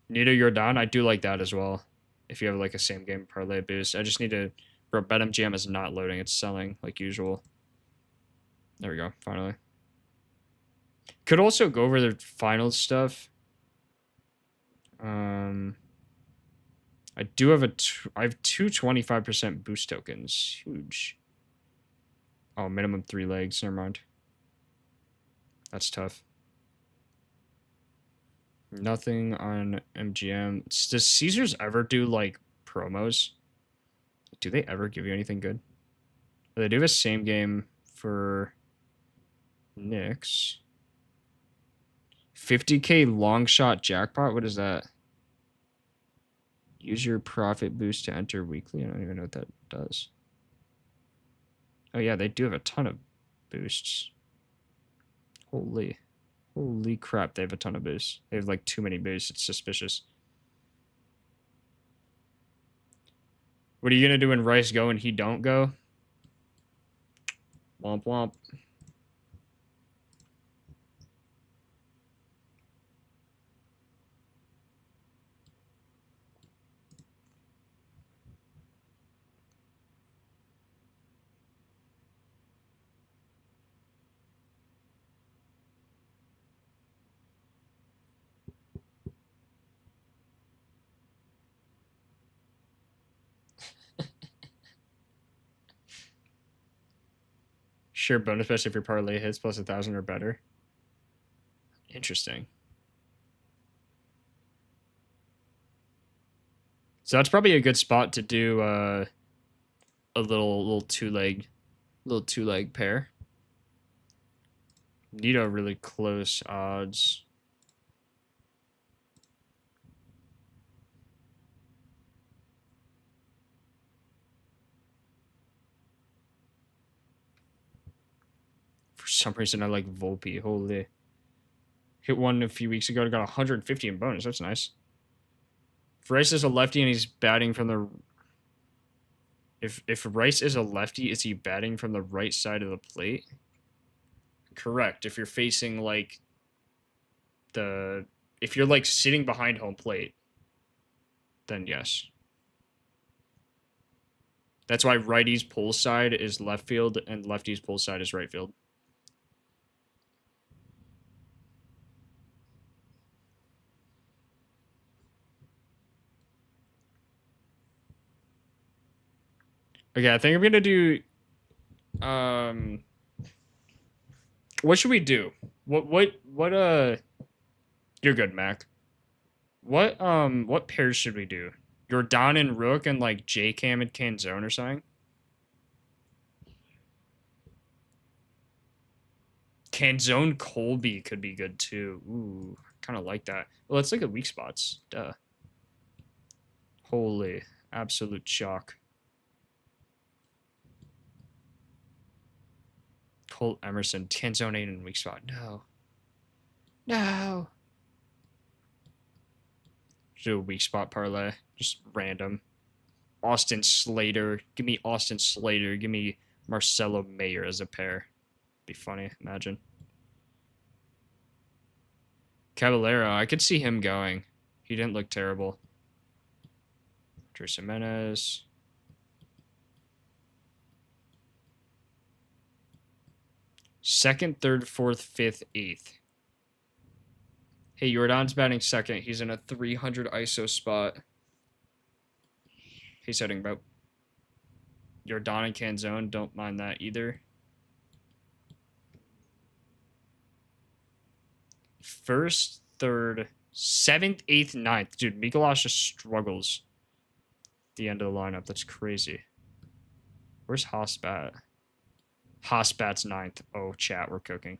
Nito Jordan, I do like that as well. If you have like a same game parlay boost. I just need to... Bro, BetMGM is not loading. It's selling like usual. There we go, finally. Could also go over the final stuff. I do have I have two 25% boost tokens. Huge. Oh, minimum 3 legs. Never mind. That's tough. Nothing on MGM. Does Caesars ever do, like, promos? Do they ever give you anything good? They do have a same game for Knicks. 50K long shot jackpot? What is that? Use your profit boost to enter weekly. I don't even know what that does. Oh yeah, they do have a ton of boosts. Holy crap, they have a ton of boosts. They have like too many boosts. It's suspicious. What are you gonna do when Rice go and he don't go? Womp womp. Sure, bonus best if your parlay hits plus 1,000 or better. Interesting. So that's probably a good spot to do a little two leg pair. Need a really close odds. For some reason, I like Volpe. Holy. Hit one a few weeks ago. Got 150 in bonus. That's nice. If Rice is a lefty and he's batting from the... If Rice is a lefty, is he batting from the right side of the plate? Correct. If you're facing, like, the... If you're, like, sitting behind home plate, then yes. That's why righty's pull side is left field and lefty's pull side is right field. Okay, I think I'm gonna do. What should we do? What? You're good, Mac. What pairs should we do? Jordan and Rook and like J Cam and Canzone or something. Canzone Colby could be good too. Ooh, kind of like that. Well, let's look at weak spots. Duh. Holy, absolute shock. Colt Emerson, Canzone ain't in weak spot. No. No. Do a weak spot parlay. Just random. Austin Slater. Give me Austin Slater. Give me Marcelo Mayer as a pair. Be funny, imagine. Caballero, I could see him going. He didn't look terrible. Drew Jimenez. Second, third, fourth, fifth, eighth. Hey, Jordan's batting second. He's in a 300 ISO spot. He's hitting about. Jordan and Canzone, don't mind that either. First, third, seventh, eighth, ninth. Dude, Mikolas just struggles at the end of the lineup. That's crazy. Where's Haasbat? Haasbat's ninth. Oh, chat, we're cooking.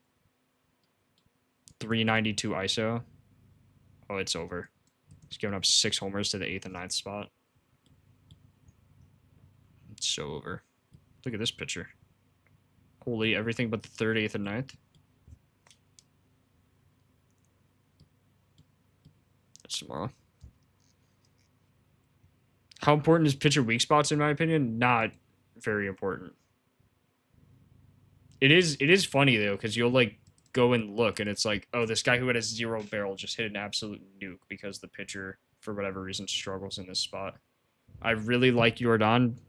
392 ISO. Oh, it's over. He's giving up 6 homers to the 8th and 9th spot. It's so over. Look at this pitcher. Holy, everything but the 3rd, 8th, and 9th. That's tomorrow. How important is pitcher weak spots, in my opinion? Not very important. It is funny, though, because you'll, like, go and look, and it's like, oh, this guy who had a 0 barrel just hit an absolute nuke because the pitcher, for whatever reason, struggles in this spot. I really like Jordan.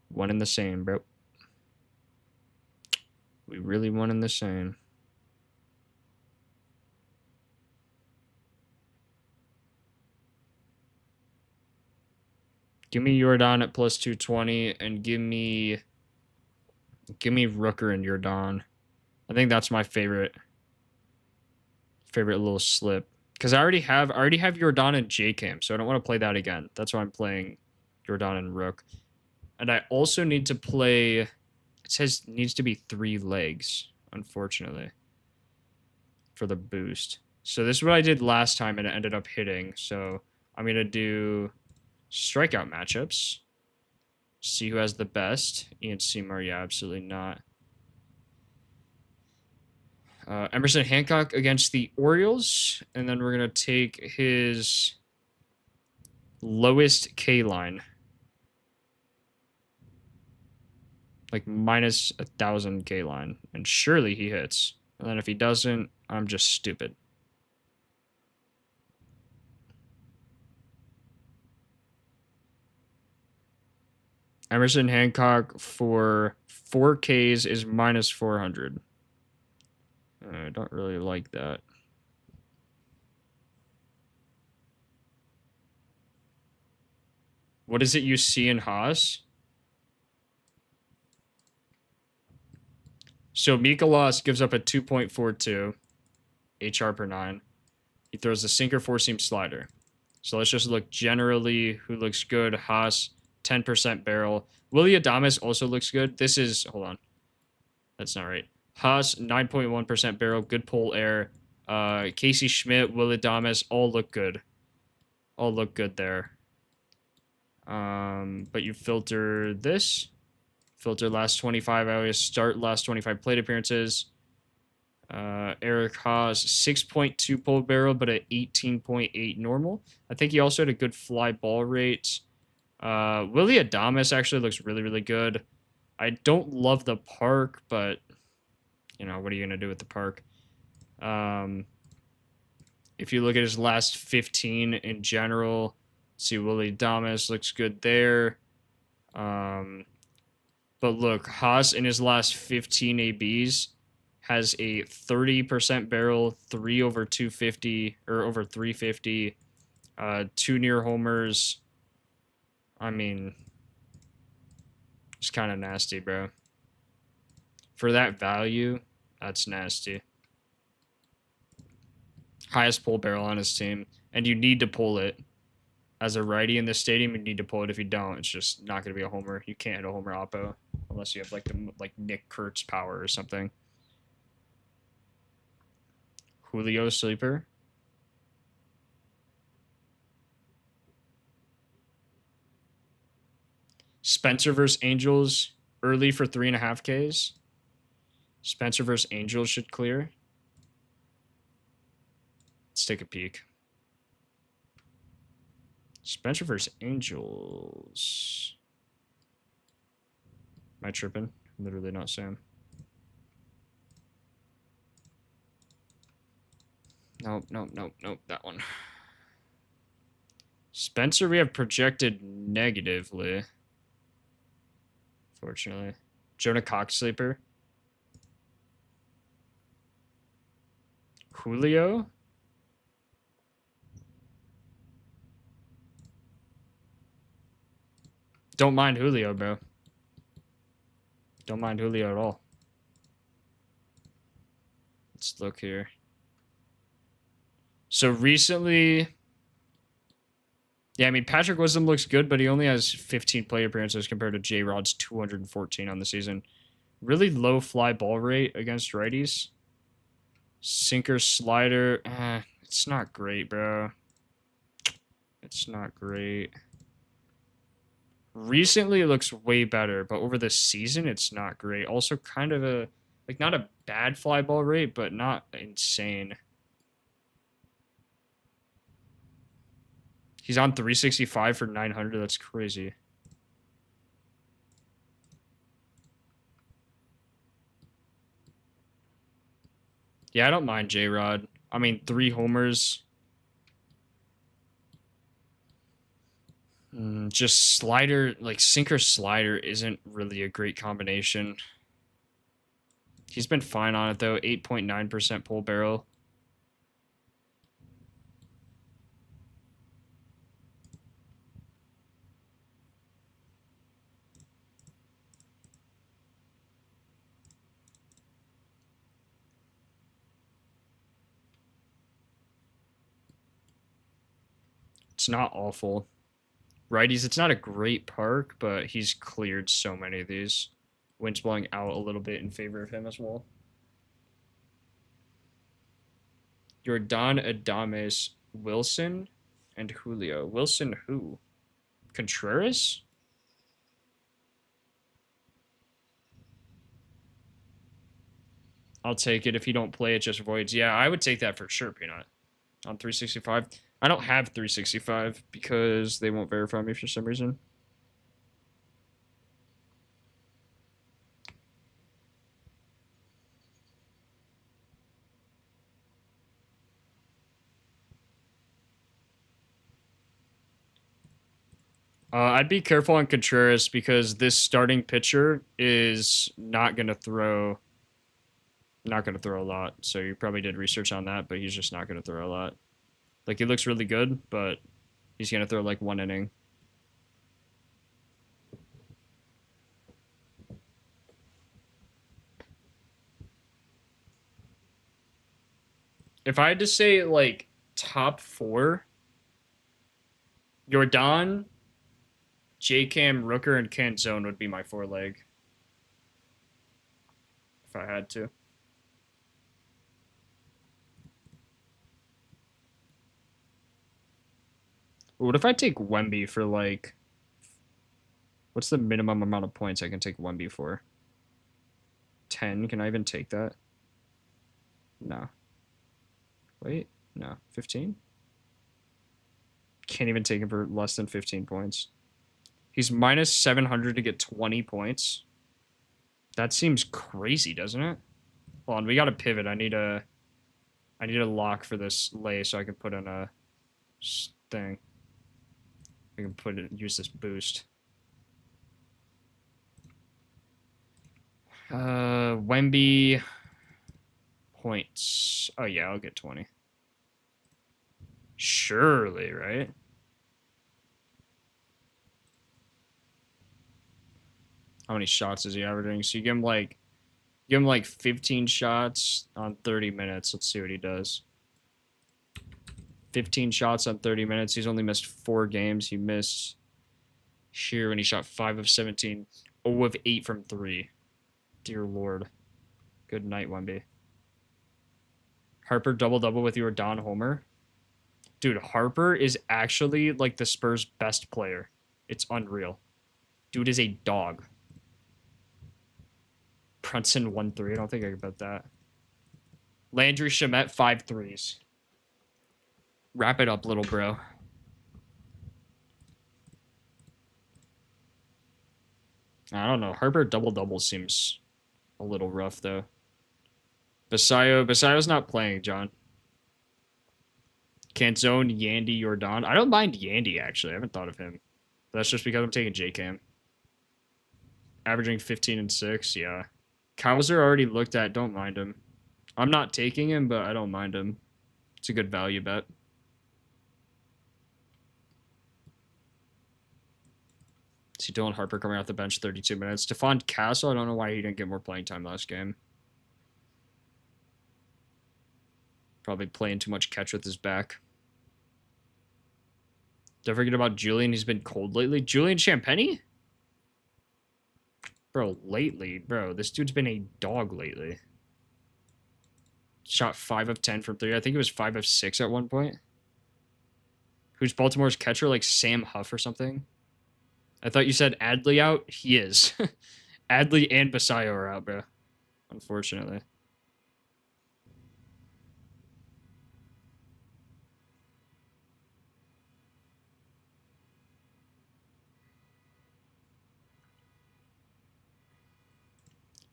One and the same, bro. We really one and the same. Give me Jordan at plus 220, and give me Rooker and Jordan. I think that's my favorite little slip. Because I already have Jordan and J-Cam, so I don't want to play that again. That's why I'm playing Jordan and Rook. And I also need to play... It says needs to be 3 legs, unfortunately. for the boost. So this is what I did last time and it ended up hitting. So I'm going to do strikeout matchups. See who has the best. Ian Seymour, yeah, absolutely not. Emerson Hancock against the Orioles. And then we're going to take his lowest K line. Like minus 1,000 K line. And surely he hits. And then if he doesn't, I'm just stupid. Emerson Hancock for 4Ks is minus 400. I don't really like that. What is it you see in Haas? So Mikolas gives up a 2.42 HR per 9. He throws the sinker four-seam slider. So let's just look generally who looks good. Haas, 10% barrel. Willie Adames also looks good. This is, hold on. That's not right. Haas, 9.1% barrel, good pull air. Casey Schmidt, Willie Adames, all look good. All look good there. But you filter this. Filter last 25. I always start last 25 plate appearances. Eric Haas, 6.2 pull barrel, but at 18.8 normal. I think he also had a good fly ball rate. Willie Adames actually looks really, really good. I don't love the park, but, you know, what are you going to do with the park? If you look at his last 15 in general, see Willie Adames looks good there. But look, Haas in his last 15 ABs has a 30% barrel, 3 over 250 or over 350, 2 near homers. I mean, it's kind of nasty, bro. For that value, that's nasty. Highest pull barrel on his team, and you need to pull it. As a righty in this stadium, you need to pull it. If you don't, it's just not going to be a homer. You can't hit a homer oppo unless you have like Nick Kurtz power or something. Julio sleeper. Spencer versus Angels early for 3.5 Ks. Spencer versus Angels should clear. Let's take a peek. Spencer versus Angels. Am I tripping? Literally not Sam. Nope, that one. Spencer, we have projected negatively. Fortunately. Jonah Cox sleeper. Julio. Don't mind Julio, bro. Don't mind Julio at all. Let's look here. So recently, yeah, I mean, Patrick Wisdom looks good, but he only has 15 plate appearances compared to J-Rod's 214 on the season. Really low fly ball rate against righties. Sinker, slider. It's not great, bro. It's not great. Recently, it looks way better, but over the season, it's not great. Also, kind of a, like, not a bad fly ball rate, but not insane. He's on 365 for 900. That's crazy. Yeah, I don't mind J-Rod. I mean, 3 homers. Just slider, like sinker slider isn't really a great combination. He's been fine on it, though. 8.9% pull barrel. It's not awful. Righties, it's not a great park, but he's cleared so many of these. Wind's blowing out a little bit in favor of him as well. Jordan Adames, Wilson, and Julio. Wilson who? Contreras? I'll take it. If you don't play, it just voids. Yeah, I would take that for sure, Peanut. On 365. I don't have 365 because they won't verify me for some reason. I'd be careful on Contreras because this starting pitcher is not going to throw a lot. So you probably did research on that, but he's just not going to throw a lot. Like, he looks really good, but he's going to throw like 1 inning. If I had to say like top 4, Jordan, J-Cam, Rooker, and Canzone would be my 4 leg. If I had to. What if I take Wemby for like... What's the minimum amount of points I can take Wemby for? 10? Can I even take that? No. Wait. No. 15? Can't even take him for less than 15 points. He's minus 700 to get 20 points. That seems crazy, doesn't it? Hold on, we got to pivot. I need a lock for this lay so I can put in a thing. I can use this boost. Wemby points. Oh yeah, I'll get 20. Surely, right? How many shots is he averaging? So you give him like 15 shots on 30 minutes. Let's see what he does. 15 shots on 30 minutes. He's only missed 4 games. He missed here when he shot 5 of 17. 0 of 8 from 3. Dear Lord. Good night, Wemby. Harper double-double with your Don Homer. Dude, Harper is actually like the Spurs' best player. It's unreal. Dude is a dog. Brunson 1-3. I don't think I can bet that. Landry Shamet 5 threes. Wrap it up, little bro. I don't know. Harper double-double seems a little rough, though. Basayo's not playing, John. Canzone, Yandy, Jordan. I don't mind Yandy, actually. I haven't thought of him. But that's just because I'm taking J-Cam. Averaging 15 and 6, yeah. Kauser already looked at. Don't mind him. I'm not taking him, but I don't mind him. It's a good value bet. See Dylan Harper coming off the bench 32 minutes. Stephon Castle, I don't know why he didn't get more playing time last game. Probably playing too much catch with his back. Don't forget about Julian. He's been cold lately. Julian Champagny? Bro, bro, this dude's been a dog lately. Shot 5 of 10 from 3. I think it was 5 of 6 at one point. Who's Baltimore's catcher? Like Sam Huff or something? I thought you said Adley out. He is. Adley and Basayo are out, bro. Unfortunately.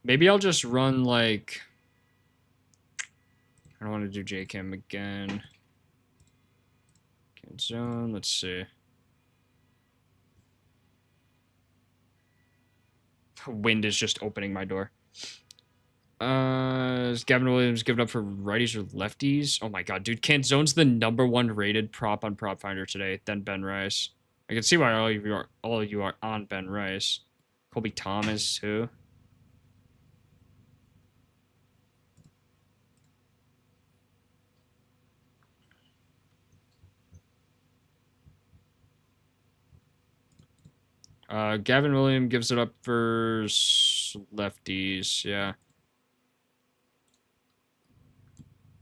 Maybe I'll just run like... I don't want to do J-Cam again. Zone, let's see. Wind is just opening my door. Is Gavin Williams given up for righties or lefties? Oh my god, dude. Canzone's the #1 rated prop on Propfinder today, then Ben Rice. I can see why all of you are on Ben Rice. Colby Thomas, too. Gavin Williams gives it up for lefties, yeah.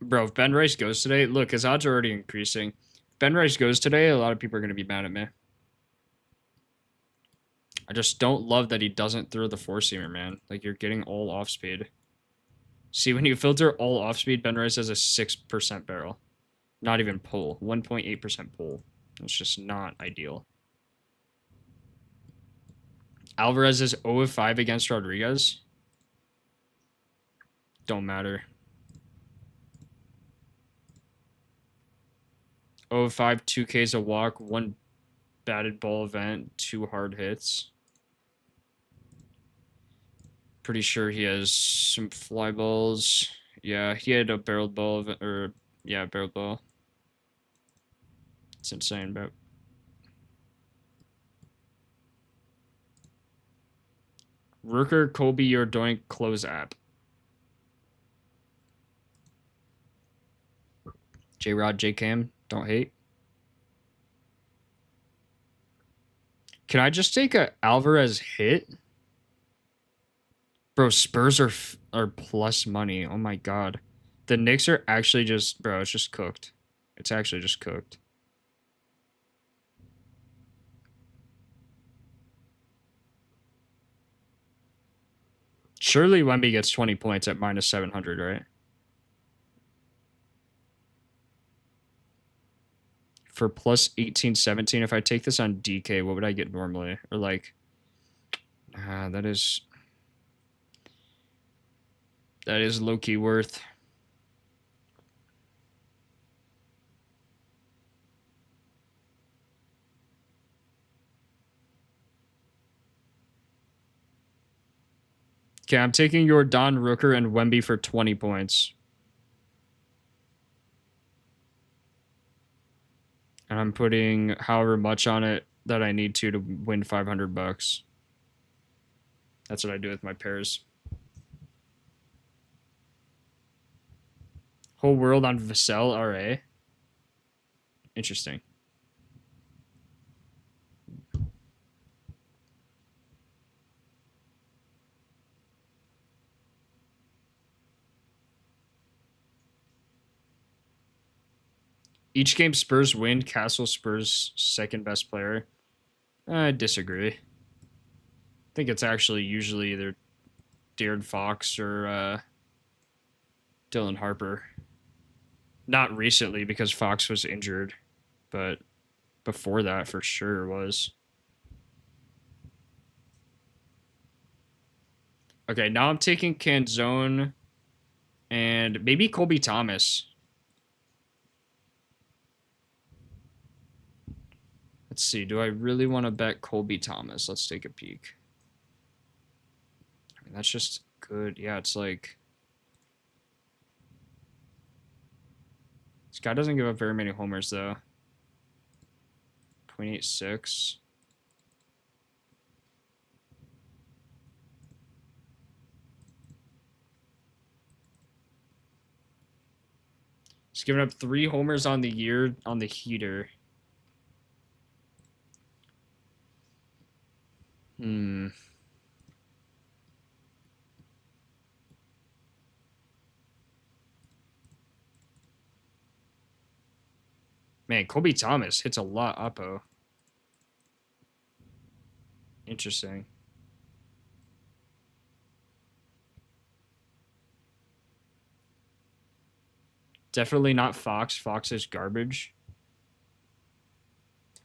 Bro, if Ben Rice goes today, look, his odds are already increasing. If Ben Rice goes today, a lot of people are going to be mad at me. I just don't love that he doesn't throw the four-seamer, man. Like, you're getting all off-speed. See, when you filter all off-speed, Ben Rice has a 6% barrel. Not even pull. 1.8% pull. It's just not ideal. Alvarez is 0 of 5 against Rodriguez. Don't matter. 0 of 5, 2 Ks a walk, 1 batted ball event, 2 hard hits. Pretty sure he has some fly balls. Yeah, he had a barreled ball, barreled ball. It's insane, but Rooker, Colby, you're doing close app. J-Rod, J-Cam, don't hate. Can I just take a Alvarez hit? Bro, Spurs are plus money. Oh my god. The Knicks are actually just... Bro, it's just cooked. It's actually just cooked. Surely Wemby gets 20 points at minus 700, right? For plus 1817, if I take this on DK, what would I get normally? Or like... that is low-key worth. Okay, I'm taking your Don Rooker and Wemby for 20 points. And I'm putting however much on it that I need to win 500 bucks. That's what I do with my pairs. Whole world on Vassell RA. Interesting. Each game Spurs win. Castle Spurs second best player. I disagree. I think it's actually usually either De'Aaron Fox or Dylan Harper. Not recently because Fox was injured, but before that for sure was. Okay, now I'm taking Canzone and maybe Colby Thomas. Let's see. Do I really want to bet Colby Thomas? Let's take a peek. I mean, that's just good. Yeah, it's like... This guy doesn't give up very many homers, though. 0.86. He's given up 3 homers on the year on the heater. Man, Colby Thomas hits a lot uppo. Interesting. Definitely not Fox. Fox is garbage.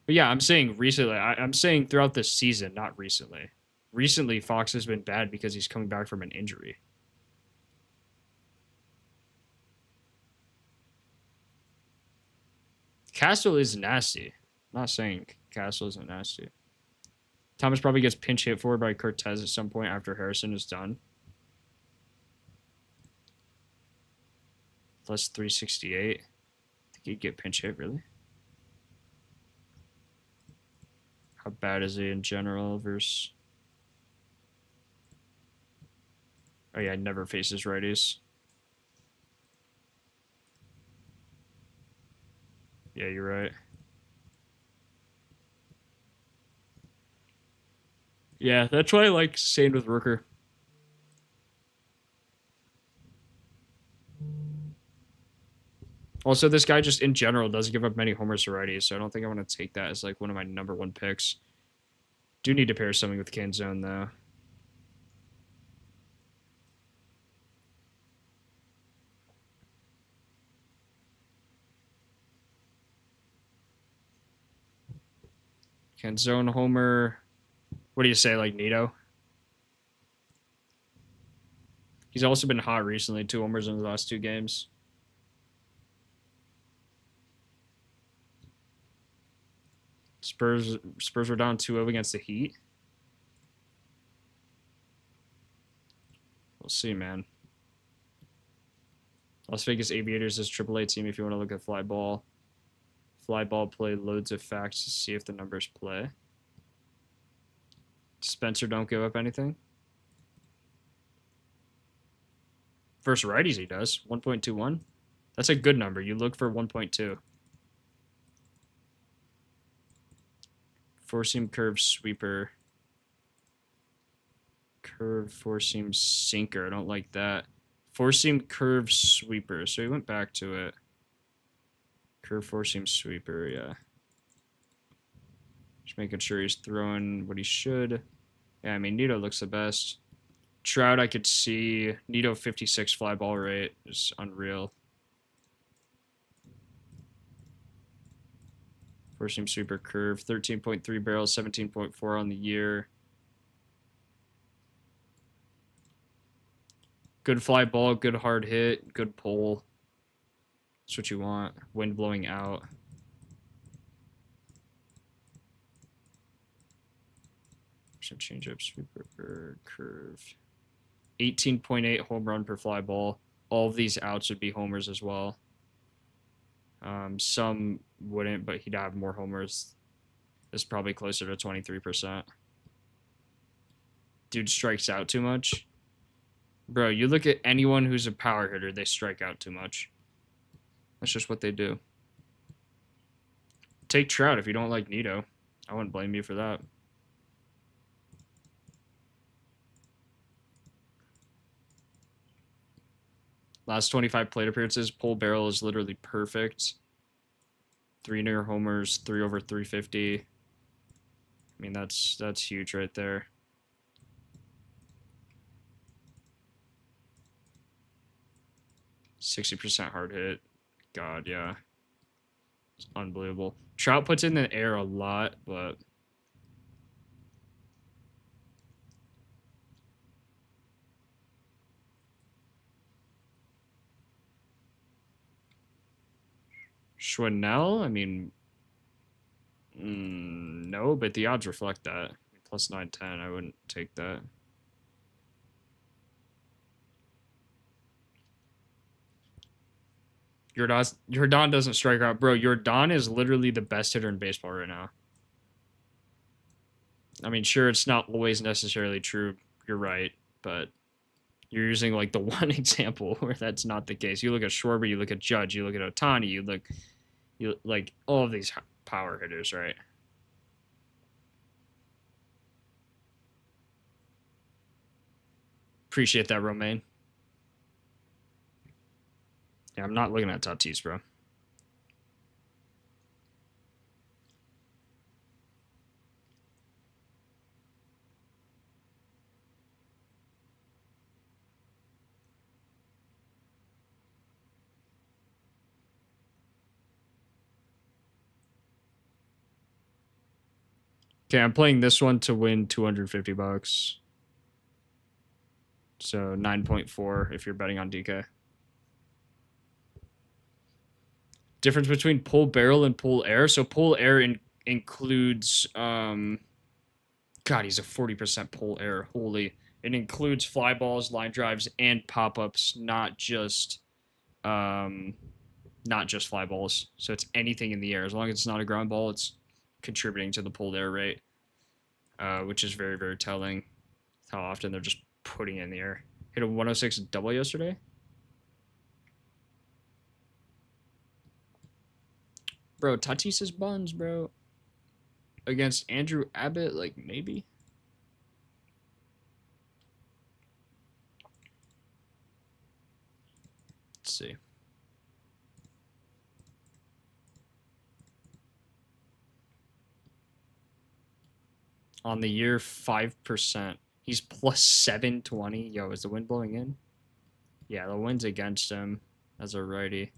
But yeah, I'm saying recently. I'm saying throughout the season, not recently. Recently, Fox has been bad because he's coming back from an injury. Castle is nasty. I'm not saying Castle isn't nasty. Thomas probably gets pinch hit for by Cortez at some point after Harrison is done. Plus 368. I think he'd get pinch hit, really. How bad is he in general versus... Oh yeah, never faces righties. Yeah, you're right. Yeah, that's why I like staying with Rooker. Also, this guy just in general doesn't give up many homers to righties, so I don't think I want to take that as like one of my number one picks. Do need to pair something with Canzone though. Canzone homer. What do you say, like Nito? He's also been hot recently. 2 homers in the last 2 games. Spurs were down 2-0 against the Heat. We'll see, man. Las Vegas Aviators is AAA team if you want to look at fly ball. Fly ball play loads of facts to see if the numbers play. Spencer don't give up anything. Versus righties he does. 1.21. That's a good number. You look for 1.2. Four-seam curve sweeper. Curve four-seam sinker. I don't like that. Four-seam curve sweeper. So he went back to it. Curve four-seam sweeper, yeah. Just making sure he's throwing what he should. Yeah, I mean, Nito looks the best. Trout, I could see. Nito 56 fly ball rate is unreal. Four-seam sweeper curve. 13.3 barrels, 17.4 on the year. Good fly ball, good hard hit, good pull. That's what you want. Wind blowing out. Some change up, sweeper, curve. 18.8 home run per fly ball. All of these outs would be homers as well. Some wouldn't, but he'd have more homers. It's probably closer to 23%. Dude strikes out too much. Bro, you look at anyone who's a power hitter, they strike out too much. That's just what they do. Take Trout if you don't like Nito. I wouldn't blame you for that. Last 25 plate appearances, pull barrel is literally perfect. 3 near homers, 3 over 350. I mean, that's huge right there. %60 hard hit. God, yeah. It's unbelievable. Trout puts in the air a lot, but Schwannell, I mean, no, but the odds reflect that. Plus 910, I wouldn't take that. Jordan doesn't strike out. Bro, Jordan is literally the best hitter in baseball right now. I mean, sure, it's not always necessarily true. You're right, but you're using like the one example where that's not the case. You look at Schwarber, you look at Judge, you look at Ohtani, you like all of these power hitters, right? Appreciate that, Romaine. Yeah, I'm not looking at Tatis, bro. Okay, I'm playing this one to win $250. So 9.4 if you're betting on DK. Difference between pull barrel and pull air. So pull air includes God, he's a 40% pull air. Holy. It includes fly balls, line drives, and pop-ups, not just fly balls. So it's anything in the air. As long as it's not a ground ball, it's contributing to the pulled air rate, which is very, very telling how often they're just putting it in the air. Hit a 106 double yesterday. Bro, Tatis is buns, bro. Against Andrew Abbott, like, maybe? Let's see. On the year, 5%. He's plus 720. Yo, is the wind blowing in? Yeah, the wind's against him as a righty.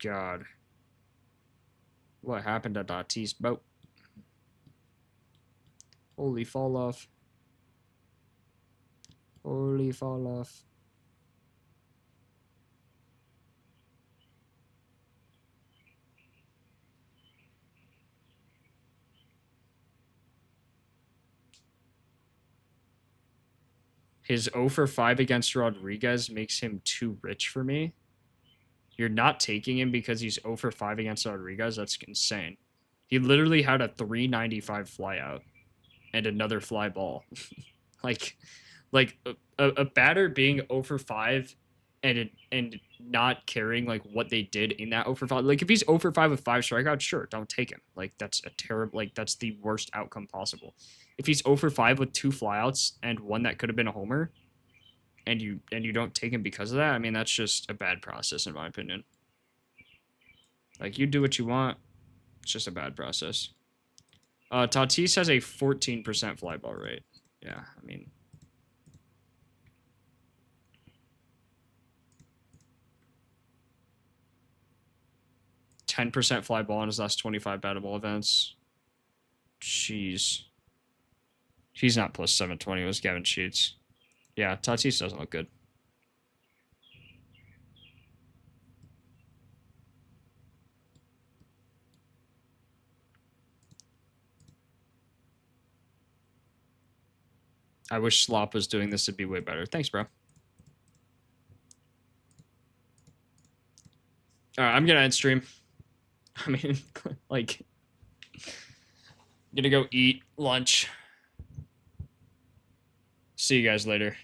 God. What happened to Tatis' boat? Holy fall off. Holy fall off. His 0 for 5 against Rodriguez makes him too rich for me. You're not taking him because he's 0 for 5 against Rodriguez? That's insane. He literally had a 395 flyout and another fly ball. like a batter being 0 for 5 and not caring like what they did in that 0 for 5. Like if he's 0 for 5 with 5 strikeouts, sure, don't take him. Like that's a terrible, like that's the worst outcome possible. If he's 0 for 5 with 2 flyouts and one that could have been a homer, and you don't take him because of that, I mean that's just a bad process in my opinion. Like you do what you want, it's just a bad process. Tatis has a 14% fly ball rate. Yeah, I mean. %10 fly ball in his last 25 batted ball events. Jeez. He's not plus 720. It was Gavin Sheets. Yeah, Tatis doesn't look good. I wish Slop was doing this to be way better. Thanks, bro. All right, I'm going to end stream. I mean, like, I'm going to go eat lunch. See you guys later.